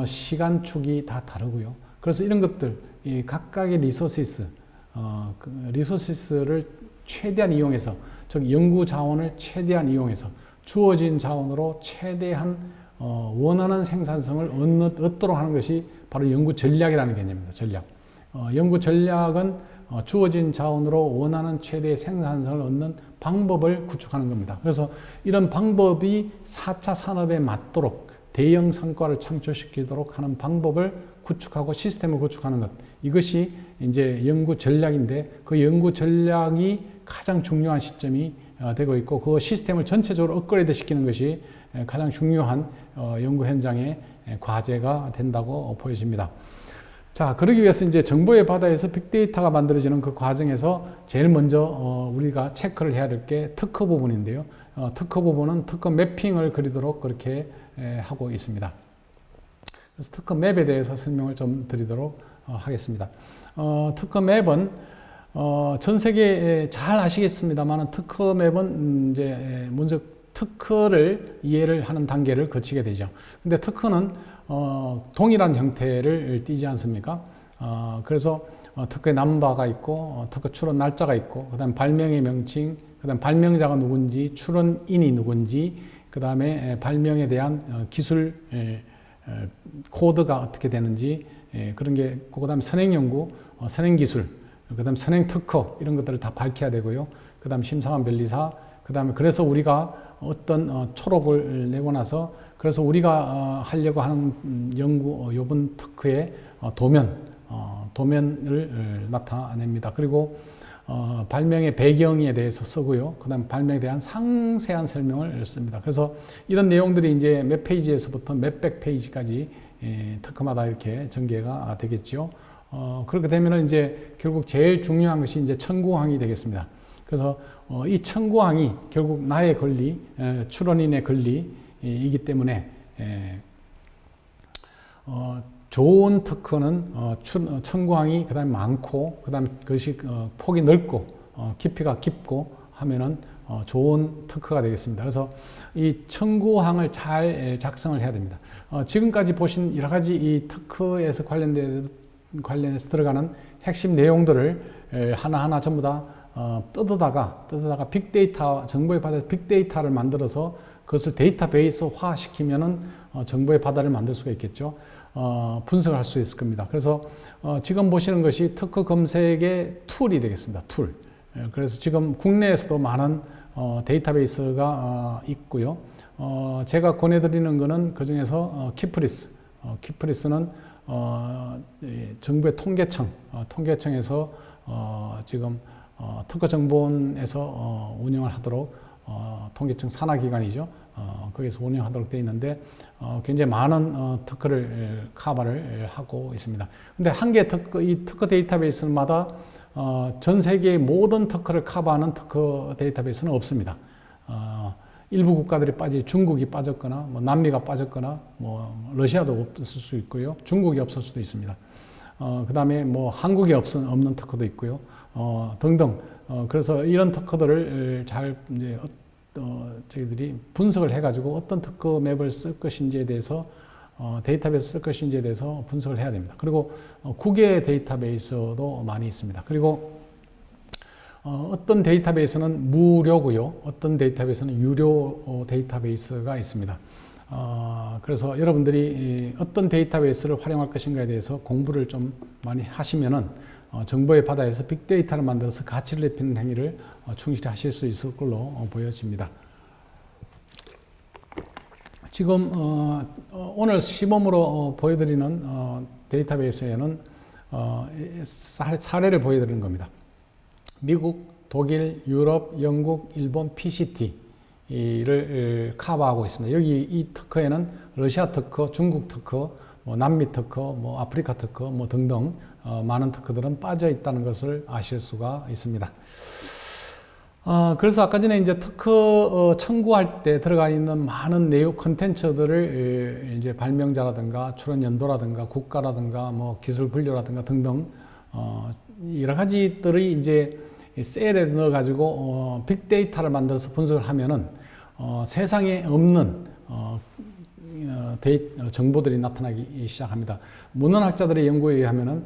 Speaker 1: 시간축이 다 다르고요. 그래서 이런 것들, 이 각각의 리소시스를 최대한 이용해서, 즉 연구 자원을 최대한 이용해서 주어진 자원으로 최대한 원하는 생산성을 얻도록 하는 것이 바로 연구 전략이라는 개념입니다. 전략. 연구 전략은 주어진 자원으로 원하는 최대의 생산성을 얻는 방법을 구축하는 겁니다. 그래서 이런 방법이 4차 산업에 맞도록 대형 성과를 창출시키도록 하는 방법을 구축하고 시스템을 구축하는 것. 이것이 이제 연구 전략인데 그 연구 전략이 가장 중요한 시점이 되고 있고 그 시스템을 전체적으로 업그레이드 시키는 것이 가장 중요한 연구 현장의 과제가 된다고 보여집니다. 자, 그러기 위해서 이제 정보의 바다에서 빅데이터가 만들어지는 그 과정에서 제일 먼저 우리가 체크를 해야 될 게 특허 부분인데요. 특허 부분은 특허 매핑을 그리도록 그렇게 하고 있습니다. 그래서 특허 맵에 대해서 설명을 좀 드리도록 하겠습니다. 특허 맵은 전 세계에 잘 아시겠습니다만 특허 맵은 이제 먼저 특허를 이해를 하는 단계를 거치게 되죠. 근데 특허는 동일한 형태를 띠지 않습니까? 그래서 특허의 넘버가 있고 특허 출원 날짜가 있고 그다음 발명의 명칭, 그다음 발명자가 누군지, 출원인이 누군지, 그다음에 발명에 대한 기술 코드가 어떻게 되는지 그런 게 있고, 그다음에 선행연구, 선행기술, 그다음 선행특허 이런 것들을 다 밝혀야 되고요. 그다음 심사관 변리사, 그다음에 그래서 우리가 어떤 초록을 내고 나서 그래서 우리가 하려고 하는 연구 요번 특허의 도면을 나타냅니다. 그리고 발명의 배경에 대해서 쓰고요. 그다음 발명에 대한 상세한 설명을 씁니다. 그래서 이런 내용들이 이제 몇 페이지에서부터 몇백 페이지까지 특허마다 이렇게 전개가 되겠죠. 그렇게 되면은 이제 결국 제일 중요한 것이 이제 청구항이 되겠습니다. 그래서 이 청구항이 결국 나의 권리, 출원인의 권리이기 때문에 좋은 특허는 청구항이 그다음에 많고 그다음에 그것이 폭이 넓고 깊이가 깊고 하면은 좋은 특허가 되겠습니다. 그래서 이 청구항을 잘 작성을 해야 됩니다. 지금까지 보신 여러 가지 이 특허에서 관련해서 들어가는 핵심 내용들을 하나하나 전부 다 뜯어다가 빅데이터, 정보의 바다에서 빅데이터를 만들어서 그것을 데이터베이스화 시키면은 정보의 바다를 만들 수가 있겠죠. 분석을 할 수 있을 겁니다. 그래서 지금 보시는 것이 특허 검색의 툴이 되겠습니다. 툴. 그래서 지금 국내에서도 많은 데이터베이스가 있고요. 제가 권해드리는 것은 그 중에서 키프리스. 키프리스는 정부의 통계청에서 지금 특허정보원에서 운영을 하도록 통계청 산하기관이죠. 거기서 운영하도록 되어 있는데 굉장히 많은 특허를 커버를 하고 있습니다. 근데 한 개 이 특허 데이터베이스마다 전 세계의 모든 특허를 커버하는 특허 데이터베이스는 없습니다. 일부 국가들이 중국이 빠졌거나 뭐 남미가 빠졌거나 뭐 러시아도 없을 수 있고요. 중국이 없을 수도 있습니다. 그 다음에 뭐 한국에 없는 특허도 있고요. 등등. 그래서 이런 특허들을 잘 이제 저희들이 분석을 해가지고 어떤 특허 맵을 쓸 것인지에 대해서 데이터베이스 쓸 것인지에 대해서 분석을 해야 됩니다. 그리고 국외 데이터베이스도 많이 있습니다. 그리고 어떤 데이터베이스는 무료고요. 어떤 데이터베이스는 유료 데이터베이스가 있습니다. 그래서 여러분들이 어떤 데이터베이스를 활용할 것인가에 대해서 공부를 좀 많이 하시면은 정보의 바다에서 빅데이터를 만들어서 가치를 높이는 행위를 충실히 하실 수 있을 걸로 보여집니다. 지금 오늘 시범으로 보여드리는 데이터베이스에는 사례를 보여드리는 겁니다. 미국, 독일, 유럽, 영국, 일본, PCT를 커버하고 있습니다. 여기 이 특허에는 러시아 특허, 중국 특허, 뭐 남미 특허, 뭐 아프리카 특허, 뭐 등등 많은 특허들은 빠져 있다는 것을 아실 수가 있습니다. 그래서 아까 전에 이제 특허 청구할 때 들어가 있는 많은 내용 컨텐츠들을 이제 발명자라든가 출원 연도라든가 국가라든가 뭐 기술 분류라든가 등등 여러 가지들이 이제 셀에 넣어 가지고 빅데이터를 만들어서 분석을 하면은 세상에 없는 정보들이 나타나기 시작합니다. 문헌학자들의 연구에 의하면은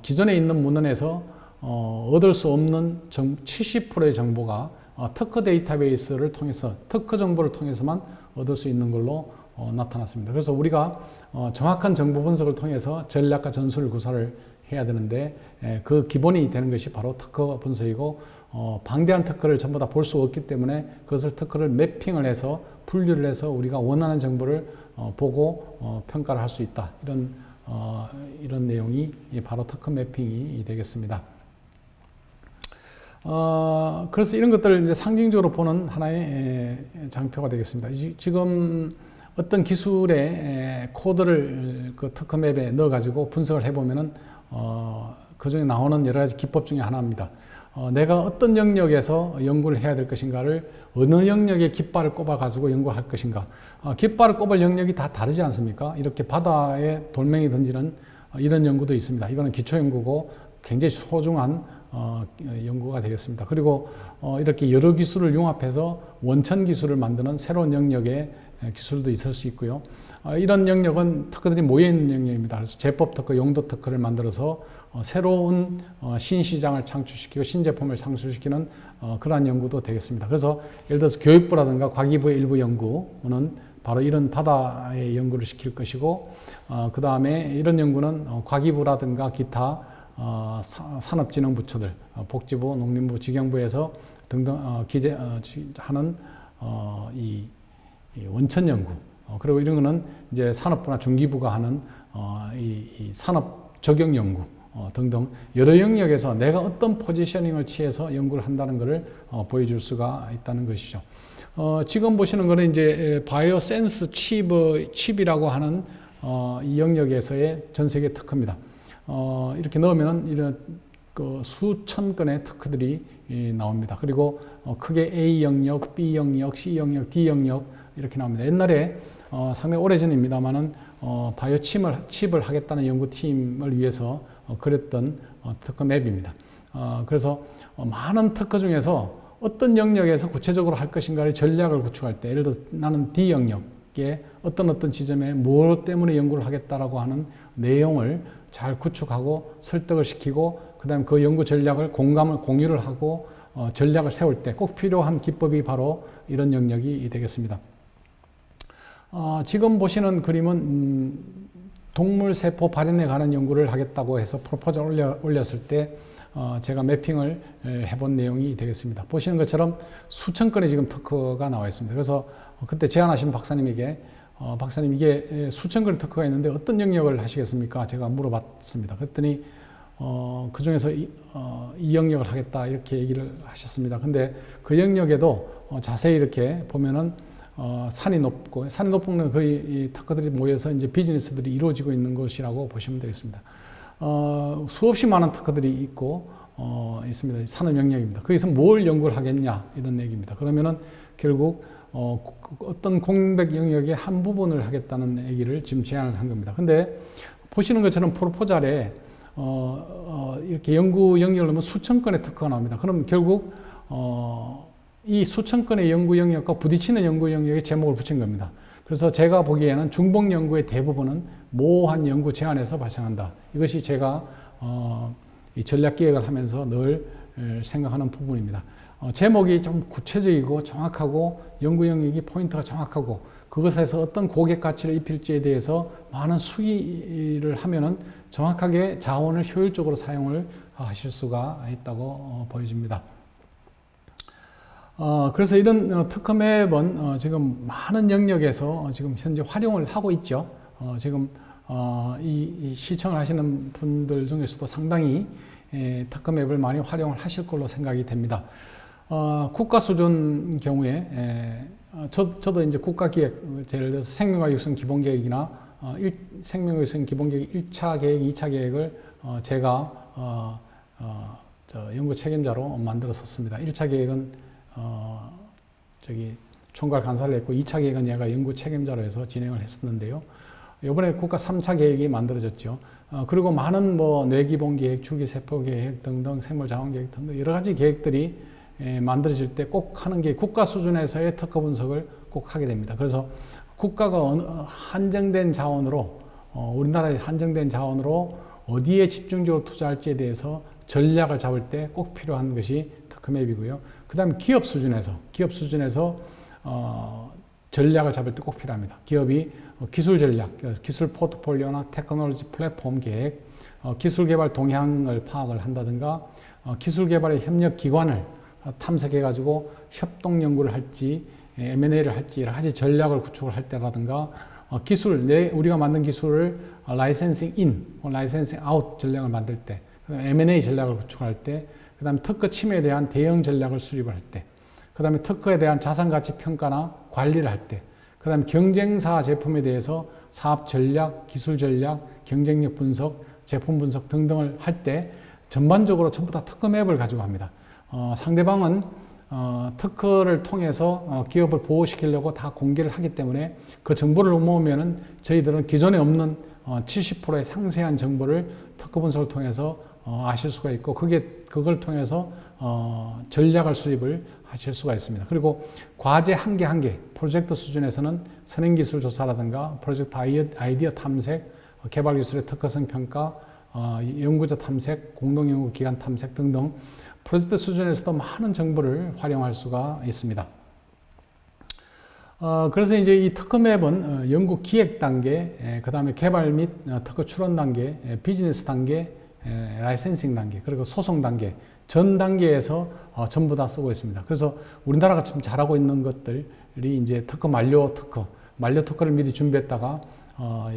Speaker 1: 기존에 있는 문헌에서 얻을 수 없는 70%의 정보가 특허 데이터베이스를 통해서 특허 정보를 통해서만 얻을 수 있는 걸로 나타났습니다. 그래서 우리가 정확한 정보 분석을 통해서 전략과 전술 구사를 해야 되는데 그 기본이 되는 것이 바로 특허 분석이고 방대한 특허를 전부 다 볼 수 없기 때문에 그것을 특허를 매핑을 해서 분류를 해서 우리가 원하는 정보를 보고 평가를 할 수 있다. 이런 내용이 바로 특허 매핑이 되겠습니다. 그래서 이런 것들을 이제 상징적으로 보는 하나의 장표가 되겠습니다. 지금 어떤 기술의 코드를 그 특허 맵에 넣어가지고 분석을 해보면은 그 중에 나오는 여러 가지 기법 중에 하나입니다. 내가 어떤 영역에서 연구를 해야 될 것인가를 어느 영역에 깃발을 꼽아가지고 연구할 것인가. 깃발을 꼽을 영역이 다 다르지 않습니까? 이렇게 바다에 돌멩이 던지는 이런 연구도 있습니다. 이거는 기초 연구고 굉장히 소중한 연구가 되겠습니다. 그리고 이렇게 여러 기술을 융합해서 원천 기술을 만드는 새로운 영역의 기술도 있을 수 있고요. 이런 영역은 특허들이 모여있는 영역입니다. 그래서 제법 특허, 용도 특허를 만들어서 새로운 신시장을 창출시키고 신제품을 창출시키는 그러한 연구도 되겠습니다. 그래서 예를 들어서 교육부라든가 과기부의 일부 연구는 바로 이런 바다의 연구를 시킬 것이고 그 다음에 이런 연구는 과기부라든가 기타 산업진흥 부처들, 복지부, 농림부, 직영부에서 등등 하는 이 원천 연구 그리고 이런 거는 이제 산업부나 중기부가 하는 이 산업 적용 연구 등등 여러 영역에서 내가 어떤 포지셔닝을 취해서 연구를 한다는 것을 보여줄 수가 있다는 것이죠. 지금 보시는 거는 이제 바이오 센스 칩이라고 하는 이 영역에서의 전 세계 특허입니다. 이렇게 넣으면은 이런 그 수천 건의 특허들이 나옵니다. 그리고 크게 A 영역, B 영역, C 영역, D 영역 이렇게 나옵니다. 옛날에 상당히 오래전입니다만은 바이오 칩을 하겠다는 연구팀을 위해서 그렸던 특허 맵입니다. 그래서 많은 특허 중에서 어떤 영역에서 구체적으로 할 것인가를 전략을 구축할 때, 예를 들어 나는 D 영역에 어떤 지점에 뭐 때문에 연구를 하겠다라고 하는 내용을 잘 구축하고 설득을 시키고, 그 다음에 그 연구 전략을 공유를 하고 전략을 세울 때 꼭 필요한 기법이 바로 이런 영역이 되겠습니다. 지금 보시는 그림은 동물 세포 발현에 관한 연구를 하겠다고 해서 프로포즈를 올렸을 때 제가 매핑을 해본 내용이 되겠습니다. 보시는 것처럼 수천 건의 지금 특허가 나와 있습니다. 그래서 그때 제안하신 박사님에게 박사님 이게 수천 건의 특허가 있는데 어떤 영역을 하시겠습니까? 제가 물어봤습니다. 그랬더니 그 중에서 이 영역을 하겠다 이렇게 얘기를 하셨습니다. 근데 그 영역에도 자세히 이렇게 보면은 산이 높은 건 거의 이 특허들이 모여서 이제 비즈니스들이 이루어지고 있는 것이라고 보시면 되겠습니다. 수없이 많은 특허들이 있고 있습니다. 산업 영역입니다. 거기서 뭘 연구를 하겠냐 이런 얘기입니다. 그러면은 결국 어떤 공백 영역의 한 부분을 하겠다는 얘기를 지금 제안을 한 겁니다. 근데 보시는 것처럼 프로포잘에 이렇게 연구 영역을 넣으면 수천 건의 특허가 나옵니다. 그럼 결국 이 수천 건의 연구 영역과 부딪히는 연구 영역에 제목을 붙인 겁니다. 그래서 제가 보기에는 중복 연구의 대부분은 모호한 연구 제안에서 발생한다. 이것이 제가 이 전략 기획을 하면서 늘 생각하는 부분입니다. 제목이 좀 구체적이고 정확하고 연구 영역이 포인트가 정확하고 그것에서 어떤 고객 가치를 입힐지에 대해서 많은 수기를 하면은 정확하게 자원을 효율적으로 사용을 하실 수가 있다고 보여집니다. 그래서 이런 특허 맵은 지금 많은 영역에서 지금 현재 활용을 하고 있죠. 지금 이 시청을 하시는 분들 중에서도 상당히 특허 맵을 많이 활용을 하실 걸로 생각이 됩니다. 국가 수준 경우에 저도 이제 국가 기획, 예를 들어서 생명과 육성 기본 계획이나 생명과 육성 기본 계획 1차 계획, 2차 계획을 제가 연구 책임자로 만들었었습니다. 1차 계획은 총괄 간사를 했고 2차 계획은 얘가 연구 책임자로 해서 진행을 했었는데요. 이번에 국가 3차 계획이 만들어졌죠. 그리고 많은 뇌기본 계획, 줄기세포 계획 등등 생물 자원 계획 등등 여러 가지 계획들이 만들어질 때 꼭 하는 게 국가 수준에서의 특허 분석을 꼭 하게 됩니다. 그래서 국가가 한정된 자원으로 우리나라의 한정된 자원으로 어디에 집중적으로 투자할지에 대해서 전략을 잡을 때 꼭 필요한 것이 특허 맵이고요. 그 다음에 기업 수준에서 전략을 잡을 때 꼭 필요합니다. 기업이 기술 전략, 기술 포트폴리오나 테크놀로지 플랫폼 계획, 기술 개발 동향을 파악을 한다든가 기술 개발의 협력 기관을 탐색해가지고 협동 연구를 할지 M&A를 할지 여러 가지 전략을 구축을 할 때라든가 우리가 만든 기술을 라이센싱 인, 라이센싱 아웃 전략을 만들 때, M&A 전략을 구축할 때, 그 다음에 특허 침해에 대한 대응 전략을 수립을 할 때, 그 다음에 특허에 대한 자산가치 평가나 관리를 할 때, 그 다음에 경쟁사 제품에 대해서 사업 전략, 기술 전략, 경쟁력 분석, 제품 분석 등등을 할 때 전반적으로 전부 다 특허 맵을 가지고 합니다. 상대방은 특허를 통해서 기업을 보호시키려고 다 공개를 하기 때문에 그 정보를 모으면은 저희들은 기존에 없는 70%의 상세한 정보를 특허 분석을 통해서 아실 수가 있고 그걸 통해서 전략을 수립을 하실 수가 있습니다. 그리고 과제 한 개, 프로젝트 수준에서는 선행기술 조사라든가 프로젝트 아이디어 탐색, 개발기술의 특허성 평가, 연구자 탐색, 공동연구기관 탐색 등등 프로젝트 수준에서도 많은 정보를 활용할 수가 있습니다. 그래서 이제 이 특허 맵은 연구 기획 단계, 그 다음에 개발 및 특허 출원 단계, 비즈니스 단계, 라이센싱 단계, 그리고 소송 단계, 전 단계에서 전부 다 쓰고 있습니다. 그래서 우리나라가 지금 잘하고 있는 것들이 이제 만료 특허를 미리 준비했다가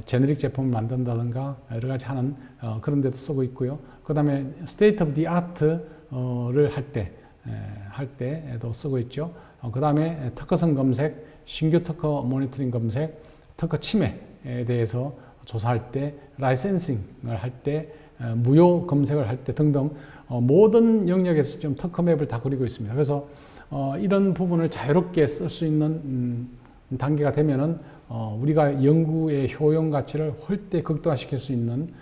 Speaker 1: 제너릭 제품을 만든다든가 여러 가지 하는 그런 데도 쓰고 있고요. 그 다음에 스테이트 오브 디 아트를 할 때도 쓰고 있죠. 그 다음에 특허성 검색, 신규 특허 모니터링 검색, 특허 침해에 대해서 조사할 때, 라이센싱을 할 때, 무효 검색을 할 때 등등 모든 영역에서 좀 특허 맵을 다 그리고 있습니다. 그래서 이런 부분을 자유롭게 쓸 수 있는 단계가 되면은 우리가 연구의 효용 가치를 홀대 극대화시킬 수 있는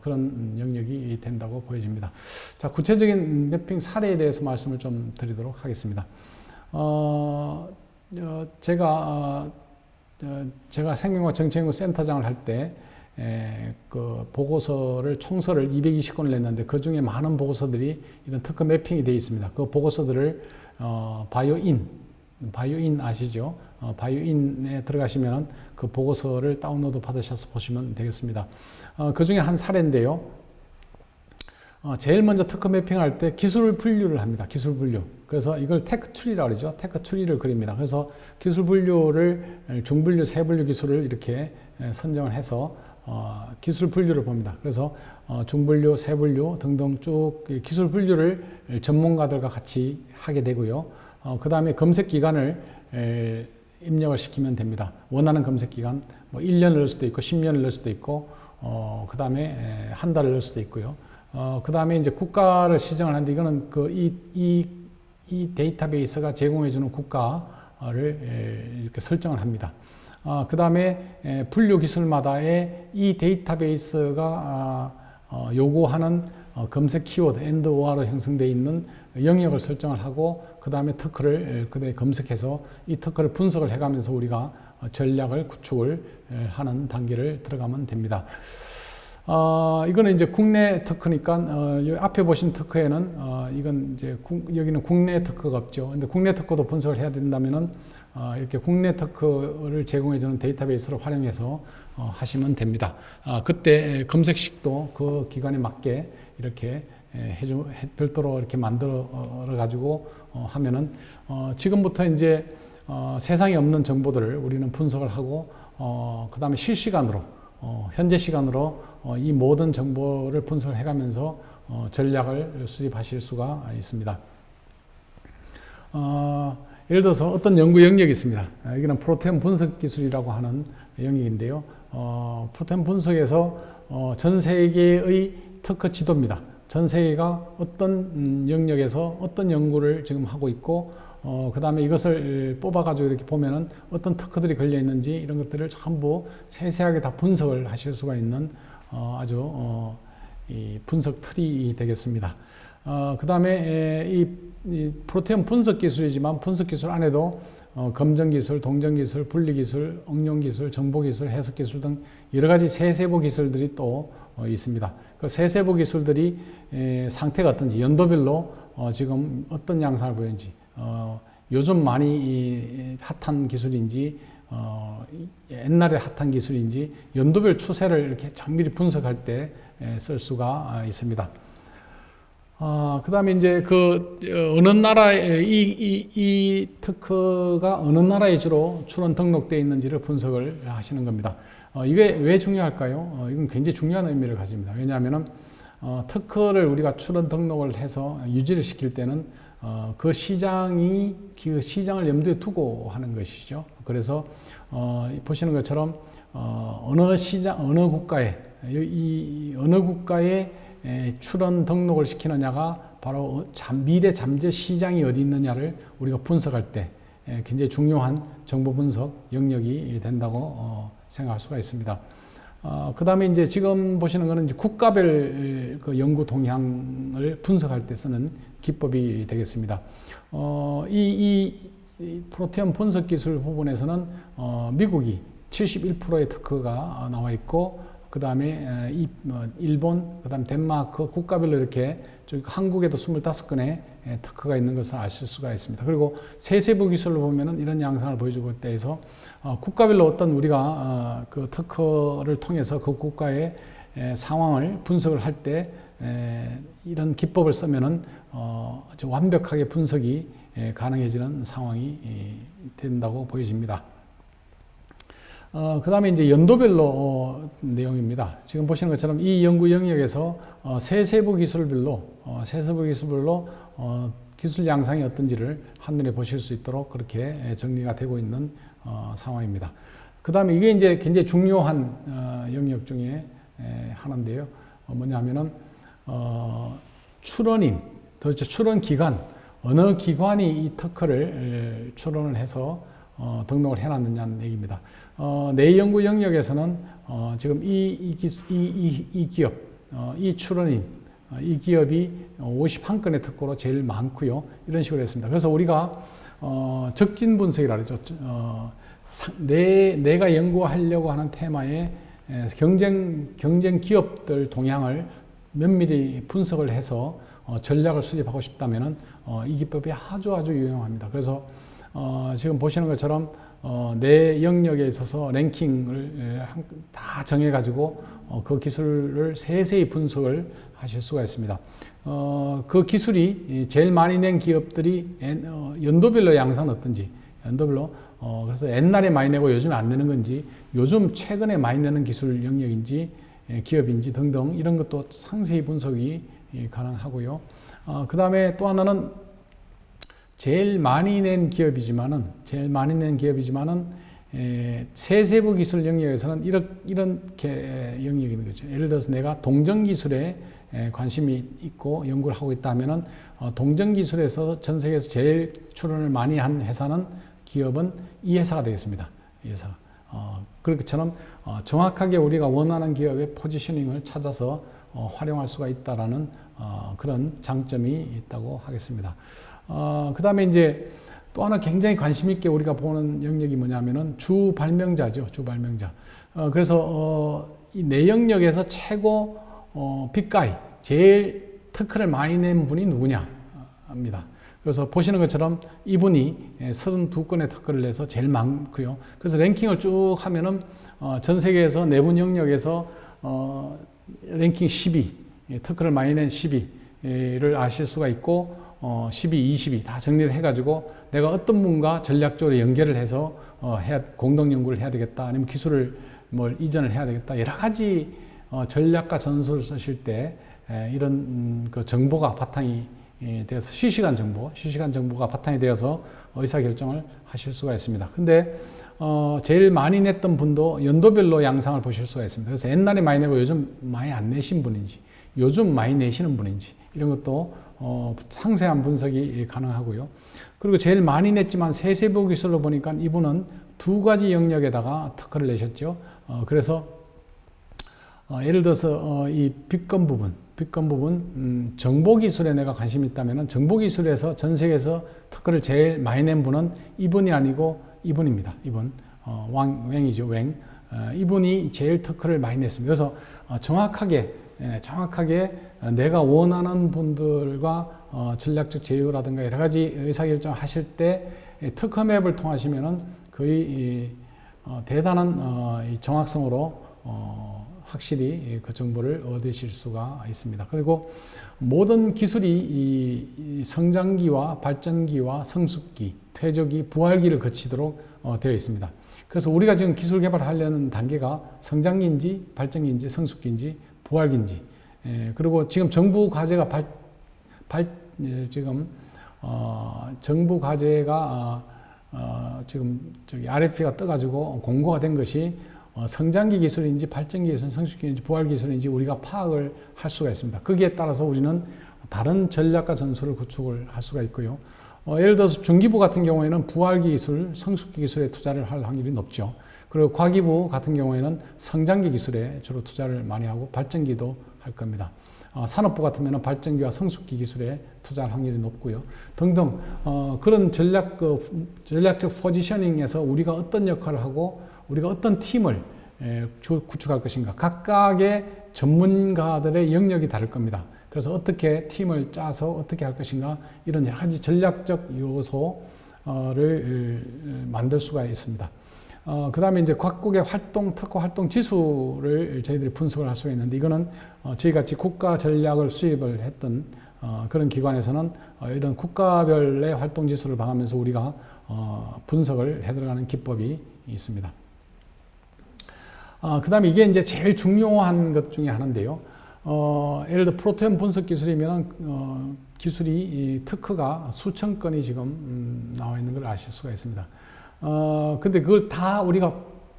Speaker 1: 그런 영역이 된다고 보여집니다. 자, 구체적인 매핑 사례에 대해서 말씀을 좀 드리도록 하겠습니다. 제가 생명과 정치연구 센터장을 할 때 그 보고서를 총서를 220권을 냈는데 그 중에 많은 보고서들이 이런 특허 매핑이 되어 있습니다. 그 보고서들을 바이오인 아시죠? 바이오인에 들어가시면 그 보고서를 다운로드 받으셔서 보시면 되겠습니다. 그 중에 한 사례인데요. 제일 먼저 특허 매핑할 때 기술 분류를 합니다. 기술 분류. 그래서 이걸 테크 트리라고 그러죠. 테크 트리를 그립니다. 그래서 기술 분류를 중분류, 세분류 기술을 이렇게 선정을 해서 기술 분류를 봅니다. 그래서 중분류, 세분류 등등 쭉 기술 분류를 전문가들과 같이 하게 되고요. 그 다음에 검색 기간을 입력을 시키면 됩니다. 원하는 검색 기간, 뭐 1년을 넣을 수도 있고 10년을 넣을 수도 있고 그 다음에 한 달을 넣을 수도 있고요. 그 다음에 이제 국가를 지정을 하는데 이거는 이 데이터베이스가 제공해주는 국가를 이렇게 설정을 합니다. 그 다음에 분류 기술마다의 이 데이터베이스가 요구하는 검색 키워드, and, or로 형성되어 있는 영역을 설정을 하고 그 다음에 특허를 그대로 검색해서 이 특허를 분석을 해가면서 우리가 전략을 구축을 하는 단계를 들어가면 됩니다. 이거는 이제 국내 특허니까 여기 앞에 보신 특허에는 이건 이제 여기는 국내 특허가 없죠. 근데 국내 특허도 분석을 해야 된다면은 이렇게 국내 특허를 제공해주는 데이터베이스를 활용해서 하시면 됩니다. 그때 검색식도 그 기관에 맞게 이렇게 별도로 이렇게 만들어 가지고 하면은 지금부터 이제 세상에 없는 정보들을 우리는 분석을 하고 그 다음에 실시간으로 현재 시간으로 이 모든 정보를 분석을 해가면서 전략을 수립하실 수가 있습니다. 예를 들어서 어떤 연구 영역이 있습니다. 여기는 프로테인 분석 기술이라고 하는 영역인데요. 프로테인 분석에서 전 세계의 특허 지도입니다. 전 세계가 어떤 영역에서 어떤 연구를 지금 하고 있고 그 다음에 이것을 뽑아가지고 이렇게 보면은 어떤 특허들이 걸려 있는지 이런 것들을 전부 세세하게 다 분석을 하실 수가 있는 아주 이 분석 틀이 되겠습니다. 그 다음에 이 프로테인 분석 기술이지만 분석 기술 안에도 검정 기술, 동정 기술, 분리 기술, 응용 기술, 정보 기술, 해석 기술 등 여러 가지 세세부 기술들이 또 있습니다. 그 세세부 기술들이 상태가 어떤지 연도별로 지금 어떤 양상을 보이는지 요즘 많이 핫한 기술인지 옛날에 핫한 기술인지 연도별 추세를 이렇게 정밀히 분석할 때 쓸 수가 있습니다. 그 다음에 이제 어느 나라에 이 특허가 어느 나라에 주로 출원 등록되어 있는지를 분석을 하시는 겁니다. 이게 왜 중요할까요? 이건 굉장히 중요한 의미를 가집니다. 왜냐하면은 특허를 우리가 출원 등록을 해서 유지를 시킬 때는 그 시장을 염두에 두고 하는 것이죠. 그래서 보시는 것처럼 어느 시장, 어느 국가에 출원 등록을 시키느냐가 바로 미래 잠재 시장이 어디 있느냐를 우리가 분석할 때 굉장히 중요한 정보 분석 영역이 된다고 생각할 수가 있습니다. 그 다음에 이제 지금 보시는 거는 이제 국가별 그 연구 동향을 분석할 때 쓰는 기법이 되겠습니다. 이 프로테인 분석 기술 부분에서는 미국이 71%의 특허가 나와 있고 그 다음에 일본, 그 다음 덴마크 국가별로 이렇게 한국에도 25건의 특허가 있는 것을 아실 수가 있습니다. 그리고 세세부 기술로 보면은 이런 양상을 보여주고 있다해서 국가별로 어떤 우리가 그 특허를 통해서 그 국가의 상황을 분석을 할 때 이런 기법을 쓰면은 아주 완벽하게 분석이 가능해지는 상황이 된다고 보여집니다. 그 다음에 이제 연도별로 내용입니다. 지금 보시는 것처럼 이 연구 영역에서 세세부 기술별로 기술 양상이 어떤지를 한눈에 보실 수 있도록 그렇게 정리가 되고 있는 상황입니다. 그 다음에 이게 이제 굉장히 중요한 영역 중에 하나인데요. 뭐냐면은 출원인, 도대체 출원 기간, 어느 기관이 이 특허를 출원을 해서 등록을 해놨느냐는 얘기입니다. 내 연구 영역에서는 지금 이 기업, 이 출원인, 이 기업이 51건의 특허로 제일 많고요. 이런 식으로 했습니다. 그래서 우리가 적진 분석이라 그러죠. 내가 연구하려고 하는 테마의 경쟁 기업들 동향을 면밀히 분석을 해서 전략을 수립하고 싶다면은 이 기법이 아주 유용합니다. 그래서 지금 보시는 것처럼 내 영역에 있어서 랭킹을 다 정해가지고 그 기술을 세세히 분석을 하실 수가 있습니다. 그 기술이 제일 많이 낸 기업들이 연도별로 양상은 어떤지, 연도별로 그래서 옛날에 많이 내고 요즘에 안 내는 건지, 요즘 최근에 많이 내는 기술 영역인지, 기업인지 등등 이런 것도 상세히 분석이 가능하고요. 그 다음에 또 하나는 제일 많이 낸 기업이지만은 세세부 기술 영역에서는 이렇게 영역이 있는 거죠. 예를 들어서 내가 동정 기술에 관심이 있고 연구를 하고 있다면은 동정 기술에서 전 세계에서 제일 출원을 많이 한 회사는 기업은 이 회사가 되겠습니다. 이 회사. 그렇게처럼 정확하게 우리가 원하는 기업의 포지셔닝을 찾아서 활용할 수가 있다라는 그런 장점이 있다고 하겠습니다. 그 다음에 이제 또 하나 굉장히 관심 있게 우리가 보는 영역이 뭐냐면은 주 발명자죠. 주 발명자. 그래서 이 내 영역에서 최고 빅가이, 제일 특허를 많이 낸 분이 누구냐 합니다. 그래서 보시는 것처럼 이분이 32건의 특허를 내서 제일 많고요. 그래서 랭킹을 쭉 하면은 전 세계에서 내분 영역에서 랭킹 10위, 특허를 많이 낸 10위를 아실 수가 있고 12, 20위 다 정리를 해가지고 내가 어떤 분과 전략적으로 연결을 해서 공동 연구를 해야 되겠다, 아니면 기술을 이전을 해야 되겠다, 여러 가지 전략과 전술을 쓰실 때 이런 그 정보가 바탕이 되어서 실시간 정보가 바탕이 되어서 의사결정을 하실 수가 있습니다. 근데 제일 많이 냈던 분도 연도별로 양상을 보실 수가 있습니다. 그래서 옛날에 많이 내고 요즘 많이 안 내신 분인지, 요즘 많이 내시는 분인지 이런 것도 상세한 분석이 가능하고요. 그리고 제일 많이 냈지만 세세부 기술로 보니까 이분은 두 가지 영역에다가 특허를 내셨죠. 그래서 예를 들어서 이 빅건 부분, 정보 기술에 내가 관심이 있다면 정보 기술에서 전 세계에서 특허를 제일 많이 낸 분은 이분이 아니고 이분입니다. 이분 웽이죠. 웽. 이분이 제일 특허를 많이 냈습니다. 그래서 정확하게 내가 원하는 분들과 전략적 제휴라든가 여러 가지 의사결정 하실 때 특허 맵을 통하시면은 거의 대단한 정확성으로 확실히 그 정보를 얻으실 수가 있습니다. 그리고 모든 기술이 이 성장기와 발전기와 성숙기, 퇴적기, 부활기를 거치도록 되어 있습니다. 그래서 우리가 지금 기술 개발하려는 단계가 성장기인지 발전기인지 성숙기인지 부활기인지, 그리고 지금 정부 과제가 정부 과제가 지금 RFP가 떠가지고 공고가 된 것이 성장기 기술인지 발전기 기술인지 성숙기인지 부활기 기술인지 우리가 파악을 할 수가 있습니다. 거기에 따라서 우리는 다른 전략과 전술을 구축을 할 수가 있고요. 예를 들어서 중기부 같은 경우에는 부활기 기술, 성숙기 기술에 투자를 할 확률이 높죠. 그리고 과기부 같은 경우에는 성장기 기술에 주로 투자를 많이 하고 발전기도 할 겁니다. 산업부 같으면 발전기와 성숙기 기술에 투자할 확률이 높고요. 등등 그런 전략적 포지셔닝에서 우리가 어떤 역할을 하고 우리가 어떤 팀을 구축할 것인가. 각각의 전문가들의 영역이 다를 겁니다. 그래서 어떻게 팀을 짜서 어떻게 할 것인가, 이런 여러 가지 전략적 요소를 만들 수가 있습니다. 그 다음에 이제 각국의 특허 활동 지수를 저희들이 분석을 할 수가 있는데, 이거는 저희 같이 국가 전략을 수립을 했던 그런 기관에서는 이런 국가별의 활동 지수를 봐가면서 우리가 분석을 해 들어가는 기법이 있습니다. 그 다음에 이게 이제 제일 중요한 것 중에 하나인데요. 예를 들어 프로테움 분석 기술이면 기술이 특허가 수천 건이 지금 나와 있는 걸 아실 수가 있습니다. 근데 그걸 다 우리가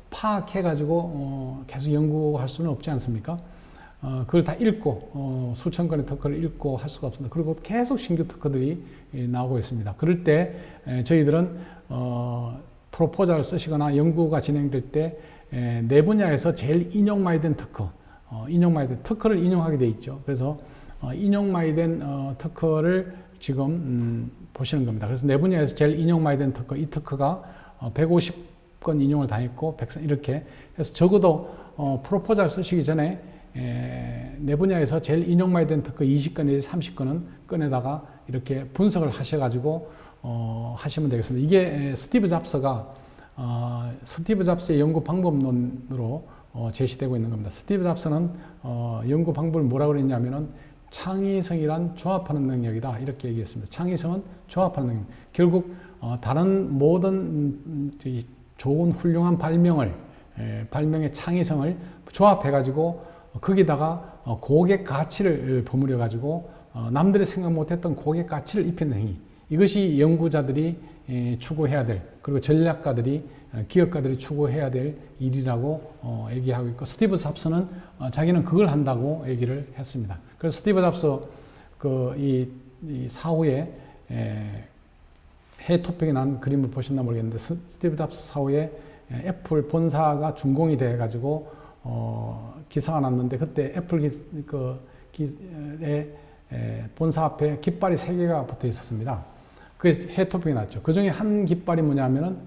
Speaker 1: 파악해 가지고 계속 연구할 수는 없지 않습니까? 그걸 다 읽고 수천 건의 특허를 읽고 할 수가 없습니다. 그리고 계속 신규 특허들이 나오고 있습니다. 그럴 때 저희들은 프로포저를 쓰시거나 연구가 진행될 때 내 분야에서 제일 인용 많이 된 특허를 인용하게 돼 있죠. 그래서 인용 많이 된 특허를 지금 보시는 겁니다. 그래서 내 분야에서 제일 인용 많이 된 특허, 이 특허가 150건 인용을 당했고 이렇게 해서 적어도 프로포저를 쓰시기 전에 내 분야에서 제일 인용 많이 된 특허 20건 내지 30건은 꺼내다가 이렇게 분석을 하셔가지고 하시면 되겠습니다. 이게 스티브 잡스의 연구 방법론으로 제시되고 있는 겁니다. 스티브 잡스는 연구 방법을 뭐라고 그랬냐면은 창의성이란 조합하는 능력이다 이렇게 얘기했습니다. 창의성은 조합하는 능력. 결국 다른 모든 좋은 훌륭한 발명의 창의성을 조합해 가지고 거기다가 고객 가치를 버무려 가지고 남들이 생각 못했던 고객 가치를 입히는 행위. 이것이 연구자들이 추구해야 될, 그리고 전략가들이, 기업가들이 추구해야 될 일이라고 얘기하고 있고, 스티브 잡스는 자기는 그걸 한다고 얘기를 했습니다. 그래서 스티브 잡스 이 사후에 해 토픽이 난 그림을 보셨나 모르겠는데, 스티브 잡스 사후에 애플 본사가 준공이 돼 가지고 기사가 났는데, 그때 애플 본사 앞에 깃발이 3개가 붙어 있었습니다. 그게 해 토픽이 났죠. 그 중에 한 깃발이 뭐냐면은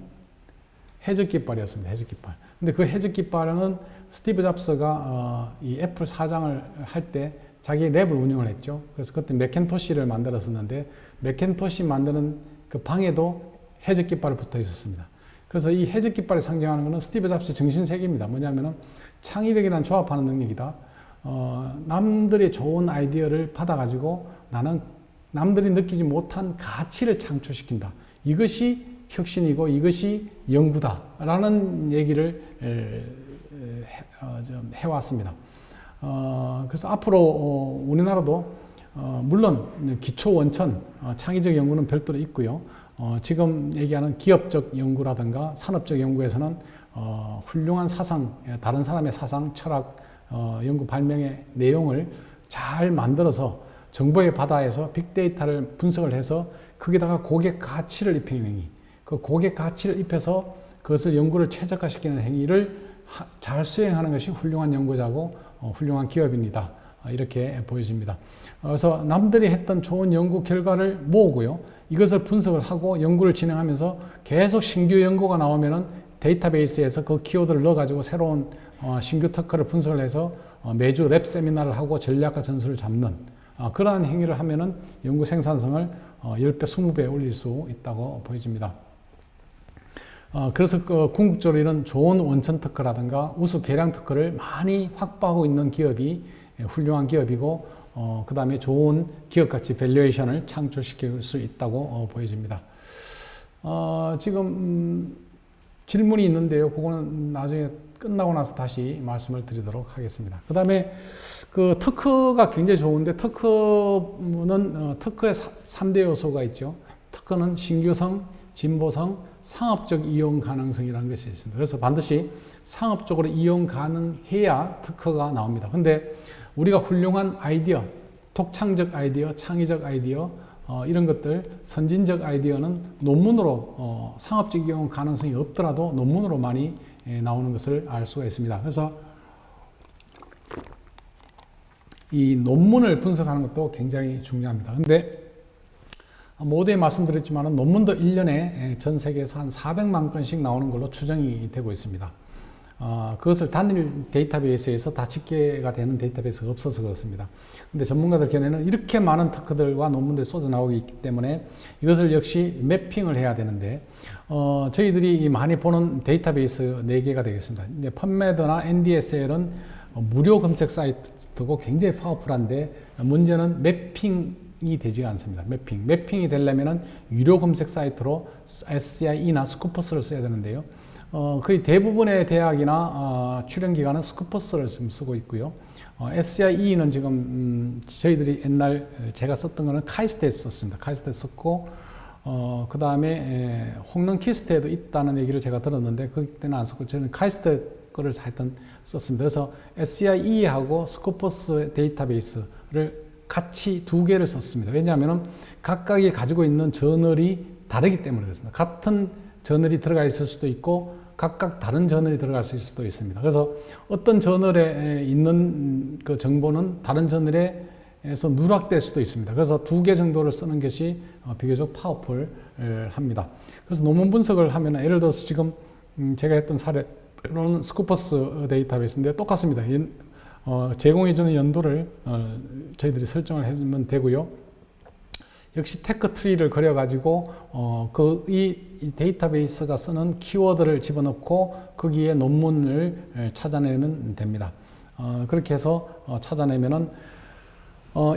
Speaker 1: 해적 깃발이었습니다. 해적 깃발. 근데 그 해적 깃발은 스티브 잡스가 이 애플 사장을 할 때 자기의 랩을 운영을 했죠. 그래서 그때 맥킨토시를 만들었었는데, 맥킨토시 만드는 그 방에도 해적 깃발이 붙어 있었습니다. 그래서 이 해적 깃발이 상징하는 것은 스티브 잡스의 정신세계입니다. 뭐냐면은 창의력이란 조합하는 능력이다. 남들의 좋은 아이디어를 받아가지고 나는 남들이 느끼지 못한 가치를 창출시킨다. 이것이 혁신이고 이것이 연구다라는 얘기를 해왔습니다. 그래서 앞으로 우리나라도 물론 기초 원천 창의적 연구는 별도로 있고요. 지금 얘기하는 기업적 연구라든가 산업적 연구에서는 훌륭한 사상, 다른 사람의 사상, 철학, 연구 발명의 내용을 잘 만들어서 정보의 바다에서 빅데이터를 분석을 해서 거기다가 고객 가치를 입히는 행위, 그 고객 가치를 입혀서 그것을 연구를 최적화시키는 행위를 잘 수행하는 것이 훌륭한 연구자고 훌륭한 기업입니다. 이렇게 보여집니다. 그래서 남들이 했던 좋은 연구 결과를 모으고요. 이것을 분석을 하고 연구를 진행하면서 계속 신규 연구가 나오면은 데이터베이스에서 그 키워드를 넣어가지고 새로운 신규 특허를 분석을 해서 매주 랩 세미나를 하고 전략과 전술을 잡는 그러한 행위를 하면은 연구 생산성을 10배, 20배 올릴 수 있다고 보여집니다. 그래서 궁극적으로 이런 좋은 원천 특허라든가 우수 계량 특허를 많이 확보하고 있는 기업이 훌륭한 기업이고, 그 다음에 좋은 기업 가치 밸류에이션을 창출시킬 수 있다고 보여집니다. 지금 질문이 있는데요. 그거는 나중에 끝나고 나서 다시 말씀을 드리도록 하겠습니다. 그 다음에 그 특허가 굉장히 좋은데, 특허는 특허의 3대 요소가 있죠. 특허는 신규성, 진보성, 상업적 이용 가능성이라는 것이 있습니다. 그래서 반드시 상업적으로 이용 가능해야 특허가 나옵니다. 근데 우리가 훌륭한 아이디어, 독창적 아이디어, 창의적 아이디어, 이런 것들, 선진적 아이디어는 논문으로 상업적 이용 가능성이 없더라도 논문으로 많이 나오는 것을 알 수가 있습니다. 그래서 이 논문을 분석하는 것도 굉장히 중요합니다. 근데 모두에 말씀드렸지만 논문도 1년에 전 세계에서 한 400만 건씩 나오는 걸로 추정이 되고 있습니다. 그것을 단일 데이터베이스에서 다 집계가 되는 데이터베이스가 없어서 그렇습니다. 근데 전문가들 견해는 이렇게 많은 특허들과 논문들이 쏟아 나오고 있기 때문에 이것을 역시 매핑을 해야 되는데, 저희들이 많이 보는 데이터베이스 4개가 되겠습니다. 이제 펀메드나 NDSL은 무료 검색 사이트고 굉장히 파워풀한데, 문제는 매핑이 되지가 않습니다. 매핑이 되려면은 유료 검색 사이트로 SCIE나 스코퍼스를 써야 되는데요. 거의 대부분의 대학이나 출연기관은 스코퍼스를 지금 쓰고 있고요. SCIE는 지금 저희들이 옛날 제가 썼던 거는 카이스트에 썼습니다. 카이스트에 썼고, 그 다음에 홍릉키스트에도 있다는 얘기를 제가 들었는데 그때는 안 썼고 저는 카이스트 거를 하여튼 썼습니다. 그래서 SCIE하고 스코퍼스 데이터베이스를 같이 2개를 썼습니다. 왜냐하면 각각이 가지고 있는 저널이 다르기 때문에 그렇습니다. 같은 저널이 들어가 있을 수도 있고 각각 다른 저널이 들어갈 수도 있습니다. 그래서 어떤 저널에 있는 그 정보는 다른 저널에서 누락될 수도 있습니다. 그래서 2개 정도를 쓰는 것이 비교적 파워풀합니다. 그래서 논문 분석을 하면 예를 들어서 지금 제가 했던 사례로는 스코퍼스 데이터베이스인데 똑같습니다. 제공해주는 연도를 저희들이 설정을 해주면 되고요. 역시 테크 트리를 그려가지고 이 데이터베이스가 쓰는 키워드를 집어넣고 거기에 논문을 찾아내면 됩니다. 그렇게 해서 찾아내면은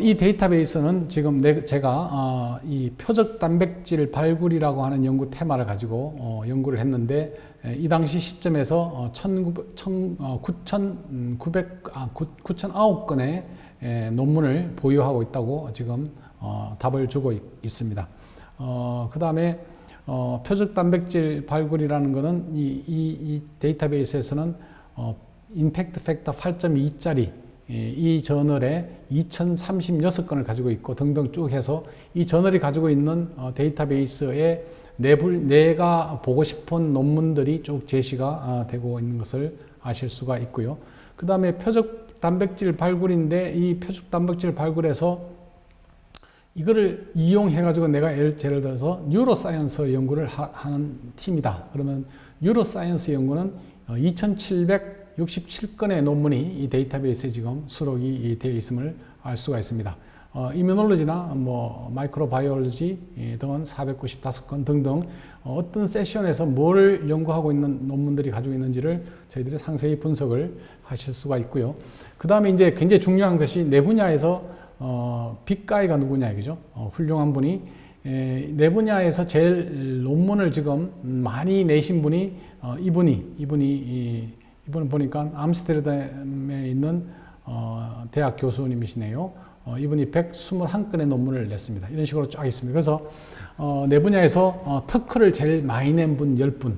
Speaker 1: 이 데이터베이스는 지금 제가 이 표적 단백질 발굴이라고 하는 연구 테마를 가지고 연구를 했는데 이 당시 시점에서 9,009건의 논문을 보유하고 있다고 지금 답을 주고 있습니다. 그 다음에 표적 단백질 발굴이라는 것은 이 데이터베이스에서는 임팩트 팩터 8.2짜리 이 저널에 2036건을 가지고 있고 등등 쭉 해서 이 저널이 가지고 있는 데이터베이스에 내가 보고 싶은 논문들이 쭉 제시가 되고 있는 것을 아실 수가 있고요. 그 다음에 표적 단백질 발굴인데 이 표적 단백질 발굴에서 이거를 이용해가지고 내가 예를 들어서 뉴로사이언스 연구를 하는 팀이다. 그러면 뉴로사이언스 연구는 2767건의 논문이 이 데이터베이스에 지금 수록이 되어 있음을 알 수가 있습니다. 이뮤놀로지나 마이크로바이올로지 등은 495건 등등 어떤 세션에서 뭘 연구하고 있는 논문들이 가지고 있는지를 저희들이 상세히 분석을 하실 수가 있고요. 그 다음에 이제 굉장히 중요한 것이 내 분야에서 빅가이가 누구냐 이거죠. 훌륭한 분이 내 분야에서 제일 논문을 지금 많이 내신 분이 이분은 보니까 암스테르담에 있는 대학 교수님이시네요. 이분이 121건의 논문을 냈습니다. 이런 식으로 쫙 있습니다. 그래서 내 분야에서 특허를 제일 많이 낸 분 10분,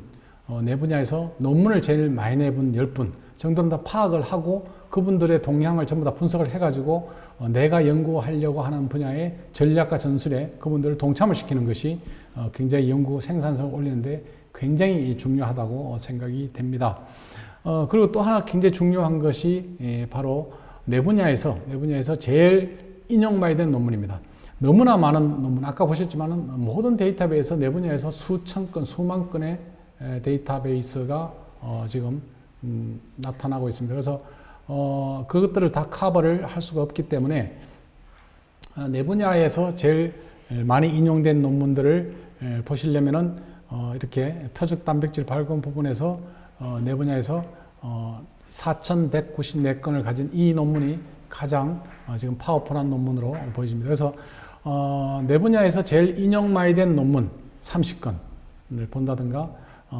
Speaker 1: 내 분야에서 논문을 제일 많이 낸 분 10분 정도는 다 파악을 하고 그분들의 동향을 전부 다 분석을 해가지고 내가 연구하려고 하는 분야의 전략과 전술에 그분들을 동참을 시키는 것이 굉장히 연구 생산성을 올리는데 굉장히 중요하다고 생각이 됩니다. 그리고 또 하나 굉장히 중요한 것이 바로 내 분야에서 제일 인용 많이 된 논문입니다. 너무나 많은 논문, 아까 보셨지만은 모든 데이터베이스 내 분야에서 수천 건, 수만 건의 데이터베이스가 지금 나타나고 있습니다. 그래서 그것들을 다 커버를 할 수가 없기 때문에 내 분야에서 제일 많이 인용된 논문들을 보시려면은 이렇게 표적 단백질 발굴 부분에서 내 분야에서 4,194건을 가진 이 논문이 가장 지금 파워풀한 논문으로 보여집니다. 그래서 내 분야에서 제일 인용 많이 된 논문 30건을 본다든가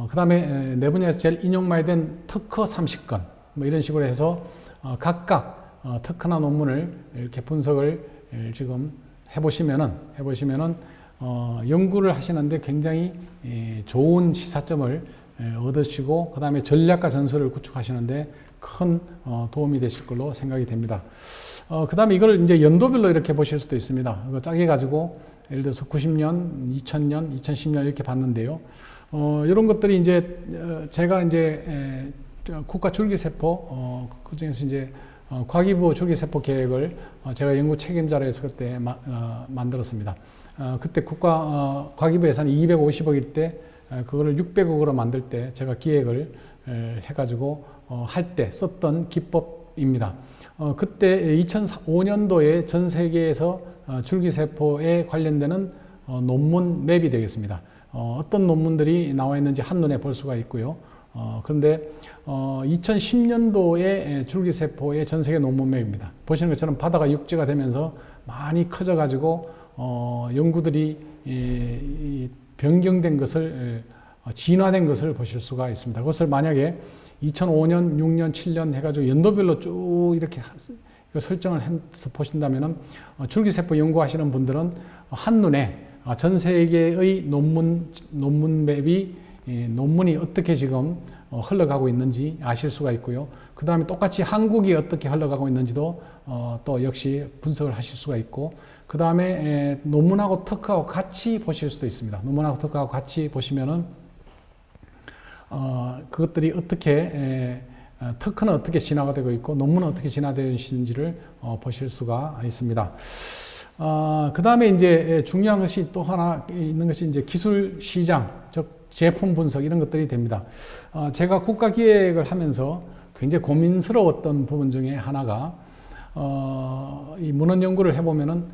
Speaker 1: 그 다음에 내 분야에서 제일 인용 많이 된 특허 30건 뭐 이런 식으로 해서 각각 특허나 논문을 이렇게 분석을 지금 해보시면은 연구를 하시는데 굉장히 좋은 시사점을 얻으시고 그 다음에 전략과 전술을 구축하시는데 큰 도움이 되실 걸로 생각이 됩니다. 그 다음에 이걸 이제 연도별로 이렇게 보실 수도 있습니다. 이거 짜게 가지고 예를 들어서 90년, 2000년, 2010년 이렇게 봤는데요. 이런 것들이 이제 제가 이제 국가 줄기세포 그 중에서 이제 과기부 줄기세포 계획을 제가 연구 책임자로 해서 그때 만들었습니다. 그때 국가 과기부 예산이 250억일 때 그거를 600억으로 만들 때 제가 기획을 해가지고 할 때 썼던 기법입니다. 그때 2005년도에 전 세계에서 줄기세포에 관련되는 논문 맵이 되겠습니다. 어떤 논문들이 나와 있는지 한눈에 볼 수가 있고요. 그런데 2010년도에 줄기세포의 전 세계 논문 맵입니다. 보시는 것처럼 바다가 육지가 되면서 많이 커져 가지고 연구들이 변경된 것을 진화된 것을 보실 수가 있습니다. 그것을 만약에 2005년, 6년, 7년 해가지고 연도별로 쭉 이렇게 설정을 해서 보신다면은 줄기세포 연구하시는 분들은 한눈에 전 세계의 논문 맵이 논문이 어떻게 지금 흘러가고 있는지 아실 수가 있고요. 그 다음에 똑같이 한국이 어떻게 흘러가고 있는지도 또 역시 분석을 하실 수가 있고, 그 다음에 논문하고 특허하고 같이 보실 수도 있습니다. 논문하고 특허하고 같이 보시면은 그것들이 어떻게 특허는 어떻게 진화가 되고 있고 논문은 어떻게 진화되어 있는지를 보실 수가 있습니다. 그 다음에 이제 중요한 것이 또 하나 있는 것이 이제 기술 시장, 즉 제품 분석 이런 것들이 됩니다. 제가 국가 기획을 하면서 굉장히 고민스러웠던 부분 중에 하나가 이 문헌 연구를 해보면은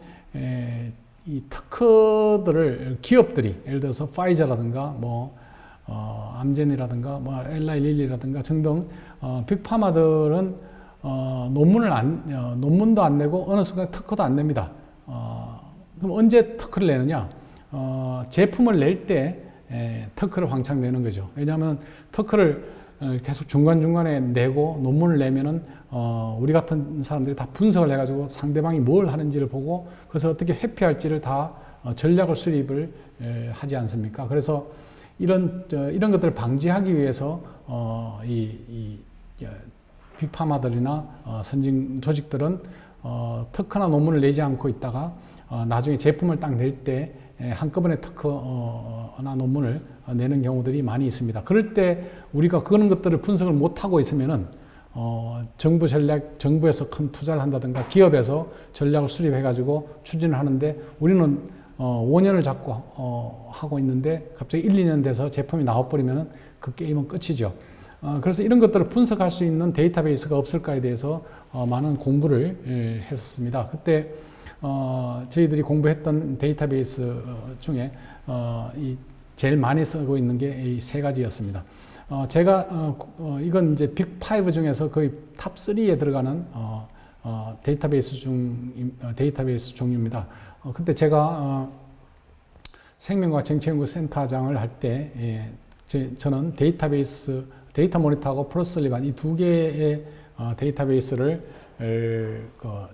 Speaker 1: 이 특허들을 기업들이 예를 들어서 파이저라든가 뭐 암젠이라든가 뭐 엘라이 릴리라든가 등등 빅파마들은 논문도 안 내고 어느 순간 특허도 안 냅니다. 그럼 언제 특허를 내느냐? 제품을 낼 때 특허를 왕창 내는 거죠. 왜냐하면 특허를 계속 중간중간에 내고 논문을 내면은 우리 같은 사람들이 다 분석을 해가지고 상대방이 뭘 하는지를 보고 그래서 어떻게 회피할지를 다 전략을 수립을 하지 않습니까? 그래서 이런 것들을 방지하기 위해서 이 빅파마들이나 선진 조직들은 특허나 논문을 내지 않고 있다가 나중에 제품을 딱 낼 때 한꺼번에 특허나 논문을 내는 경우들이 많이 있습니다. 그럴 때 우리가 그런 것들을 분석을 못하고 있으면은 정부에서 큰 투자를 한다든가 기업에서 전략을 수립해가지고 추진을 하는데 우리는 5년을 잡고 하고 있는데 갑자기 1, 2년 돼서 제품이 나와버리면 그 게임은 끝이죠. 그래서 이런 것들을 분석할 수 있는 데이터베이스가 없을까에 대해서 많은 공부를 했었습니다. 그때 저희들이 공부했던 데이터베이스 중에 제일 많이 쓰고 있는 게 이 세 가지였습니다. 제가 이건 이제 빅5 중에서 거의 탑3에 들어가는 데이터베이스 종류입니다. 그때 제가 생명과학 정치연구센터장을 할 때 저는 데이터 모니터하고 프로슬리반 이 두 개의 데이터베이스를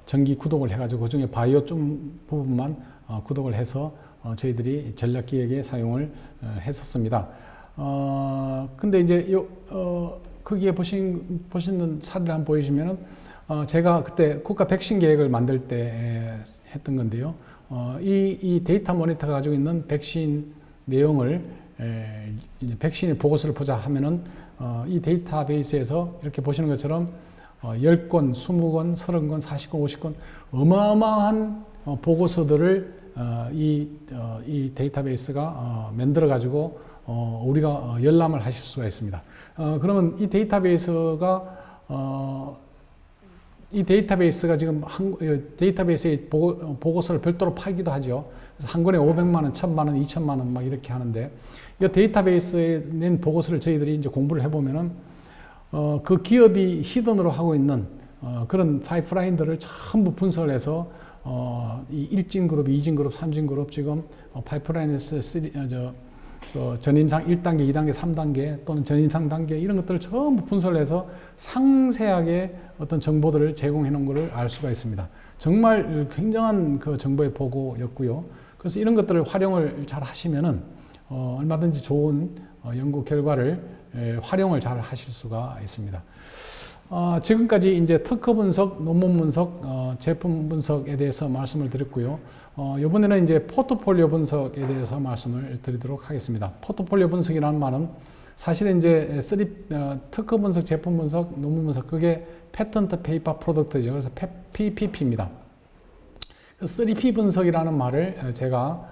Speaker 1: 정기 구독을 해가지고 그 중에 바이오 좀 부분만 구독을 해서 저희들이 전략 기획에 사용을 했었습니다. 근데 이제 거기에 보시는 사례를 한번 보여주면은 제가 그때 국가 백신 계획을 만들 때 했던 건데요. 이 데이터 모니터가 가지고 있는 백신 내용을 이제 백신의 보고서를 보자 하면은 이 데이터베이스에서 이렇게 보시는 것처럼 10권, 20권, 30권, 40권, 50권 어마어마한 보고서들을 이 데이터베이스가 만들어 가지고 우리가 열람을 하실 수가 있습니다. 그러면 이 데이터베이스가 지금 데이터베이스의 보고서를 별도로 팔기도 하죠. 그래서 한 권에 500만 원, 1000만 원, 2000만 원 막 이렇게 하는데 이 데이터베이스에 낸 보고서를 저희들이 이제 공부를 해보면은 그 기업이 히든으로 하고 있는 그런 파이프라인들을 전부 분석을 해서 이 1진 그룹, 2진 그룹, 3진 그룹 지금 파이프라인에서 전임상 1단계, 2단계, 3단계 또는 전임상 단계 이런 것들을 전부 분석을 해서 상세하게 어떤 정보들을 제공해 놓은 것을 알 수가 있습니다. 정말 굉장한 그 정보의 보고였고요. 그래서 이런 것들을 활용을 잘 하시면은 얼마든지 좋은 연구 결과를 활용을 잘 하실 수가 있습니다. 지금까지 이제 특허 분석, 논문 분석, 제품 분석에 대해서 말씀을 드렸고요. 이번에는 이제 포트폴리오 분석에 대해서 말씀을 드리도록 하겠습니다. 포트폴리오 분석이라는 말은 사실은 이제 특허 분석, 제품 분석, 논문 분석, 그게 패턴트 페이퍼 프로덕트죠. 그래서 PPP입니다. 3P 분석이라는 말을 제가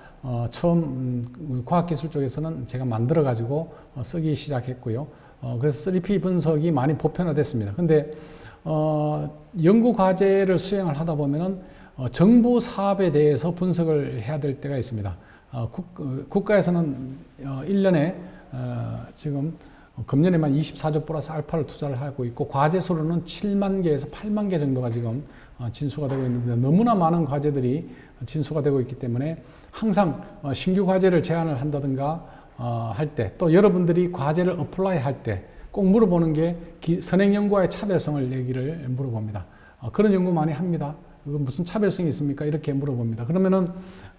Speaker 1: 처음 과학기술 쪽에서는 제가 만들어 가지고 쓰기 시작했고요. 그래서 3P 분석이 많이 보편화됐습니다. 근데 연구 과제를 수행을 하다 보면은 정부 사업에 대해서 분석을 해야 될 때가 있습니다. 국가에서는 1년에 지금 금년에만 24조 플러스 알파를 투자를 하고 있고 과제 수로는 7만 개에서 8만 개 정도가 지금 진수가 되고 있는데 너무나 많은 과제들이 진수가 되고 있기 때문에 항상 신규 과제를 제안을 한다든가 할 때 또 여러분들이 과제를 어플라이 할 때 꼭 물어보는 게 선행 연구와의 차별성을 얘기를 물어봅니다. 그런 연구 많이 합니다. 무슨 차별성이 있습니까? 이렇게 물어봅니다. 그러면은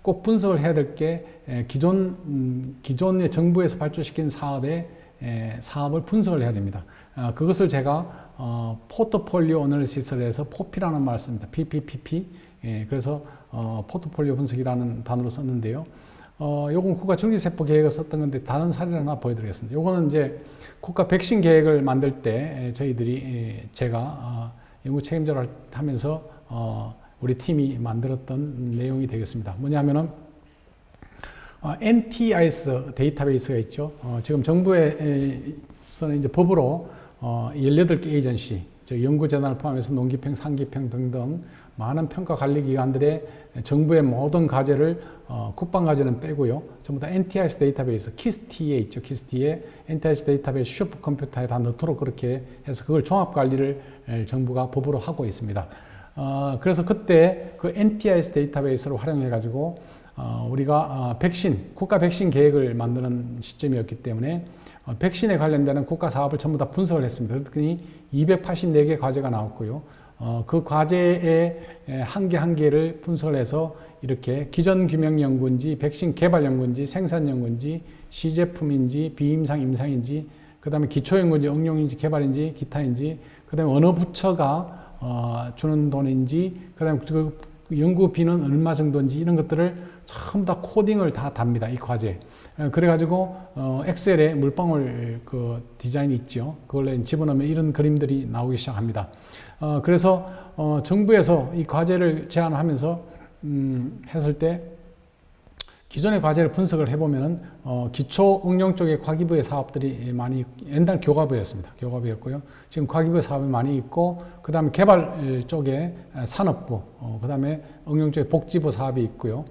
Speaker 1: 꼭 분석을 해야 될 게 기존의 정부에서 발주시킨 사업을 분석을 해야 됩니다. 그것을 제가 포트폴리오 어널리시스를 해서 포피라는 말을 씁니다. PPPP. 그래서 포트폴리오 분석이라는 단어를 썼는데요. 요건 국가 중기세포 계획을 썼던 건데 다른 사례를 하나 보여드리겠습니다. 요거는 이제 국가 백신 계획을 만들 때 저희들이 제가 연구 책임자를 하면서 우리 팀이 만들었던 내용이 되겠습니다. 뭐냐면은 NTIS 데이터베이스가 있죠. 지금 정부에서는 이제 법으로 18개 에이전시, 즉 연구재단을 포함해서 농기평, 상기평 등등 많은 평가 관리 기관들의 정부의 모든 과제를 국방 과제는 빼고요. 전부 다 NTIS 데이터베이스, 키스티에 있죠. 키스티에 NTIS 데이터베이스 슈퍼컴퓨터에 다 넣도록 그렇게 해서 그걸 종합 관리를 정부가 법으로 하고 있습니다. 그래서 그때 그 NTIS 데이터베이스를 활용해 가지고 우리가 국가 백신 계획을 만드는 시점이었기 때문에 백신에 관련되는 국가 사업을 전부 다 분석을 했습니다. 그랬더니 284개 과제가 나왔고요. 그 과제의 한 개 한 개를 분석을 해서 이렇게 기존 규명 연구인지, 백신 개발 연구인지, 생산 연구인지, 시제품인지, 비임상, 임상인지, 그 다음에 기초 연구인지, 응용인지, 개발인지, 기타인지, 그 다음에 어느 부처가 주는 돈인지, 그 다음에 그 연구비는 얼마 정도인지 이런 것들을 전부 다 코딩을 다 답니다. 이 과제. 그래가지고 엑셀에 물방울 그 디자인이 있죠. 그걸 집어넣으면 이런 그림들이 나오기 시작합니다. 그래서 정부에서 이 과제를 제안하면서 했을 때 기존의 과제를 분석을 해보면은 기초 응용 쪽의 과기부의 사업들이 많이 옛날 교과부였습니다. 교과부였고요. 지금 과기부의 사업이 많이 있고, 그 다음에 개발 쪽에 산업부, 그 다음에 응용 쪽에 복지부 사업이 있고요.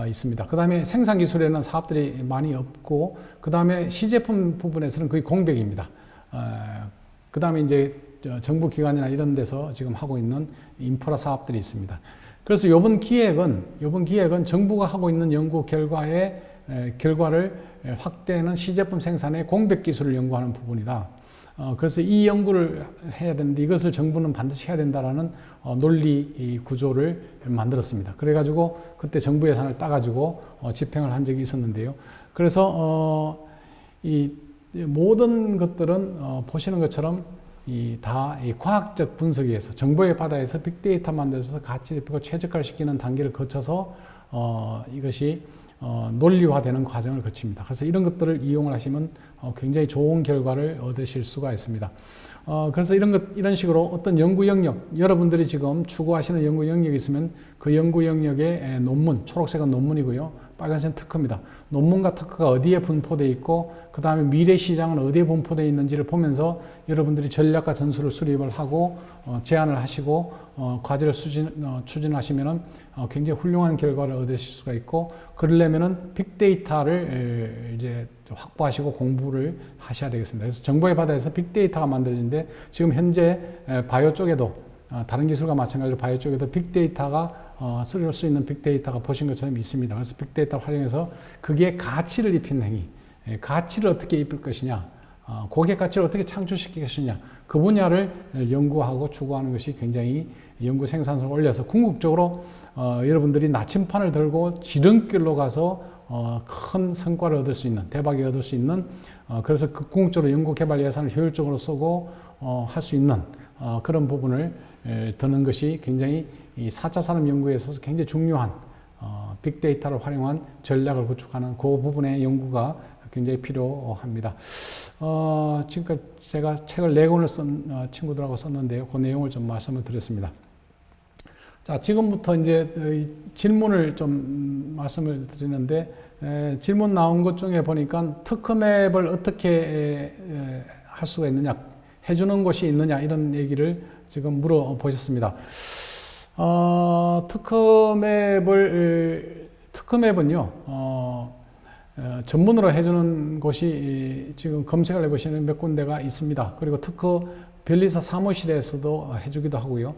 Speaker 1: 있습니다. 그 다음에 생산 기술에는 사업들이 많이 없고, 그 다음에 시제품 부분에서는 거의 공백입니다. 그 다음에 이제 정부 기관이나 이런 데서 지금 하고 있는 인프라 사업들이 있습니다. 그래서 이번 기획은 정부가 하고 있는 연구 결과를 확대하는 시제품 생산의 공백 기술을 연구하는 부분이다. 그래서 이 연구를 해야 되는데 이것을 정부는 반드시 해야 된다라는 논리 구조를 만들었습니다. 그래가지고 그때 정부 예산을 따가지고 집행을 한 적이 있었는데요. 그래서 이 모든 것들은 보시는 것처럼 다 과학적 분석에서 정보의 바다에서 빅데이터 만들어서 가치 대표가 최적화를 시키는 단계를 거쳐서 이것이 논리화되는 과정을 거칩니다. 그래서 이런 것들을 이용을 하시면 굉장히 좋은 결과를 얻으실 수가 있습니다. 그래서 이런 식으로 어떤 연구 영역, 여러분들이 지금 추구하시는 연구 영역이 있으면 그 연구 영역의 논문, 초록색은 논문이고요. 빨간색은 특허입니다. 논문과 특허가 어디에 분포되어 있고, 그 다음에 미래 시장은 어디에 분포되어 있는지를 보면서 여러분들이 전략과 전술을 수립을 하고 제안을 하시고 과제를 추진하시면은 굉장히 훌륭한 결과를 얻으실 수가 있고, 그러려면은 빅데이터를 이제 확보하시고 공부를 하셔야 되겠습니다. 그래서 정보의 바다에서 빅데이터가 만들어지는데 지금 현재 바이오 쪽에도 다른 기술과 마찬가지로 바이오 쪽에도 빅데이터가 쓸 수 있는 빅데이터가 보신 것처럼 있습니다. 그래서 빅데이터를 활용해서 그게 가치를 입히는 행위, 가치를 어떻게 입힐 것이냐, 고객 가치를 어떻게 창출시킬 것이냐, 그 분야를 연구하고 추구하는 것이 굉장히 연구 생산성을 올려서 궁극적으로 여러분들이 나침판을 들고 지름길로 가서 큰 성과를 얻을 수 있는, 대박이 얻을 수 있는, 그래서 그 궁극적으로 연구 개발 예산을 효율적으로 쓰고 할 수 있는 그런 부분을 드는 것이 굉장히 이 4차 산업 연구에 있어서 굉장히 중요한 빅데이터를 활용한 전략을 구축하는 그 부분의 연구가 굉장히 필요합니다. 지금까지 제가 책을 4권을 쓴 친구들하고 썼는데요. 그 내용을 좀 말씀을 드렸습니다. 자, 지금부터 이제 질문을 좀 말씀을 드리는데, 질문 나온 것 중에 보니까 특허맵을 어떻게 할 수가 있느냐, 해주는 곳이 있느냐, 이런 얘기를 지금 물어보셨습니다. 특허맵은요, 전문으로 해주는 곳이 지금 검색을 해보시면 몇 군데가 있습니다. 그리고 특허 변리사 사무실에서도 해주기도 하고요.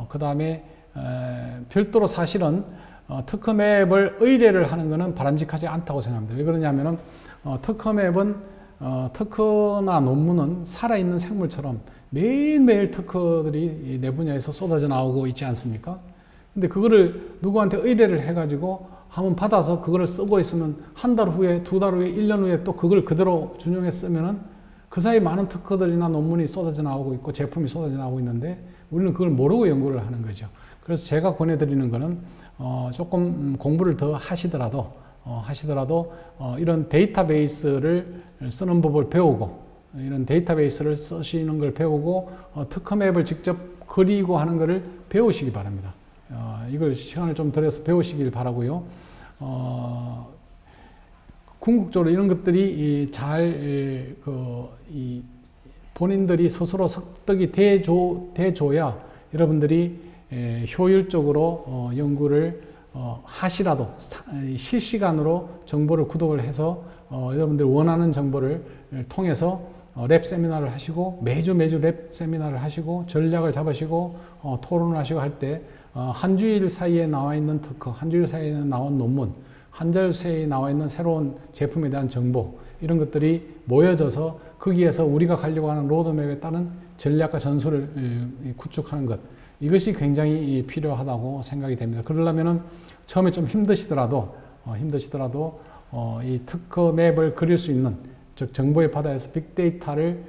Speaker 1: 그 다음에 별도로 사실은 특허맵을 의뢰를 하는 것은 바람직하지 않다고 생각합니다. 왜 그러냐면은 특허맵은 특허나 논문은 살아있는 생물처럼 매일매일 특허들이 내 분야에서 쏟아져 나오고 있지 않습니까? 근데 그거를 누구한테 의뢰를 해가지고 한번 받아서 그거를 쓰고 있으면 한 달 후에, 2달 후에, 1년 후에 또 그걸 그대로 준용해 쓰면은 그 사이 많은 특허들이나 논문이 쏟아져 나오고 있고 제품이 쏟아져 나오고 있는데 우리는 그걸 모르고 연구를 하는 거죠. 그래서 제가 권해드리는 거는 조금 공부를 더 하시더라도 하시더라도 이런 데이터베이스를 쓰는 법을 배우고 이런 데이터베이스를 쓰시는 걸 배우고 특허맵을 직접 그리고 하는 것을 배우시기 바랍니다. 이걸 시간을 좀 들여서 배우시길 바라고요. 궁극적으로 이런 것들이 본인들이 스스로 습득이 돼줘야 여러분들이 효율적으로 연구를 하시라도 실시간으로 정보를 구독을 해서 여러분들이 원하는 정보를 통해서 랩 세미나를 하시고 매주 랩 세미나를 하시고 전략을 잡으시고 토론을 하시고 할 때 한 주일 사이에 나와 있는 특허, 한 주일 사이에 나온 논문, 한 달 사이에 나와 있는 새로운 제품에 대한 정보 이런 것들이 모여져서 거기에서 우리가 가려고 하는 로드맵에 따른 전략과 전술을 구축하는 것 이것이 굉장히 필요하다고 생각이 됩니다. 그러려면은 처음에 좀 힘드시더라도 이 특허 맵을 그릴 수 있는 즉 정보의 바다에서 빅데이터를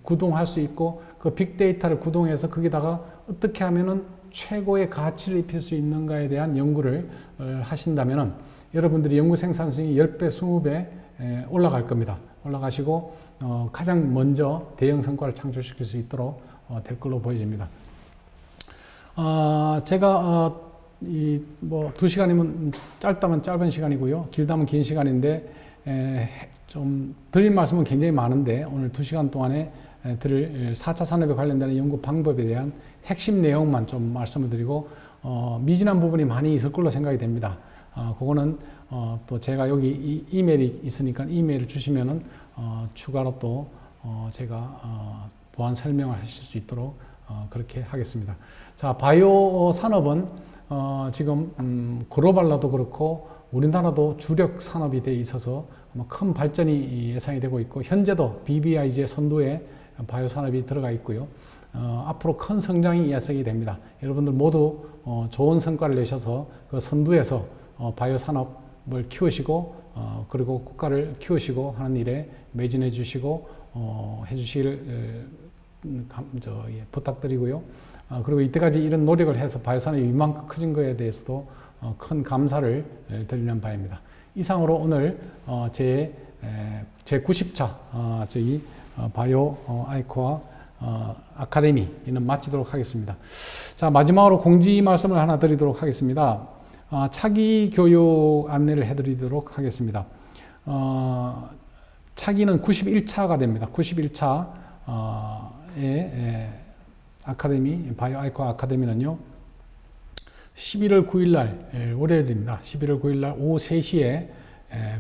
Speaker 1: 구동할 수 있고 그 빅데이터를 구동해서 거기다가 어떻게 하면은 최고의 가치를 입힐 수 있는가에 대한 연구를 하신다면은 여러분들이 연구 생산성이 10배, 20배 올라갈 겁니다. 올라가시고 가장 먼저 대형 성과를 창출시킬 수 있도록 될 걸로 보여집니다. 제가 2시간이면 짧다면 짧은 시간이고요. 길다면 긴 시간인데 좀 드릴 말씀은 굉장히 많은데 오늘 2시간 동안에 드릴 4차 산업에 관련되는 연구 방법에 대한 핵심 내용만 좀 말씀을 드리고 미진한 부분이 많이 있을 걸로 생각이 됩니다. 그거는 또 제가 여기 이메일이 있으니까 이메일을 주시면은 추가로 또 제가 보완 설명을 하실 수 있도록 그렇게 하겠습니다. 자, 바이오 산업은 지금 글로벌로도 그렇고 우리나라도 주력 산업이 돼 있어서 큰 발전이 예상이 되고 있고 현재도 BBIG의 선두에 바이오 산업이 들어가 있고요. 앞으로 큰 성장이 예상이 됩니다. 여러분들 모두 좋은 성과를 내셔서 그 선두에서 바이오 산업을 키우시고 그리고 국가를 키우시고 하는 일에 매진해 주시고 해주시길 부탁드리고요. 그리고 이때까지 이런 노력을 해서 바이오 산업이 이만큼 커진 것에 대해서도 큰 감사를 드리는 바입니다. 이상으로 오늘 제 90차 저희 바이오 아이코아 아카데미는 마치도록 하겠습니다. 자, 마지막으로 공지 말씀을 하나 드리도록 하겠습니다. 차기 교육 안내를 해드리도록 하겠습니다. 차기는 91차가 됩니다. 91차의 아카데미, 바이오 아이코아 아카데미는요, 11월 9일 날, 월요일입니다. 11월 9일 날 오후 3시에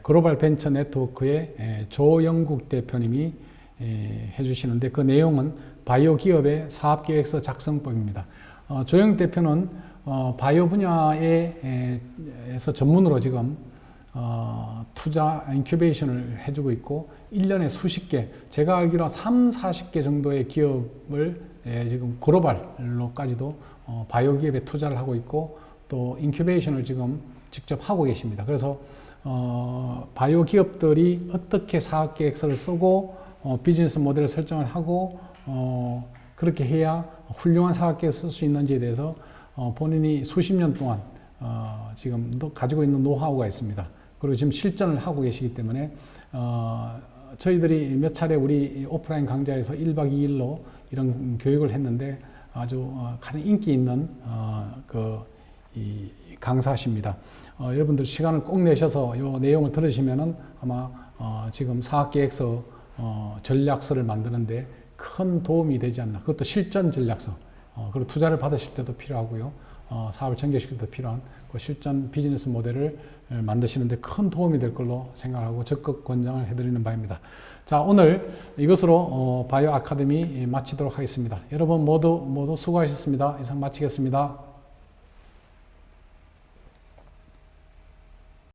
Speaker 1: 글로벌 벤처 네트워크의 조영국 대표님이 해주시는데 그 내용은 바이오 기업의 사업계획서 작성법입니다. 조영국 대표는 바이오 분야에서 전문으로 지금 투자 인큐베이션을 해주고 있고 1년에 수십 개, 제가 알기로 40개 정도의 기업을 지금 글로벌로까지도 바이오 기업에 투자를 하고 있고 또 인큐베이션을 지금 직접 하고 계십니다. 그래서 바이오 기업들이 어떻게 사업 계획서를 쓰고 비즈니스 모델을 설정을 하고 그렇게 해야 훌륭한 사업 계획을 쓸 수 있는지에 대해서 본인이 수십 년 동안 지금 가지고 있는 노하우가 있습니다. 그리고 지금 실전을 하고 계시기 때문에 저희들이 몇 차례 우리 오프라인 강좌에서 1박 2일로 이런 교육을 했는데 아주 가장 인기 있는 이 강사십니다. 여러분들 시간을 꼭 내셔서 이 내용을 들으시면은 아마 지금 사업계획서 전략서를 만드는데 큰 도움이 되지 않나. 그것도 실전 전략서. 그리고 투자를 받으실 때도 필요하고요. 사업을 전개시킬 때도 필요한 그 실전 비즈니스 모델을 만드시는데 큰 도움이 될 걸로 생각하고 적극 권장을 해드리는 바입니다. 자, 오늘 이것으로 바이오 아카데미 마치도록 하겠습니다. 여러분 모두 수고하셨습니다. 이상 마치겠습니다.